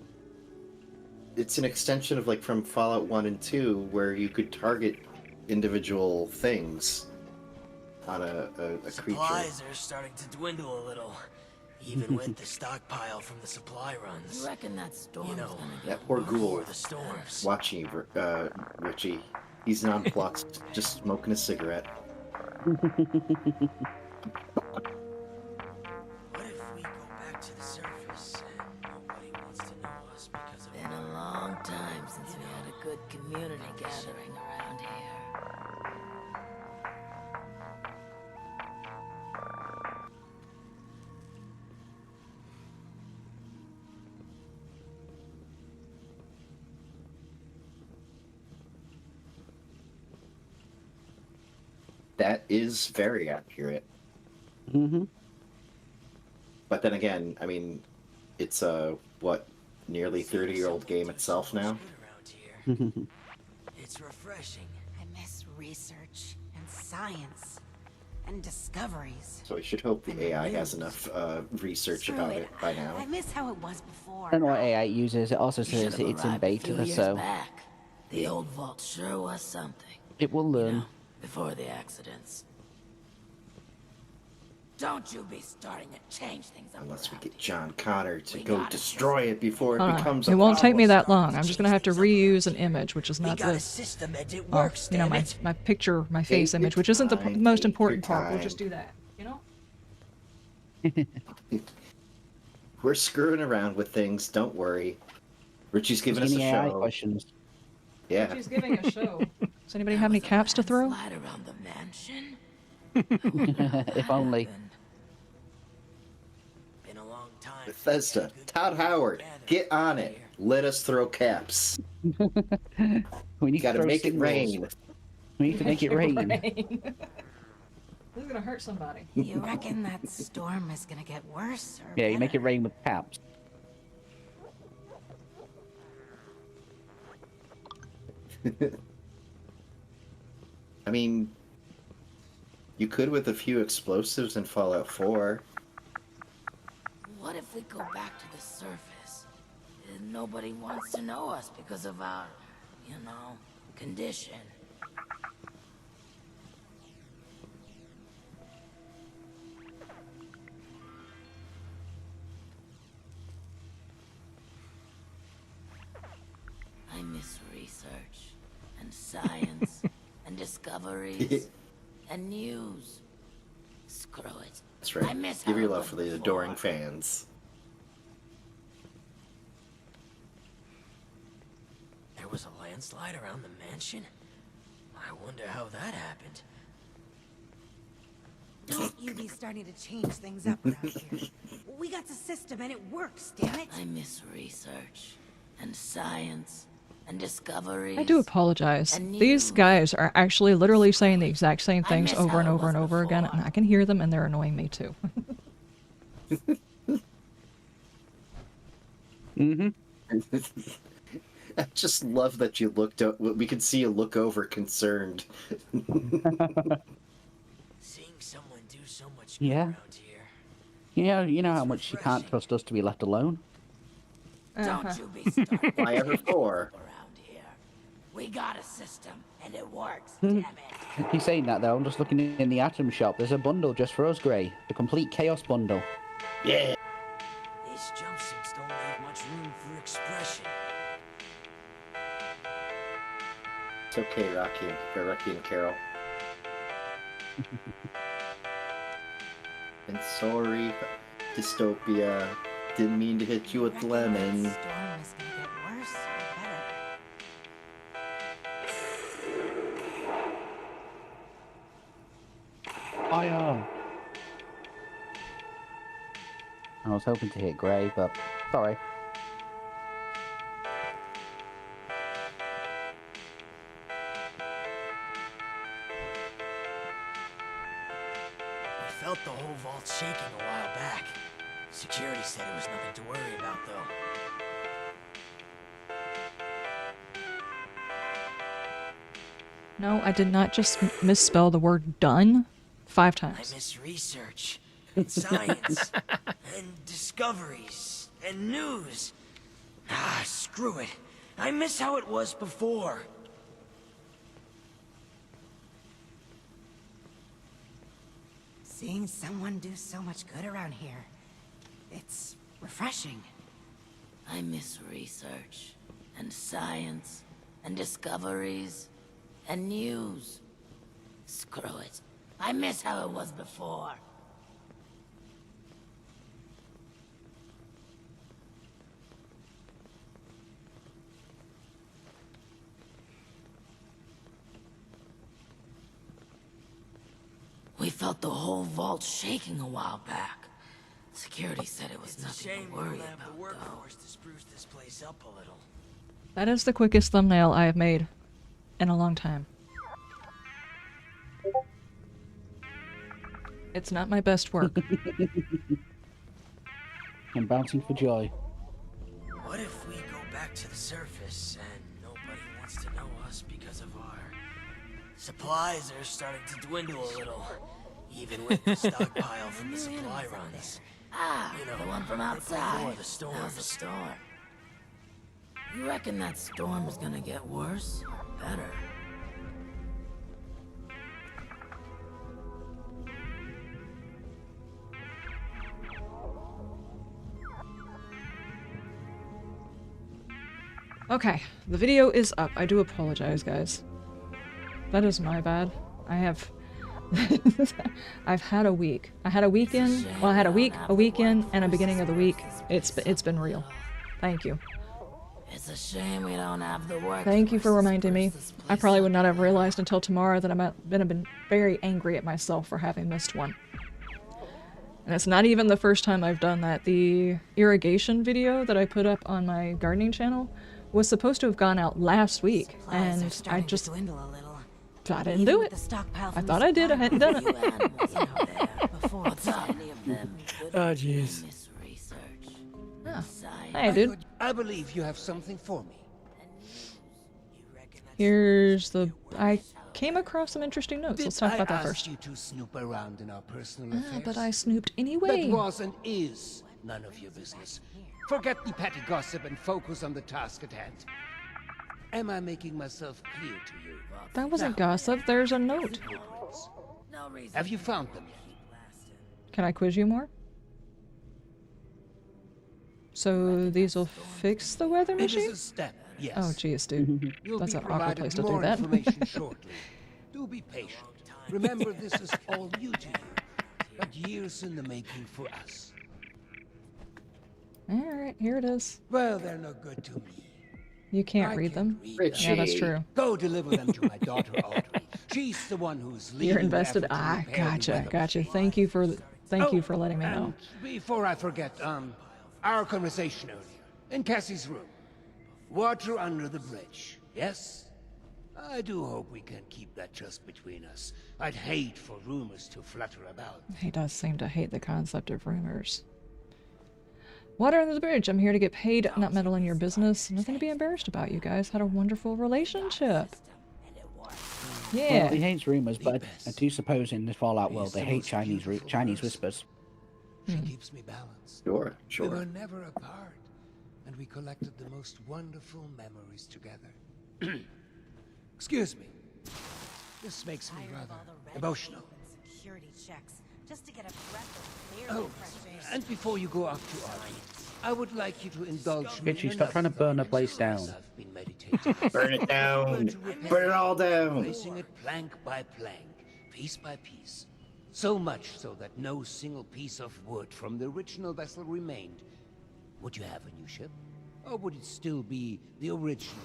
it's an extension of, like, from Fallout 1 and 2, where you could target individual things on a creature. Supplies are starting to dwindle a little, even with the stockpile from the supply runs. You reckon that storm's You know, gonna get That poor Ghoul the storms. watching you, Richie. He's nonplussed, just smoking a cigarette. What if we go back to the surface and nobody wants to know us because of... Been a long time since we had a good community gathering around here. That is very accurate. Mm-hmm. But then again, I mean, it's a, what, nearly 30-year-old game itself now? It's refreshing. I miss research and science and discoveries. So I should hope the AI has enough research Screw about it. it by now. I miss how it was before. I don't know what AI it uses. It also You says should've it's in arrived a few beta, years so back. The old vault sure was something. it will learn. Before the accidents. Don't you be starting to change things up. Unless we get John Connor to go destroy it before Hold it on. becomes It a won't take me problem. that long. I'm just gonna have to reuse an image, which is not got a this. system and it Oh, works, you know, damn my picture, my face Take image, your which isn't the time, most take important your part. We'll time. just do that. You know? We're screwing around with things, don't worry. Richie's giving us a Any AI show. questions? Yeah. She's giving a show. Does anybody have any caps to throw? Slide around the mansion. If only. Been a long time. Bethesda, Todd Howard, get on it. Let us throw caps. We need Gotta to throw make it signals. rain. We need to make it rain. This is gonna hurt somebody. You reckon that storm is gonna get worse or Yeah, you better? make it rain with caps. I mean, you could with a few explosives in Fallout 4. What if we go back to the surface? And nobody wants to know us because of our, you know, condition. I miss research and science and discoveries and news. Screw it. That's right. I miss Give how your it love was for the before. adoring fans. There was a landslide around the mansion? I wonder how that happened. Don't you be starting to change things up around here. We got the system and it works, damn it. I miss research and science and discoveries. I do apologize. And These you. guys are actually literally saying the exact same things miss over how and it over and was over again, and I can hear them, and they're annoying me too. Mm-hmm. I just love that you looked up. We could see you look over concerned. Seeing someone do so much good Yeah. around here. You know how much you can't trust us to be left alone? Don't you be starting Why ever for? around here. We got a system and it works, damn it. He's saying that though. I'm just looking in the item shop. There's a bundle just for us, Grey. The complete chaos bundle. Yeah. These jumpsuits don't leave much room for expression. It's okay, Rocky and Carol. And sorry, Dystopia. Didn't mean to hit you with the lemon. Storm is gonna get worse or better. Fire! I was hoping to hit Grey, but sorry. We felt the whole shaking a while back. Security said it was nothing to worry about, though. No, I did not just misspell the word done 5 times. I miss research, and science, and discoveries, and news. Ah, screw it. I miss how it was before. Seeing someone do so much good around here, it's refreshing. I miss research, and science, and discoveries, and news. Screw it. I miss how it was before. We felt the whole vault shaking a while back. Security said it was nothing to worry about, though. To spruce this place up a little. That is the quickest thumbnail I have made in a long time. It's not my best work. I'm bouncing for joy. What if we go back to the surface and nobody wants to know us because of our supplies are starting to dwindle a little, even with the stockpile from the supply runs. Ah, You know, the one from before outside. the storm. How's the storm? You reckon that storm is gonna get worse or better? Okay, the video is up. I do apologize, guys. That is my bad. I have... I've had a week. I had a weekend. Well, I had a week, a weekend, and a beginning of the week. It's been real. Thank you. It's a shame we don't have the work. Thank you for reminding me. I probably would not have realized until tomorrow that I'm gonna been very angry at myself for having missed one. And it's not even the first time I've done that. The irrigation video that I put up on my gardening channel was supposed to have gone out last week, and I just... I didn't do it. I thought I did. I hadn't done it. Oh, jeez. Oh. Hey, dude. I believe you have something for me. Here's the... I came across some interesting notes. Let's talk about that first. You to snoop around in our personal affairs? But I snooped anyway. That was and is none of your business. Forget the petty gossip and focus on the task at hand. Am I making myself clear to you? That wasn't gossip. There's a note. Have you found them? Can I quiz you more? So these will fix the weather machine? It is a step, yes. Oh, jeez, dude. You'll That's be an awkward place to do more that. information shortly. Do be patient. Remember, this is all new to you, but years in the making for us. Alright, here it is. Well, they're no good to me. You can't read them? Yeah, that's true. Go deliver them to my daughter Audrey. She's the one who's leading. You're invested. the effort to Ah, repair the gotcha, weather gotcha. machine. Thank you for letting me know. And before I forget, our conversation earlier in Cassie's room. Water under the bridge. Yes? I do hope we can keep that just between us. I'd hate for rumors to flutter about. He does seem to hate the concept of rumors. Water under the bridge. I'm here to get paid, not meddle in your business. Nothing to be embarrassed about. You guys had a wonderful relationship. Yeah. Well, he hates rumors, but I do suppose in the Fallout world they hate Chinese whispers. She keeps me balanced. Sure. We were never apart, and we collected the most wonderful memories together. Excuse me. This makes me rather emotional. Security checks just to get a breath of clear Oh, and before you go off to Audrey, I would like you to indulge me. Bitchy, stop trying to burn the place down. I've been meditating. Burn it down. Burn it all down. Placing it plank by plank, piece by piece. So much so that no single piece of wood from the original vessel remained. Would you have a new ship? Or would it still be the original,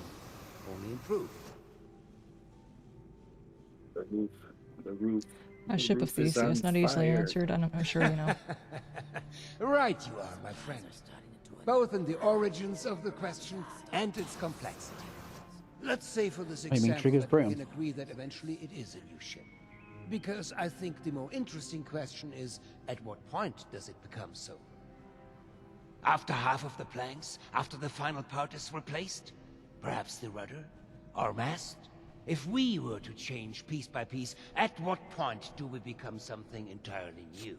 only improved? The roof. A ship of Theseus, not easily answered. I'm sure you know. Right you are, my friend. Both in the origins of the question and its complexity. Let's say for this I mean, example Trigger's that we broom. can agree that eventually it is a new ship. Because I think the more interesting question is, at what point does it become so? After half of the planks? After the final part is replaced? Perhaps the rudder? Or mast? If we were to change piece by piece, at what point do we become something entirely new?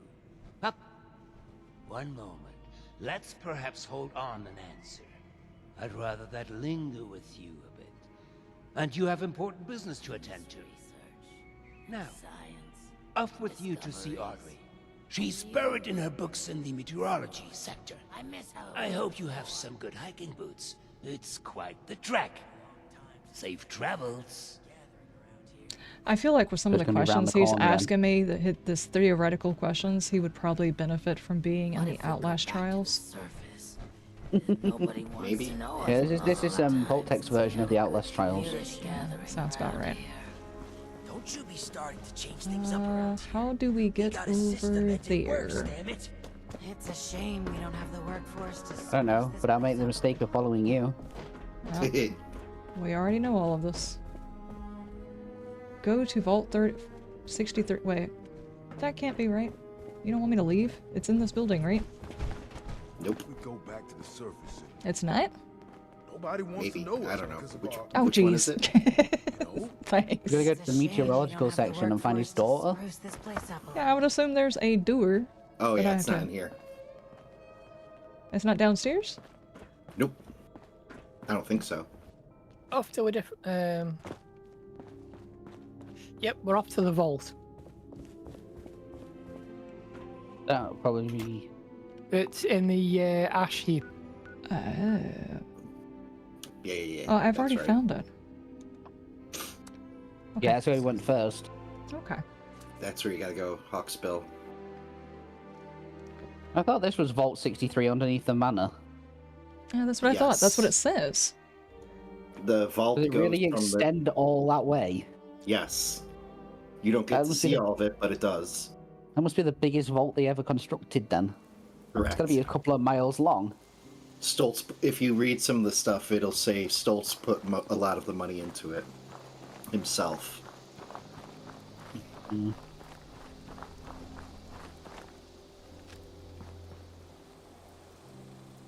Up. One moment. Let's perhaps hold on an answer. I'd rather that linger with you a bit. And you have important business to attend to. Now, off with you to see Audrey. She's buried in her books in the meteorology sector. I hope you have some good hiking boots. It's quite the trek. Safe travels. I feel like with some of the questions he's asking me, that hit this theoretical questions, he would probably benefit from being in the Outlast trials. Maybe. Yeah, this is Voltec's version of the Outlast trials. Sounds about right. Don't you be starting to change things up around here. How do we get over there? It's a shame we don't have the workforce to. I don't know, but I'll make the mistake of following you. Well, we already know all of this. Go to Vault 63. Wait, that can't be right. You don't want me to leave? It's in this building, right? Nope. We go back to the surface. It's not? Nobody wants to know. I don't know. Oh, which one is jeez. it? Thanks. We're gonna go to the meteorological section and find his daughter. Yeah, I would assume there's a doer. Oh that I yeah, have it's not to- in here. It's not downstairs? Nope. I don't think so. Off to a different. Yep, we're off to the vault. That'll probably be. It's in the ash heap. Yeah. Oh, I've already found it. Yeah, that's where we went first. Okay. That's where you gotta go, Hawksbill. I thought this was Vault 63 underneath the manor. Yeah, that's what I thought. That's what it says. The vault Does it goes really from extend all that way? Yes. You don't get to see all of it, but it does. That must be the biggest vault they ever constructed then. Correct. It's gotta be a couple of miles long. Stoltz, if you read some of the stuff, it'll say Stoltz put a lot of the money into it himself. Mm.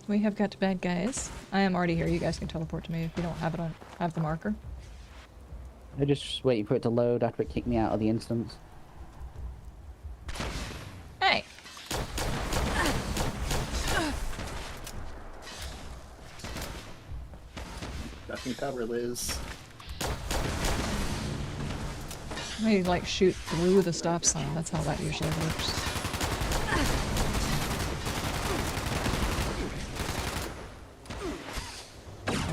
We have got bad guys. I am already here. You guys can teleport to me if you don't have it on. Have the marker. I'm just waiting for it to load after it kicked me out of the instance. Hey. Ducking cover, Liz. Maybe like shoot through the stop sign. That's how that usually works.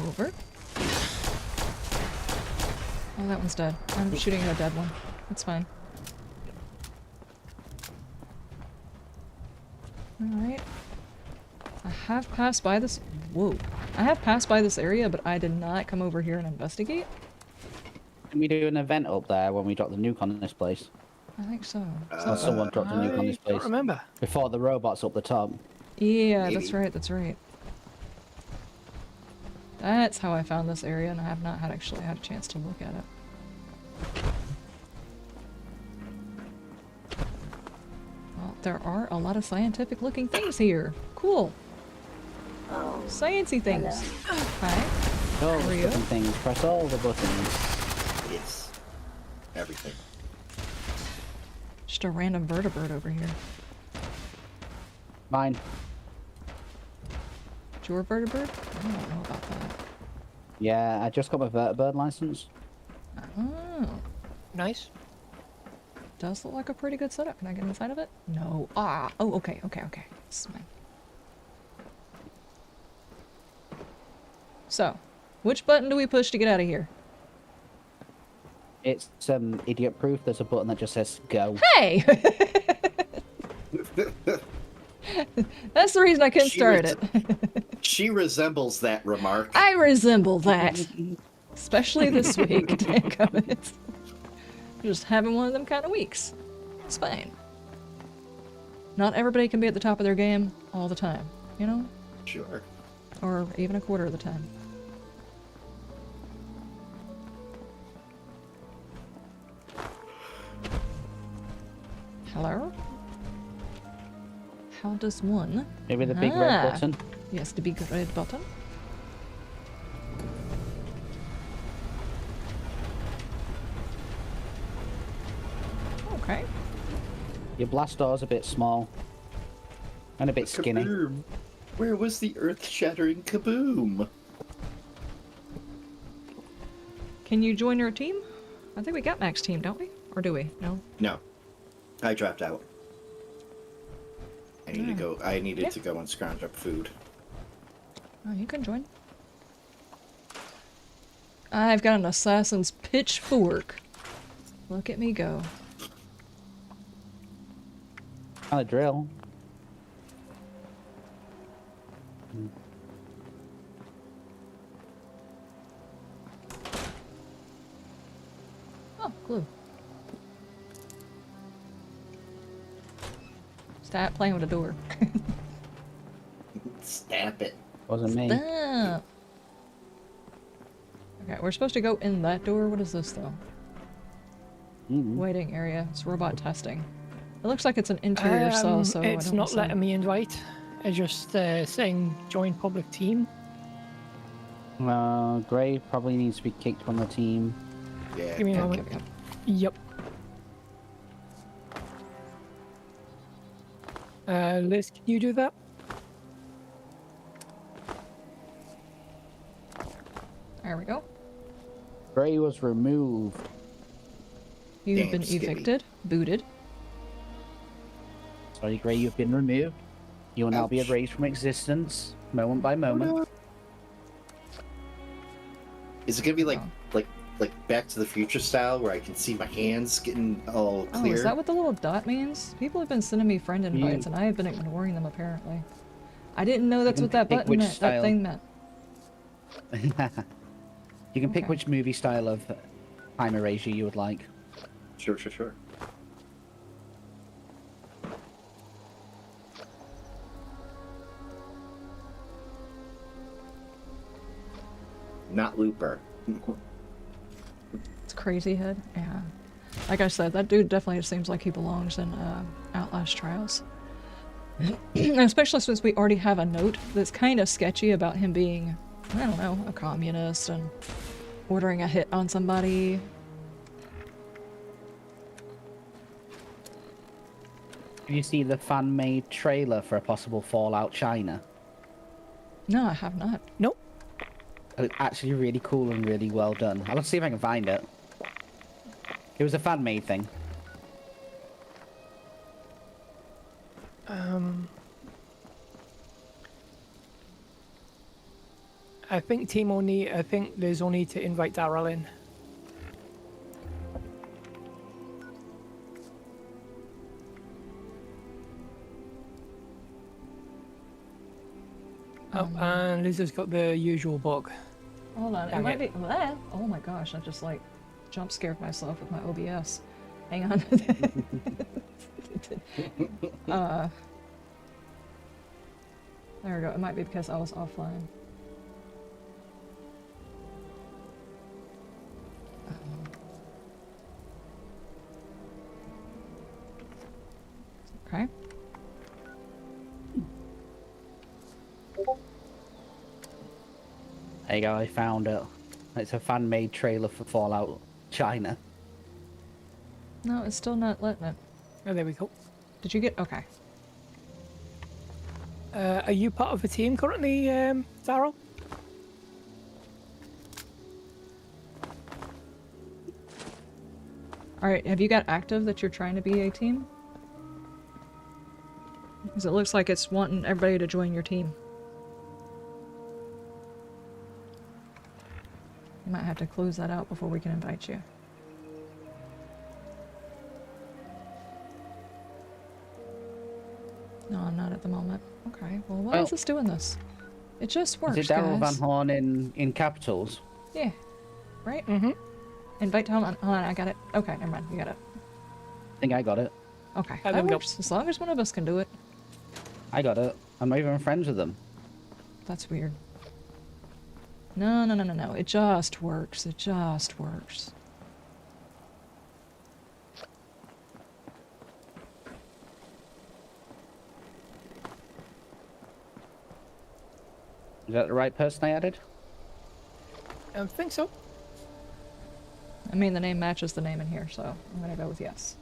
Over. Oh, that one's dead. I'm shooting at a dead one. That's fine. Alright. I have passed by this. Whoa. I have passed by this area, but I did not come over here and investigate. Can we do an event up there when we drop the nuke on this place? I think so. Someone dropped a nuke on this place. I don't remember. Before the robots up the top. Yeah, Maybe. that's right, that's right. That's how I found this area, and I have not actually had a chance to look at it. Well, there are a lot of scientific looking things here. Cool. Sciencey things. Hi. All How are the you? different things. Press all the buttons. Yes. Everything. Just a random vertebrate over here. Mine. Is your vertebrate? I don't know about that. Yeah, I just got my vertibird license. Oh. Nice. Does look like a pretty good setup. Can I get inside of it? No. Ah. Oh, okay. This is mine. So, which button do we push to get out of here? It's idiot proof. There's a button that just says go. Hey! That's the reason I couldn't start it. She resembles that remark. I resemble that. Especially this week, Daggum. Just having one of them kind of weeks. It's fine. Not everybody can be at the top of their game all the time, you know? Sure. Or even a quarter of the time. Hello? How does one? Maybe the big red Ah. button. Yes, the big red button. Okay. Your blast door's a bit small. And a bit skinny. Kaboom! Where was the earth-shattering kaboom? Can you join your team? I think we got Mac's team, don't we? Or do we? No? No. I dropped out. I need to go. I needed Yeah. to go and scrounge up food. Oh, you can join. I've got an assassin's pitchfork. Look at me go. Not a drill. Oh, glue. Stop playing with the door. Stamp it. Wasn't me. Stop. Okay, we're supposed to go in that door. What is this, though? Waiting area. It's robot testing. It looks like it's an interior cell, so it's I don't not see- letting me invite. It's just saying join public team. Gray probably needs to be kicked from the team. Yeah. Give me a moment. Yep. Liz, can you do that? There we go. Gray was removed. You've Damn, been Skippy. evicted, booted. Sorry, Gray, you've been removed. You will now be erased from existence, moment by moment. Is it gonna be like Back to the Future style, where I can see my hands getting all clear? Oh, is that what the little dot means? People have been sending me friend invites, and I have been ignoring them, apparently. I didn't know that's You what can that pick button which meant, that style. thing meant. You can pick which movie style of time erasure you would like. Sure. Not Looper. It's Crazy Head, yeah. Like I said, that dude definitely seems like he belongs in Outlast Trials. Especially since we already have a note that's kind of sketchy about him being, I don't know, a communist and ordering a hit on somebody. Did you see the fan-made trailer for a possible Fallout China? No, I have not. Nope. It's actually really cool and really well done. I'll see if I can find it. It was a fan-made thing. I think I think there's only to invite Daryl in. Oh, and Liz has got the usual bug. Hold on, it Dang might it. be. Oh my gosh, I just like jump scared myself with my OBS. Hang on. There we go. It might be because I was offline. Okay. There you go, I found it. It's a fan-made trailer for Fallout China. No, it's still not letting it. Oh, there we go. Did you get? Okay. Are you part of a team currently, Daryl? Alright, have you got active that you're trying to be a team? Because it looks like it's wanting everybody to join your team. You might have to close that out before we can invite you. No, I'm not at the moment. Okay, well, why is this doing this? It just works, Is it Daryl Van guys. Horn in capitals? Yeah. Right? Mm-hmm. Invite, hold on, I got it. Okay, never mind, you got it. I think I got it. Okay, there that we go. works. As long as one of us can do it. I got it. I'm not even friends with them. That's weird. No. It just works. It just works. Is that the right person I added? I think so. I mean, the name matches the name in here, so I'm gonna go with yes.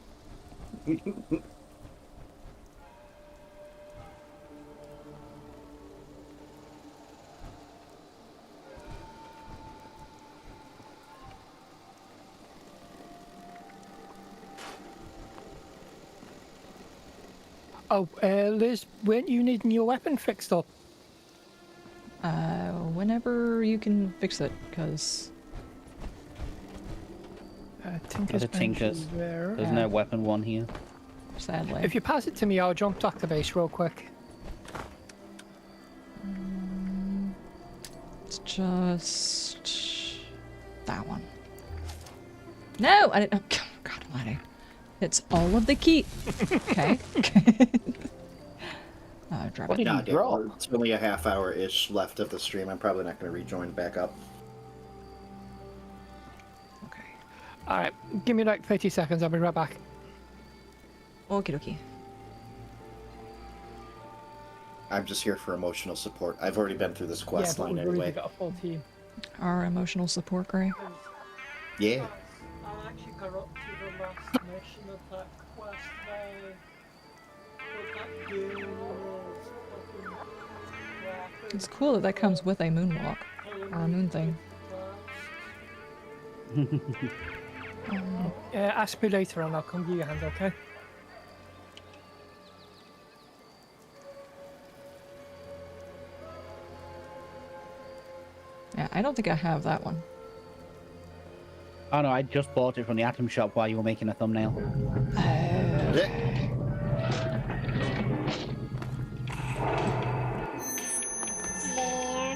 Oh, Liz, weren't you needing your weapon fixed up? Whenever you can fix it, because... Tinker's There's a Tinker's. there. There's no weapon one here. Sadly. If you pass it to me, I'll jump back to base real quick. It's just... that one. No! I didn't... Oh, God almighty. It's all of the key. Okay. Drop What it. did you draw? It's only a half hour-ish left of the stream. I'm probably not going to rejoin back up. Alright, give me like 30 seconds, I'll be right back. Okie dokie. I'm just here for emotional support. I've already been through this quest line we've anyway. already got a full team. Our emotional support, Gray. Yeah. I actually got up to the last mission of that quest It's cool that that comes with a moonwalk. Or a moon thing. Ask me later and I'll come give you a hand, okay? Yeah, I don't think I have that one. Oh no, I just bought it from the Atom Shop while you were making a thumbnail.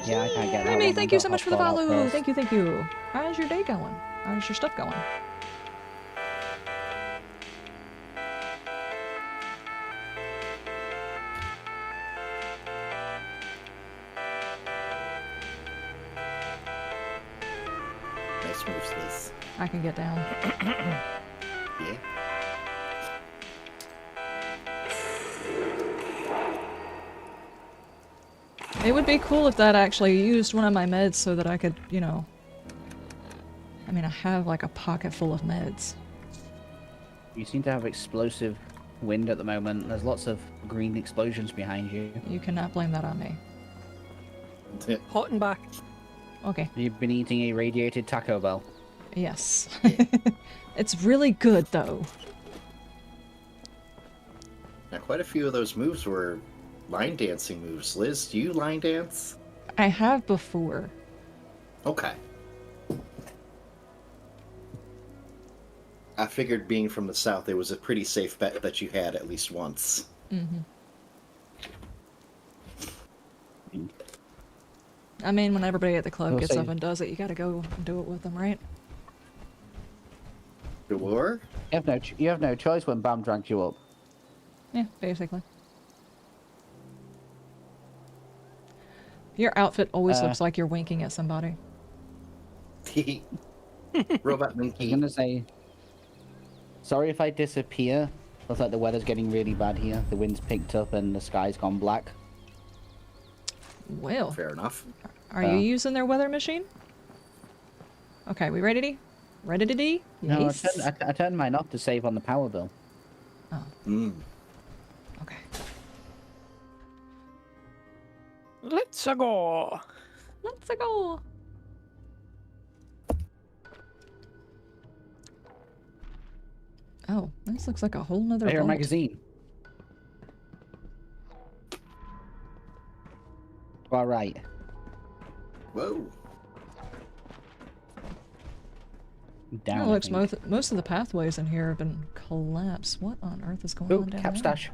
Yeah, I can't get that Remy, one. thank I you so got much for the hotspot out follow. first. Thank you, thank you. How's your day going? How's your stuff going? Nice moves, Liz. I can get down. Yeah. It would be cool if that actually used one of my meds so that I could, you know... I mean, I have like a pocket full of meds. You seem to have explosive wind at the moment. There's lots of green explosions behind you. You cannot blame that on me. Hot and back. Okay. You've been eating a radiated Taco Bell. Yes. It's really good, though. Now, quite a few of those moves were line dancing moves. Liz, do you line dance? I have before. Okay. I figured being from the south, it was a pretty safe bet that you had at least once. Mm-hmm. I mean, when everybody at the club We'll gets see. up and does it, you gotta go and do it with them, right? Sure. You have no choice when Bam drank you up. Yeah, basically. Your outfit always looks like you're winking at somebody. Robot I was monkey. gonna say, sorry if I disappear. Looks like the weather's getting really bad here. The wind's picked up and the sky's gone black. Well, Fair enough. are you using their weather machine? Okay, we ready? Ready to D? No, Yes. I turned mine off to save on the power bill. Oh. Mm. Okay. Let's go. Let's go. Oh, this looks like a whole nother I hear a vault. magazine. All right. Whoa. Down. Oh, I looks think. most of the pathways in here have been collapsed. What on earth is going Ooh, on down cap there? stash.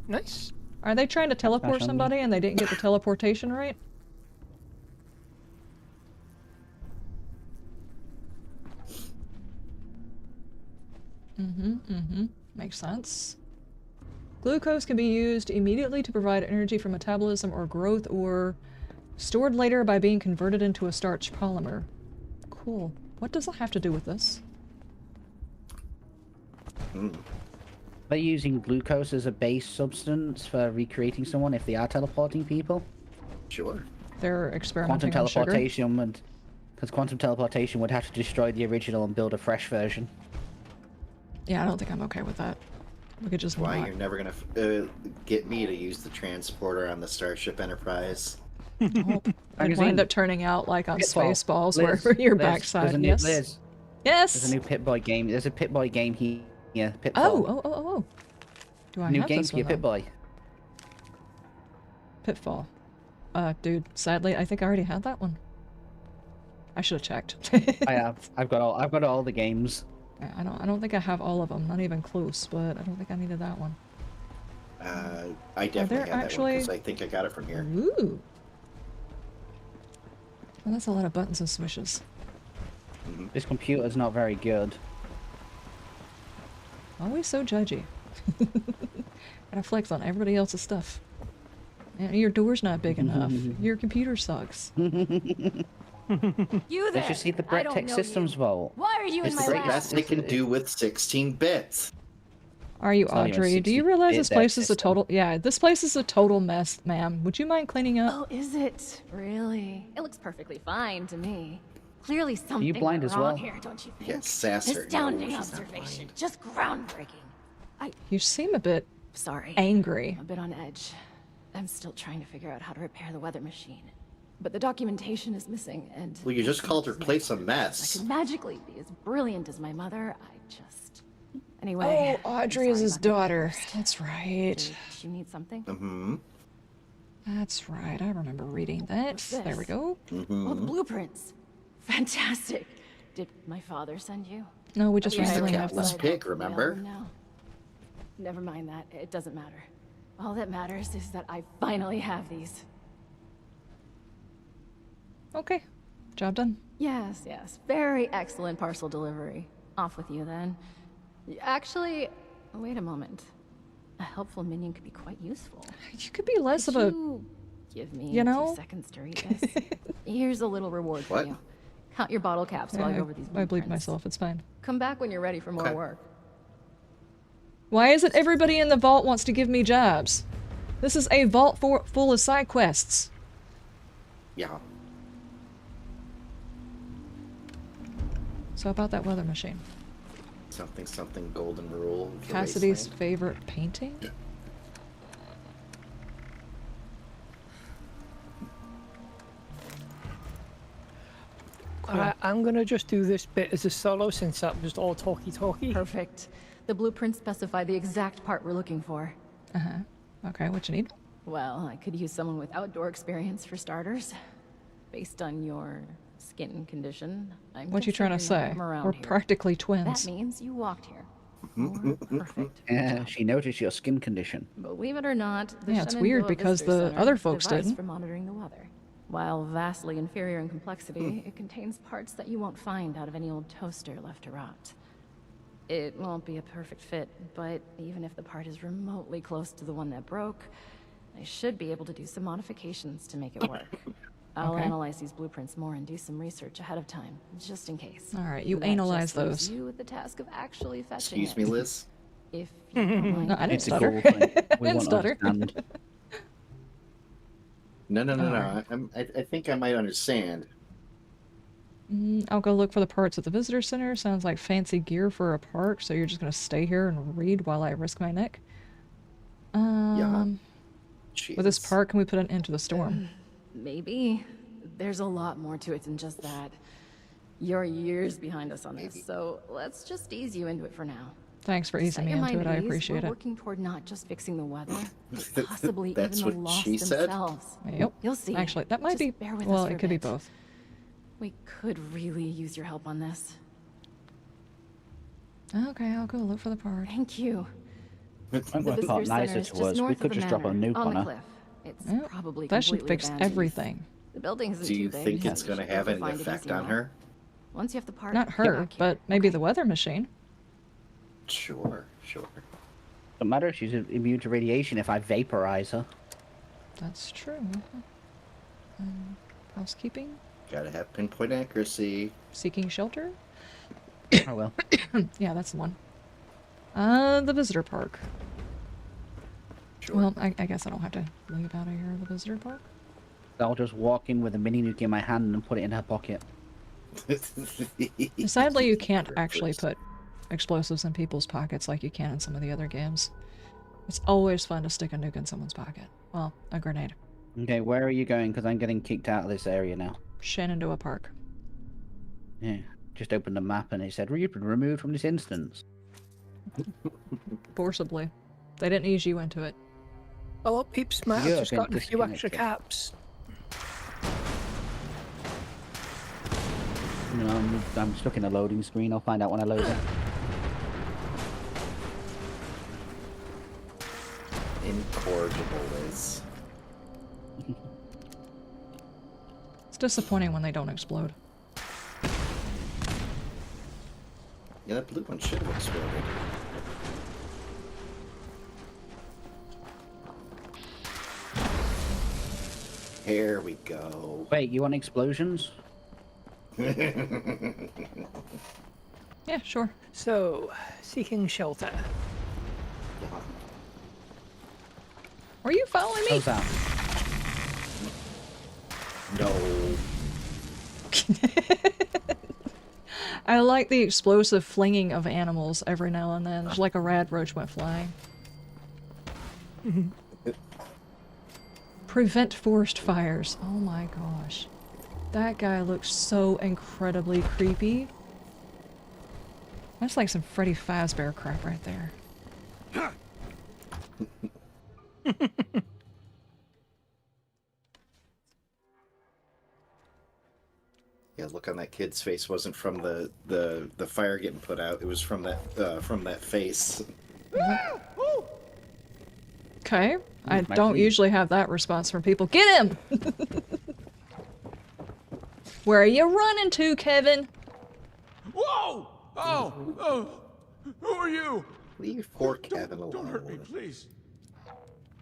Nice. Are they trying to teleport on me. somebody and they didn't get the teleportation right? Makes sense. Glucose can be used immediately to provide energy for metabolism or growth, or stored later by being converted into a starch polymer. Cool. What does that have to do with this? They're using glucose as a base substance for recreating someone if they are teleporting people. Sure. They're experimenting Quantum on sugar. teleportation would, because quantum teleportation would have to destroy the original and build a fresh version. Yeah, I don't think I'm okay with that. We could just Why? not. You're never gonna get me to use the transporter on the Starship Enterprise. Nope. I'd wind up turning out like on Pitfall. Spaceballs, Liz, where your Liz, backside. there's a new, Yes. Liz, Yes. there's a new Pip-Boy game. There's a Pip-Boy game here. Yeah, Pitfall. Oh. Do I New have game this for your one, though? Pip-Boy. Pitfall. Dude, sadly, I think I already had that one. I should have checked. I have. I've got all the games. Yeah, I don't think I have all of them. Not even close, but I don't think I needed that one. I definitely there had that one actually- because I think I got it from here. Ooh. Well, that's a lot of buttons and swishes. This computer's not very good. Always so judgy. Gotta flex on everybody else's stuff. Yeah, your door's not big enough. Your computer sucks. You there? They should see the I don't Brett Tech know Systems you. vault. Why are you in It's my the lab? best they can do with 16 bits. Are you, It's not even Audrey? Do you 60 realize bit, this that place is a system. total... Yeah, this place is a total mess, ma'am. Would you mind cleaning up? Oh, is it? Really? It looks perfectly fine to me. Clearly something blind went as wrong well? here, don't you think? Yes, Sasser. Astounding No, she's not observation. blind. Just groundbreaking. You seem a bit Sorry. angry. I'm a bit on edge. I'm still trying to figure out how to repair the weather machine. But the documentation is missing, and... Well, you just called her place a I mess. could magically be as brilliant as my mother. I just... Anyway... Oh, Audrey I'm is sorry his about that daughter. first. That's right. Did you need something? Mm-hmm. That's right. I remember reading that. What's There we this? go. Oh, the blueprints. Fantastic. Did my father send you? No, we just He's the randomly have captain's them. pig, remember? No. Never mind that. It doesn't matter. All that matters is that I finally have these. Okay. Job done. Yes. Very excellent parcel delivery. Off with you then. Actually, wait a moment. A helpful minion could be quite useful. You could be less Could of a... you give me you know? 2 seconds to read this? Here's a little reward for What? you. Count your bottle caps while I go over these I believe blueprints. myself. It's fine. Come back when you're ready for more Okay. work. Why is it everybody in the vault wants to give me jobs? This is a vault full of side quests. Yeah. So about that weather machine. Something golden rule. for Cassidy's Wasteland. favorite painting? Alright, I'm gonna just do this bit as a solo since that was all talky. Perfect. The blueprints specify the exact part we're looking for. Okay, what you need? Well, I could use someone with outdoor experience for starters. Based on your skin condition, I'm What you trying to considering say? I'm around We're here. practically twins. That means you walked here. You're perfect. Yeah, she noticed your skin condition. Believe it or not, the Yeah, it's weird Shenandoah because Visitor the Center other is a folks device didn't. for monitoring the weather. While vastly inferior in complexity, it contains parts that you won't find out of any old toaster left to rot. It won't be a perfect fit, but even if the part is remotely close to the one that broke, I should be able to do some modifications to make it work. I'll Okay. analyze these blueprints more and do some research ahead of time, just in case. All right, you That analyze just leaves those. You with the task of actually fetching Excuse me, it. Liz. If you don't mind. No, I didn't It's a stutter. Ghoul thing. We Didn't won't stutter. understand. No. Alright. I think I might understand. I'll go look for the parts at the visitor center. Sounds like fancy gear for a park, so you're just gonna stay here and read while I risk my neck? Yeah. With this Jesus. part, can we put an end to the storm? Maybe. There's a lot more to it than just that. You're years behind us on this, so let's just ease you into it for now. Thanks for Set easing me your into mind it. I at ease. appreciate We're it. working toward not just fixing the weather, but possibly That's even the what lost she said? themselves. Yep. You'll see. Actually, that might Just be... bear with Well, us for it a could be bit. both. We could really use your help on this. Okay, I'll go look for the part. Thank you. I'm The going to visitor talk center nicer is to just us. We north could of the just drop a manor, nuke on on the her. cliff. It's Yeah, probably that should completely fix abandoned. everything. The building isn't Do you too big, think so it's you going to should be have able any find it effect easy on enough. her? Once you have the part, Not get her, back here, but maybe okay? the weather machine. Sure. Don't matter if she's immune to radiation if I vaporize her. That's true. Housekeeping? Gotta have pinpoint accuracy. Seeking shelter? Oh well. Yeah, that's the one. The visitor park. Sure. Well, I guess I don't have to leave out of here. The visitor park. I'll just walk in with a mini nuke in my hand and put it in her pocket. Sadly, you can't actually put explosives in people's pockets like you can in some of the other games. It's always fun to stick a nuke in someone's pocket. Well, a grenade. Okay, where are you going? Because I'm getting kicked out of this area now. Shenandoah Park. Yeah, just opened the map and it said, you've been removed from this instance. Forcibly. They didn't ease you into it. Oh, look, peeps, Matt, Yeah, I've just been gotten a few extra disconnected. caps. No, I'm stuck in a loading screen. I'll find out when I load it. Incorrigible, Liz. It's disappointing when they don't explode. Yeah, that blue one should have exploded. Here we go. Wait, you want explosions? Yeah, sure. So, seeking shelter. Are you following me? How's that? No. I like the explosive flinging of animals every now and then. It's like a rad roach went flying. Prevent forest fires. Oh my gosh. That guy looks so incredibly creepy. That's like some Freddy Fazbear crap right there. Yeah, look on that kid's face wasn't from the fire getting put out. It was from that face. Okay. I don't usually have that response from people. Get him! Where are you running to, Kevin? Whoa! Oh! Who are you? Leave poor Kevin alone. Don't hurt me, please.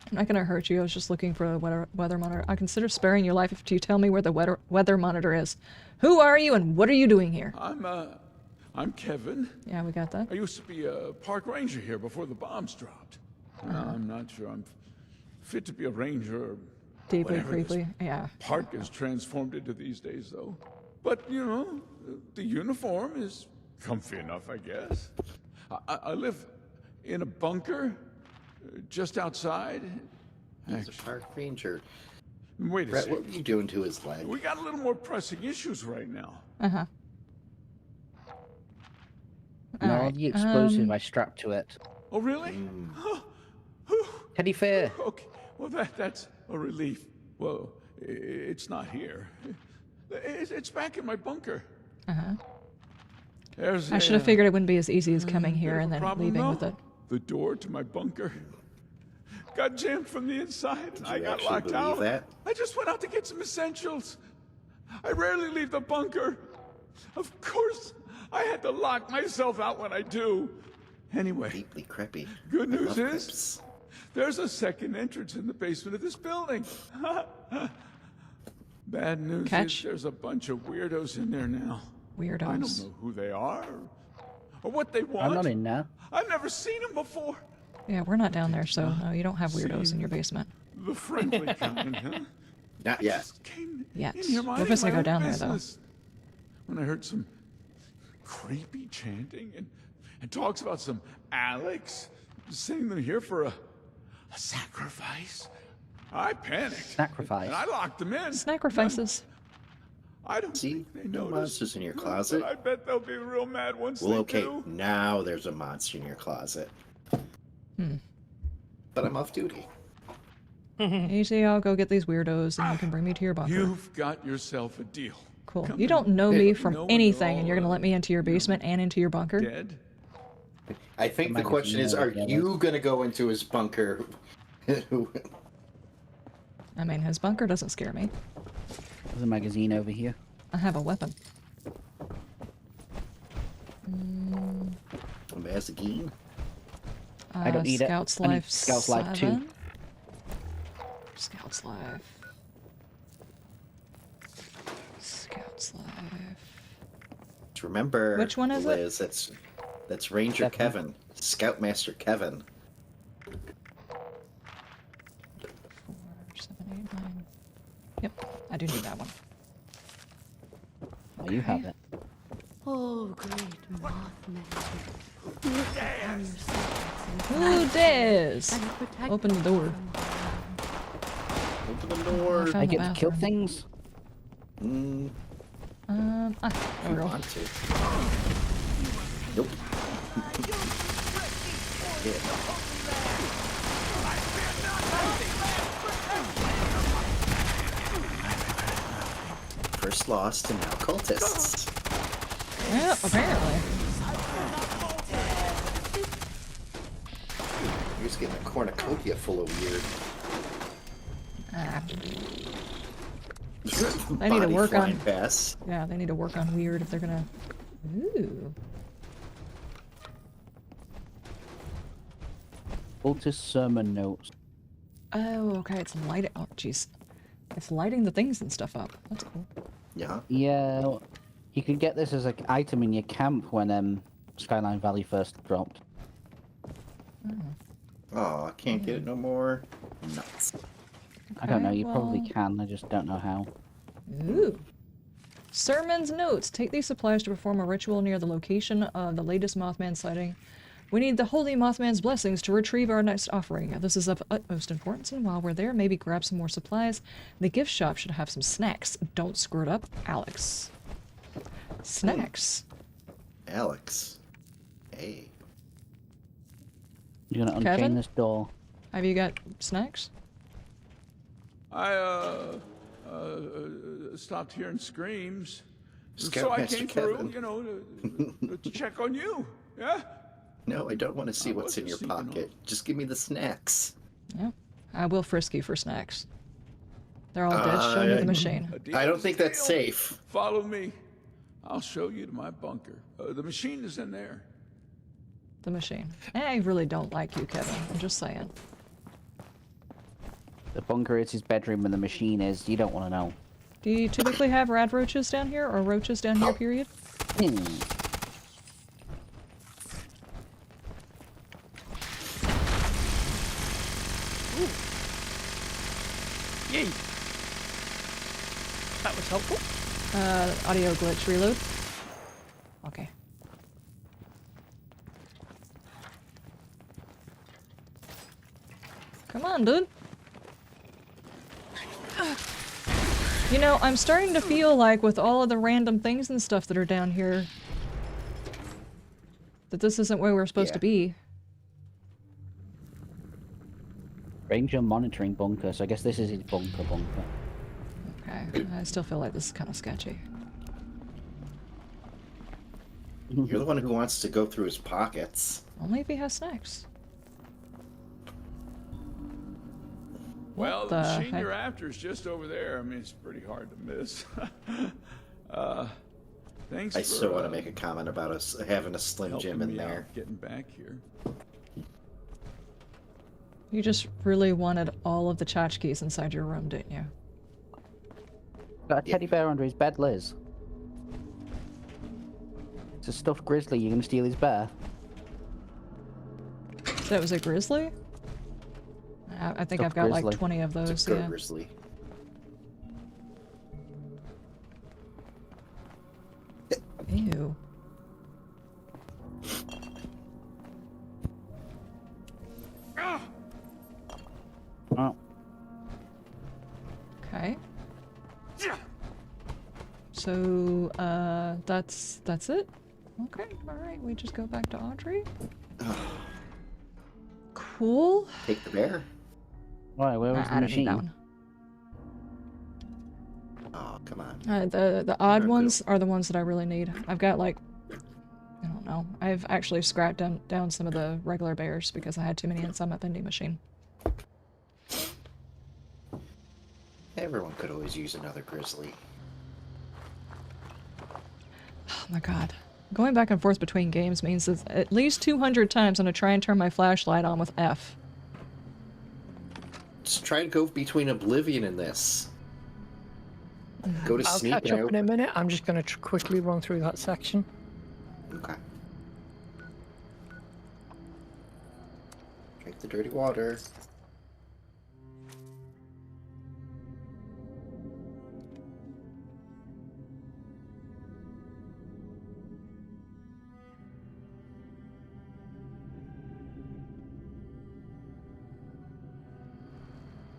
I'm not gonna hurt you. I was just looking for a weather monitor. I consider sparing your life if you tell me where the weather monitor is. Who are you and what are you doing here? I'm Kevin. Yeah, we got that. I used to be a park ranger here before the bombs dropped. I'm not sure I'm fit to be a ranger. Or Deeply whatever this creepy. Yeah. park is transformed into these days, though. But, you know, the uniform is comfy enough, I guess. I live in a bunker just outside. He's a park ranger. Wait a Brett, second. what are you doing to his leg? We got a little more pressing issues right now. Uh-huh. No, the explosive I strapped to it. Oh, really? Teddy Fair. Okay. Well, that's a relief. Well, it's not here. It's back in my bunker. Uh-huh. There's I should have figured it wouldn't be as easy as coming here and then leaving with it. The door to my bunker got jammed from the inside, and I got actually locked believe out. that? I just went out to get some essentials. I rarely leave the bunker. Of course, I had to lock myself out when I do. Anyway, Deeply creepy. good I news love is, crypts. there's a second entrance in the basement of this building. Bad news Catch. is there's a bunch of weirdos in there now. Weirdos. I don't know who they are or what they want. I'm not in there. I've never seen them before. Yeah, we're not down there, so no, you don't have weirdos in your basement. The friendly kind, huh? Not yet. Yet. In here We're minding supposed to my go own down there, though. business. When I heard some creepy chanting and talks about some Alex sending them here for a sacrifice, I panicked. Sacrifice. And I locked them in. Sacrifices. I don't See, think they no noticed. monsters in your closet. But I bet they'll be real mad once Well, they okay, do. now there's a monster in your closet. But I'm off duty. Easy, I'll go get these weirdos and you can bring me to your bunker. You've got yourself a deal. Cool. Come You in. don't know Hey, me you from know when anything they're and you're gonna all, let me into your basement and into your bunker? Dead? I think the question is, are you going to go into his bunker? I mean, his bunker doesn't scare me. There's a magazine over here. I have a weapon. A magazine? I don't need it. Scout's I need Life Scout's Life 2. 7. Scout's Life. Scout's Life. Remember, Which one is it? Liz, it's That's Ranger Kevin. Scoutmaster Kevin. 4, 7, 8, 9. Yep, I do need that one. Oh, you have it. Oh, great Mothman. Who dares? Open the door. Open the door. I get to kill things? Mm. There we go. Want to. Nope. First lost and now cultists. Yeah, apparently. You're just getting a cornucopia full of weird. They need to work on. Pass. Yeah, they need to work on weird if they're gonna. Ooh. Cultist sermon notes. Oh, okay. It's lighting. Oh, jeez. It's lighting the things and stuff up. That's cool. Yeah. Yeah. You could get this as an item in your camp when Skyline Valley first dropped. Oh, I can't get it no more. Nuts. I don't know. You well- probably can. I just don't know how. Ooh. Sermon's notes. Take these supplies to perform a ritual near the location of the latest Mothman sighting. We need the Holy Mothman's blessings to retrieve our next offering. This is of utmost importance, and while we're there, maybe grab some more supplies. The gift shop should have some snacks. Don't screw it up, Alex. Snacks. Alex. Hey. You're gonna Kevin? unchain this door. Have you got snacks? I stopped hearing screams, so I Scoutmaster came Kevin. through, you know, to check on you. Yeah. No, I don't want to see what's in your pocket. Just give me the snacks. Yep. I will frisk you for snacks. They're all dead. Show me the machine. I don't think that's safe. Follow me. I'll show you to my bunker. The machine is in there. The machine. I really don't like you, Kevin. I'm just saying. The bunker is his bedroom and the machine is. You don't want to know. Do you typically have rad roaches down here, or roaches down here, period? Yay! That was helpful. Audio glitch reload. Okay. Come on, dude. You know, I'm starting to feel like with all of the random things and stuff that are down here, that this isn't where we're supposed to be. Ranger monitoring bunker, so I guess this is his bunker. Okay, I still feel like this is kind of sketchy. You're the one who wants to go through his pockets. Only if he has snacks. Well, the the machine heck? you're after is just over there. I mean, it's pretty hard to miss. Thanks I for, still want to make a comment about us having a Slim Jim in helping me there. out getting back here. You just really wanted all of the tchotchkes inside your room, didn't you? Got a teddy bear under his bed, Liz. It's a stuffed grizzly. You're gonna steal his bear? That was a grizzly? I think I've got like 20 of those, It's a yeah. grizzly. Ew. Oh. Okay. So, that's it? Okay, alright, we just go back to Audrey. Cool. Take the bear. Why, where was the I don't need that machine? one. Oh, come on. The odd ones are the ones that I really need. I've got like, I don't know. I've actually scrapped down some of the regular bears because I had too many inside my vending machine. Everyone could always use another grizzly. Oh my god. Going back and forth between games means that at least 200 times I'm gonna try and turn my flashlight on with F. Just try to go between Oblivion and this. Go to I'll Sneak catch and up in a minute. I'm just going to quickly run through that section. Okay. Drink the dirty water.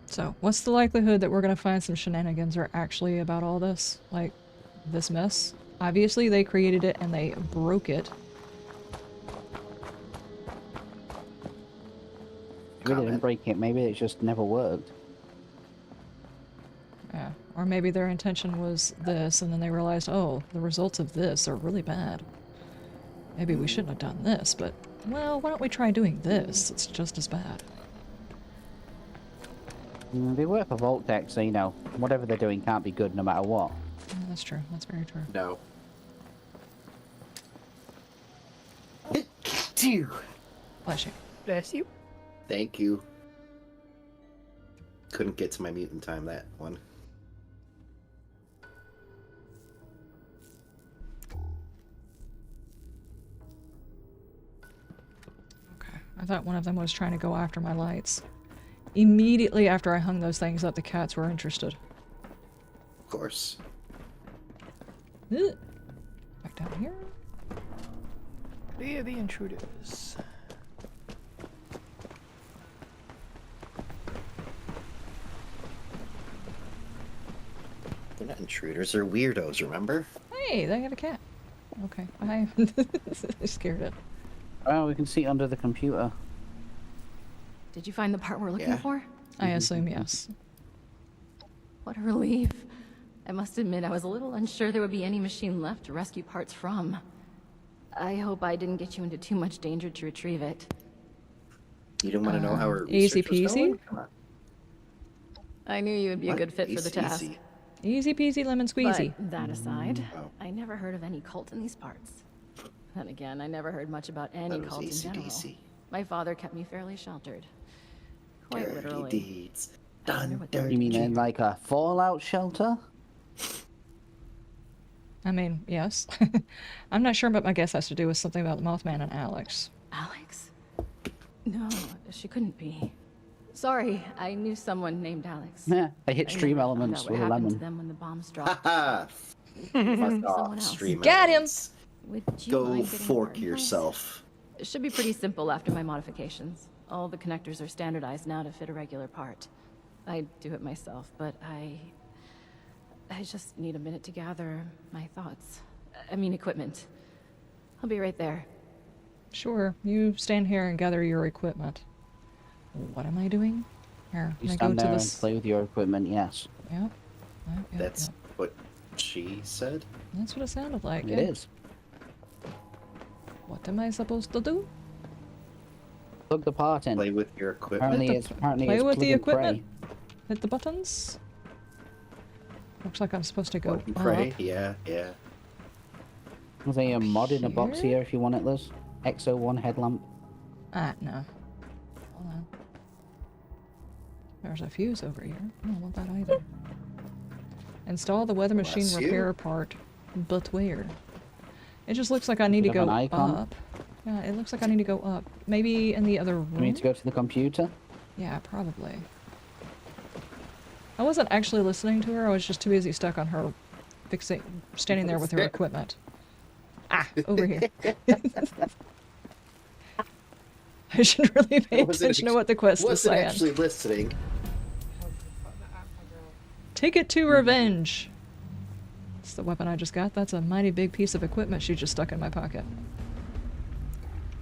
So, what's the likelihood that we're gonna find some shenanigans are actually about all this? Like, this mess? Obviously, they created it and they broke it. Maybe they didn't break it, maybe it just never worked. Yeah. Or maybe their intention was this, and then they realized, oh, the results of this are really bad. Maybe we shouldn't have done this, but, well, why don't we try doing this? It's just as bad. They work for Vault Tech, so you know, whatever they're doing can't be good no matter what. Yeah, that's true. That's very true. No. Bless you. Bless you. Thank you. Couldn't get to my mutant time, that one. Okay. I thought one of them was trying to go after my lights. Immediately after I hung those things up, the cats were interested. Of course. Ugh. Back down here. Clear the intruders. They're not intruders, they're weirdos, remember? Hey, they have a cat. Okay, I scared it. Oh, we can see under the computer. Did you find the part we're looking for? I assume yes. What a relief. I must admit, I was a little unsure there would be any machine left to rescue parts from. I hope I didn't get you into too much danger to retrieve it. You don't want to know how our easy research was peasy? going? Come on. I knew you would be a good fit for the task. Easy peasy lemon squeezy. But that aside, I never heard of any cult in these parts. Then again, I never heard much about any cult in general. My father kept me fairly sheltered. Quite Dirty literally. deeds. I wonder Done what they were You mean doing. in like a fallout shelter? I mean, yes. I'm not sure, but my guess has to do with something about Mothman and Alex. Alex? No, she couldn't be. Sorry, I knew someone named Alex. Yeah, I hit stream never found elements out with what a happened to else. them when the bombs dropped. Fuck Someone off, else. stream Got him! elements. Would you Go mind getting fork more info? yourself. It should be pretty simple after my modifications. All the connectors are standardized now to fit a regular part. I do it myself, but I just need a minute to gather my thoughts. I mean, equipment. I'll be right there. Sure, you stand here and gather your equipment. What am I doing? Here, You I go stand to there and this. play with your equipment, yes. Yep. That's what she said? That's what it sounded like. It is. What am I supposed to do? Plug the part in. Play with your equipment. Apparently it's Play with plug the and pray. equipment. Hit the buttons. Looks like I'm supposed to go Plug and pray. up. Yeah, yeah. There's a mod in a box Here? here if you want it, Liz. XO1 headlamp. Ah, no. Hold on. There's a fuse over here. I don't want that either. Install the weather machine Bless you. repair part. But where? It just looks like I need to Bit of go an icon. up. Yeah, it looks like I need to go up. Maybe in the other room? We need to go to the computer. Yeah, probably. I wasn't actually listening to her, I was just too busy stuck on her standing there with her equipment. Ah, over here. I should really pay attention to what the quest is wasn't saying. actually listening. Ticket to revenge. That's the weapon I just got. That's a mighty big piece of equipment she just stuck in my pocket.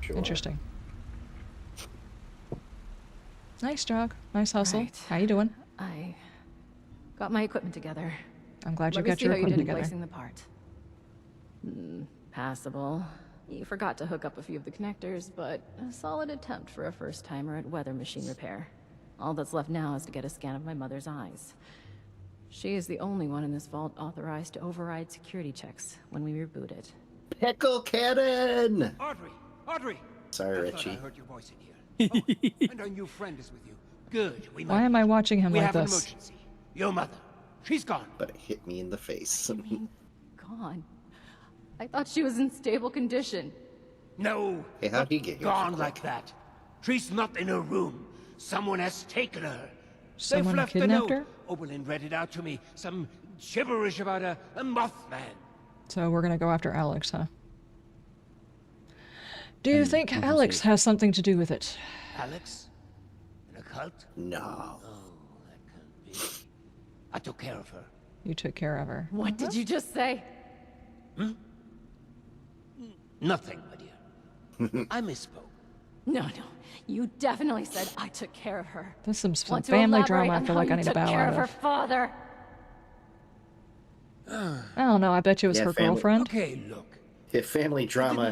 Sure. Interesting. Nice jog. Nice hustle. Right. How you doing? I got my equipment together. I'm glad you Let me got see your how you equipment did in together. placing the part. Passable. You forgot to hook up a few of the connectors, but a solid attempt for a first-timer at weather machine repair. All that's left now is to get a scan of my mother's eyes. She is the only one in this vault authorized to override security checks when we reboot it. Pickle cannon! Audrey! Audrey! Sorry, I thought I Richie. heard your voice in here. Oh, and our new friend is with you. Good. We Why am I watching him we like have this? an emergency. Your mother. She's gone. But it hit me in the face. Gone. I thought she was in stable condition. No. Hey, how'd he get here? Gone like that. She's not in her room. Someone has taken her. Someone They've left a kidnapped note. her? Oberlin read it out to me. Some gibberish about a Mothman. So we're gonna go after Alex, huh? Do you think Alex has something to do with it? Alex? In a cult? No. Oh, that can't be. I took care of her. You took care of her. What did you just say? Nothing, my dear. I misspoke. No. You definitely said I took care of her. There's some Want to family elaborate drama I on feel how like I you need to took bow care out of her of. father? I don't know, I bet you it was her girlfriend. Okay, look. If family drama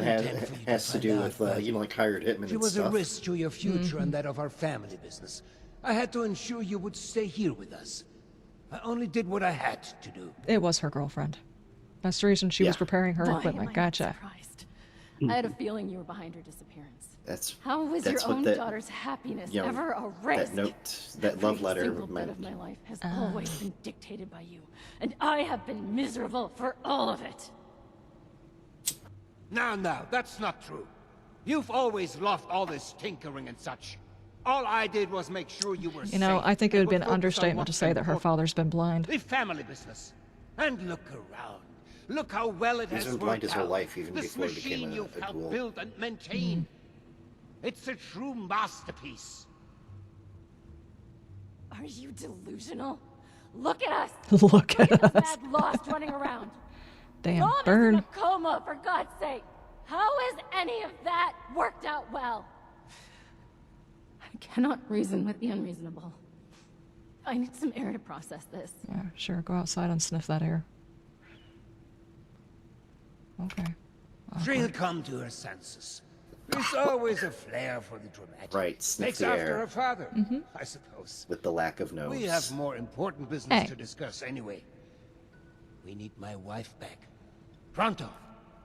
has to do with, like hired hitmen She and was stuff. a risk to your future and that of our family business. I had to ensure you would stay here with us. I only did what I had to do. It was her girlfriend. That's the reason she was preparing her Why equipment. am I not Gotcha. surprised? I had a feeling you were behind her disappearance. How was that's your what own that, daughter's happiness you know, ever a risk? That note, that love letter Every single bit meant. of my life has always been dictated by you, and I have been miserable for all of it. Now, that's not true. You've always loved all this tinkering and such. All I did was make sure you were You know, safe I think it would and be an focus on understatement to what's say that her important. father's been blind. The family business. And look around. Look how well it He's has been blind worked his whole out. life, even this before he became machine a you've helped ghoul. build and maintain. It's a true masterpiece. Are you delusional? Look at us! Look at us. Mad lost running around. Damn, Mom is in burn. a coma, for God's sake! How has any of that worked out well? I cannot reason with the unreasonable. I need some air to process this. Yeah, sure, go outside and sniff that air. Okay. She'll come to her senses. There's always a flair for the dramatic. Right, sniff Takes the after air. her father, I suppose. With the lack of nose. We have more important business Hey. to discuss anyway. We need my wife back. Pronto.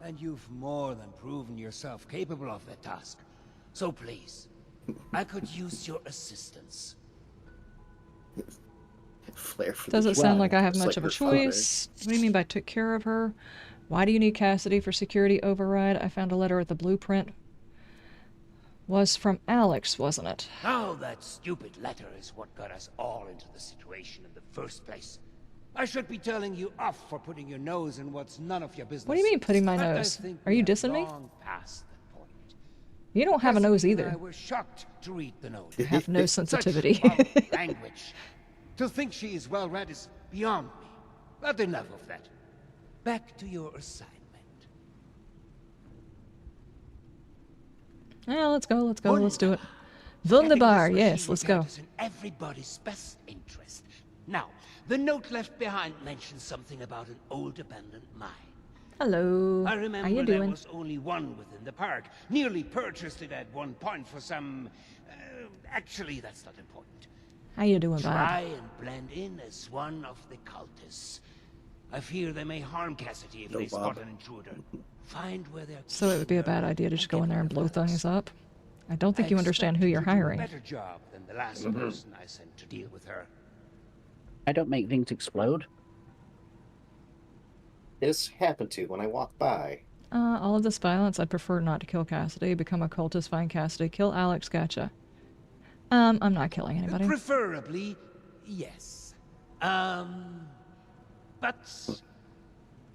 And you've more than proven yourself capable of that task. So please, I could use your assistance. Flair for Doesn't the sound job, like I have just much of a her father. choice. What do you mean by took care of her? Why do you need Cassidy for security override? I found a letter with the blueprint. Was from Alex, wasn't it? Oh, that stupid letter is what got us all into the situation in the first place. I should be telling you off for putting your nose in what's none of your business. What do you mean putting my But I nose? think Are we you have dissing me? long past that point. You don't have a nose Cassidy and either. I were shocked to read the note. You have no sensitivity. Such barbed language. To think she is well read is beyond me. But enough of that. Back to your assignment. Yeah, let's go, let's do it. Getting Wunderbar, this yes, machine let's go. repaired is in everybody's best interest. Now, the note left behind mentions something about an old abandoned mine. Hello. I remember How you there doing? was only one within the park. Nearly purchased it at one point for some... actually, that's not important. How you doing, Try Bob? and blend in as one of the cultists. I fear they may harm Cassidy if No, they Bob. spot an intruder. Find where they're So it would be a bad idea to just go in there and blow things up? I don't think you understand who you're expected you to hiring. do a better job than the last person I sent to deal with her. I don't make things explode. This happened to when I walked by. All of this violence, I'd prefer not to kill Cassidy. Become a cultist, find Cassidy. Kill Alex, gotcha. I'm not killing anybody. Preferably, yes. But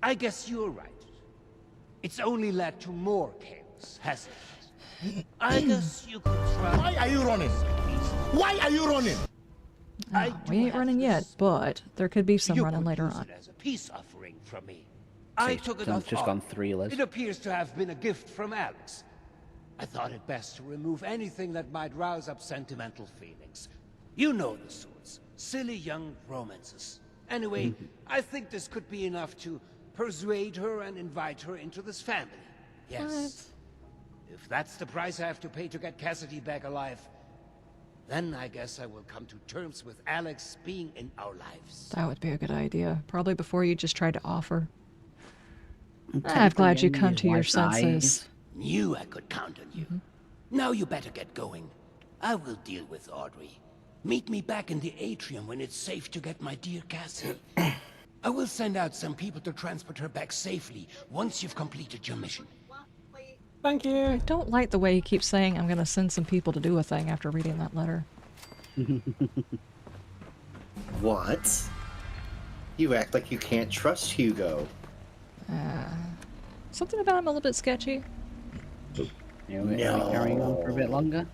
I guess you're right. It's only led to more chaos, hasn't it? I guess you could try. Why are you running? Why are you running? We ain't running yet, but there could be some You running could later use on. it as a peace offering from me. I took it off. Just gone 3 lists. It appears to have been a gift from Alex. I thought it best to remove anything that might rouse up sentimental feelings. You know the sorts. Silly young romances. Anyway, I think this could be enough to persuade her and invite her into this family. Yes. If that's the price I have to pay to get Cassidy back alive, then I guess I will come to terms with Alex being in our lives. That would be a good idea. Probably before you just tried to offer. I'm glad you come to your senses. Knew I could count on you. Now you better get going. I will deal with Audrey. Meet me back in the atrium when it's safe to get my dear Cassie. I will send out some people to transport her back safely once you've completed your mission. Thank you. I don't like the way he keeps saying I'm gonna send some people to do a thing after reading that letter. What? You act like you can't trust Hugo. Something about him a little bit sketchy. Are we carrying on for a bit longer?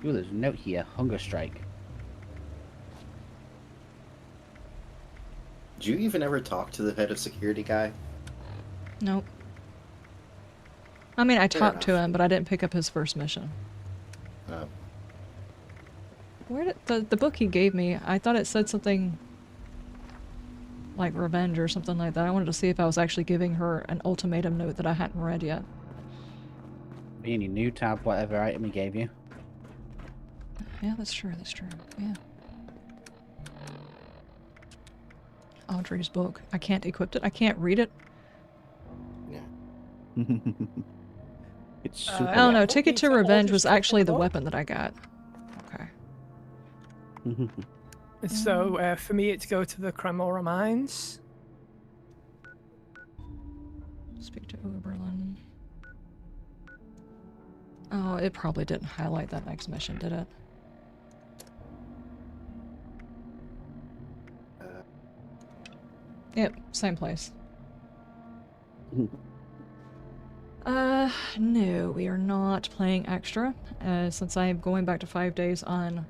Ooh, there's a note here. Hunger strike. Did you even ever talk to the head of security guy? Nope. I mean, I talked to him, but I didn't pick up his first mission. Oh. Where did the book he gave me? I thought it said something like revenge or something like that. I wanted to see if I was actually giving her an ultimatum note that I hadn't read yet. Being your new tab, whatever item he gave you. Yeah, that's true. That's true. Yeah. Audrey's book. I can't equip it. I can't read it. Yeah. It's super. Oh no, Ticket to Revenge was actually the weapon that I got. Okay. So for me, it's go to the Cremora mines. Speak to Oberlin. Oh, it probably didn't highlight that next mission, did it? Yep, same place. No, we are not playing extra. Since I am going back to 5 days on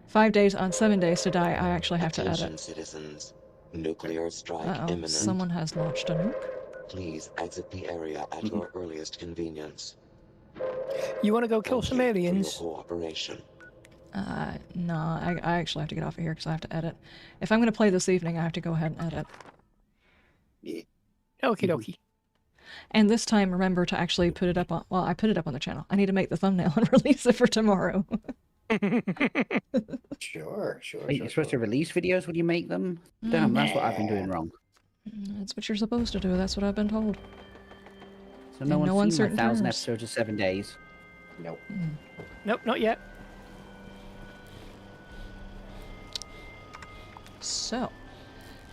7 days to die, I actually have to edit. Citizens. Nuclear strike Uh-oh, imminent. someone has launched a nuke. Please exit the area at your earliest convenience. You want to go kill some aliens? Cooperation. No, I actually have to get off of here because I have to edit. If I'm going to play this evening, I have to go ahead and edit. Okie dokie. And this time, remember to actually put it up on... Well, I put it up on the channel. I need to make the thumbnail and release it for tomorrow. Sure. Wait, you're supposed to release videos when you make them? Damn, that's what I've been doing wrong. That's what you're supposed to do. That's what I've been told. So no one's seen my 1,000 terms. episodes of 7 days? Nope. Nope, not yet. So,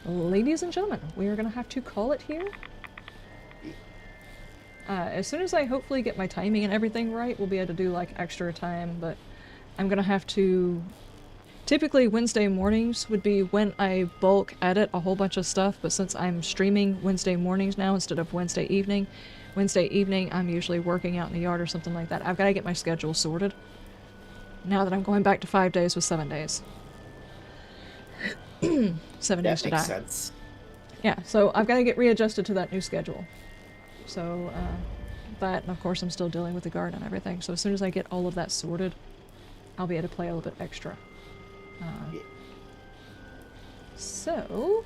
ladies and gentlemen, we are going to have to call it here. As soon as I hopefully get my timing and everything right, we'll be able to do like extra time, but I'm going to have to... Typically Wednesday mornings would be when I bulk edit a whole bunch of stuff, but since I'm streaming Wednesday mornings now instead of Wednesday evening I'm usually working out in the yard or something like that. I've got to get my schedule sorted now that I'm going back to 5 days with 7 days. 7 days to die. That makes sense. Yeah, so I've got to get readjusted to that new schedule. So, that, and of course I'm still dealing with the garden and everything, so as soon as I get all of that sorted, I'll be able to play a little bit extra. So...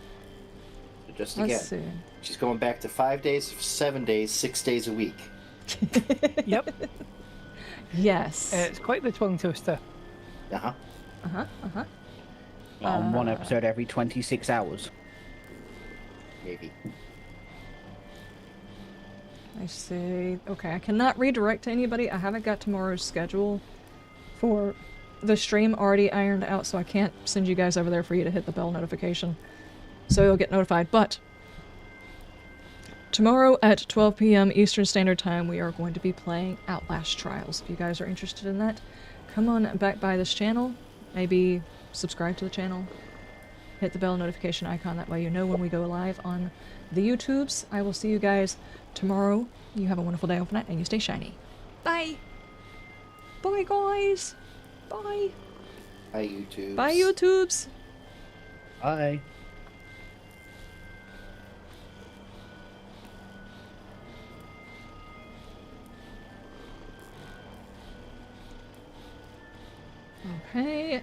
Just let's again, see. She's going back to 5 days, 7 days, 6 days a week. Yep. Yes. It's quite the tongue twister. On one episode every 26 hours. Maybe. I see. Okay, I cannot redirect to anybody. I haven't got tomorrow's schedule for the stream already ironed out, so I can't send you guys over there for you to hit the bell notification. So you'll get notified. But tomorrow at 12 p.m. Eastern Standard Time, we are going to be playing Outlast Trials. If you guys are interested in that, come on back by this channel. Maybe subscribe to the channel. Hit the bell notification icon. That way you know when we go live on the YouTubes. I will see you guys tomorrow. You have a wonderful day overnight, and you stay shiny. Bye! Bye, guys! Bye! Bye, YouTubes. Bye, YouTubes! Bye. Okay.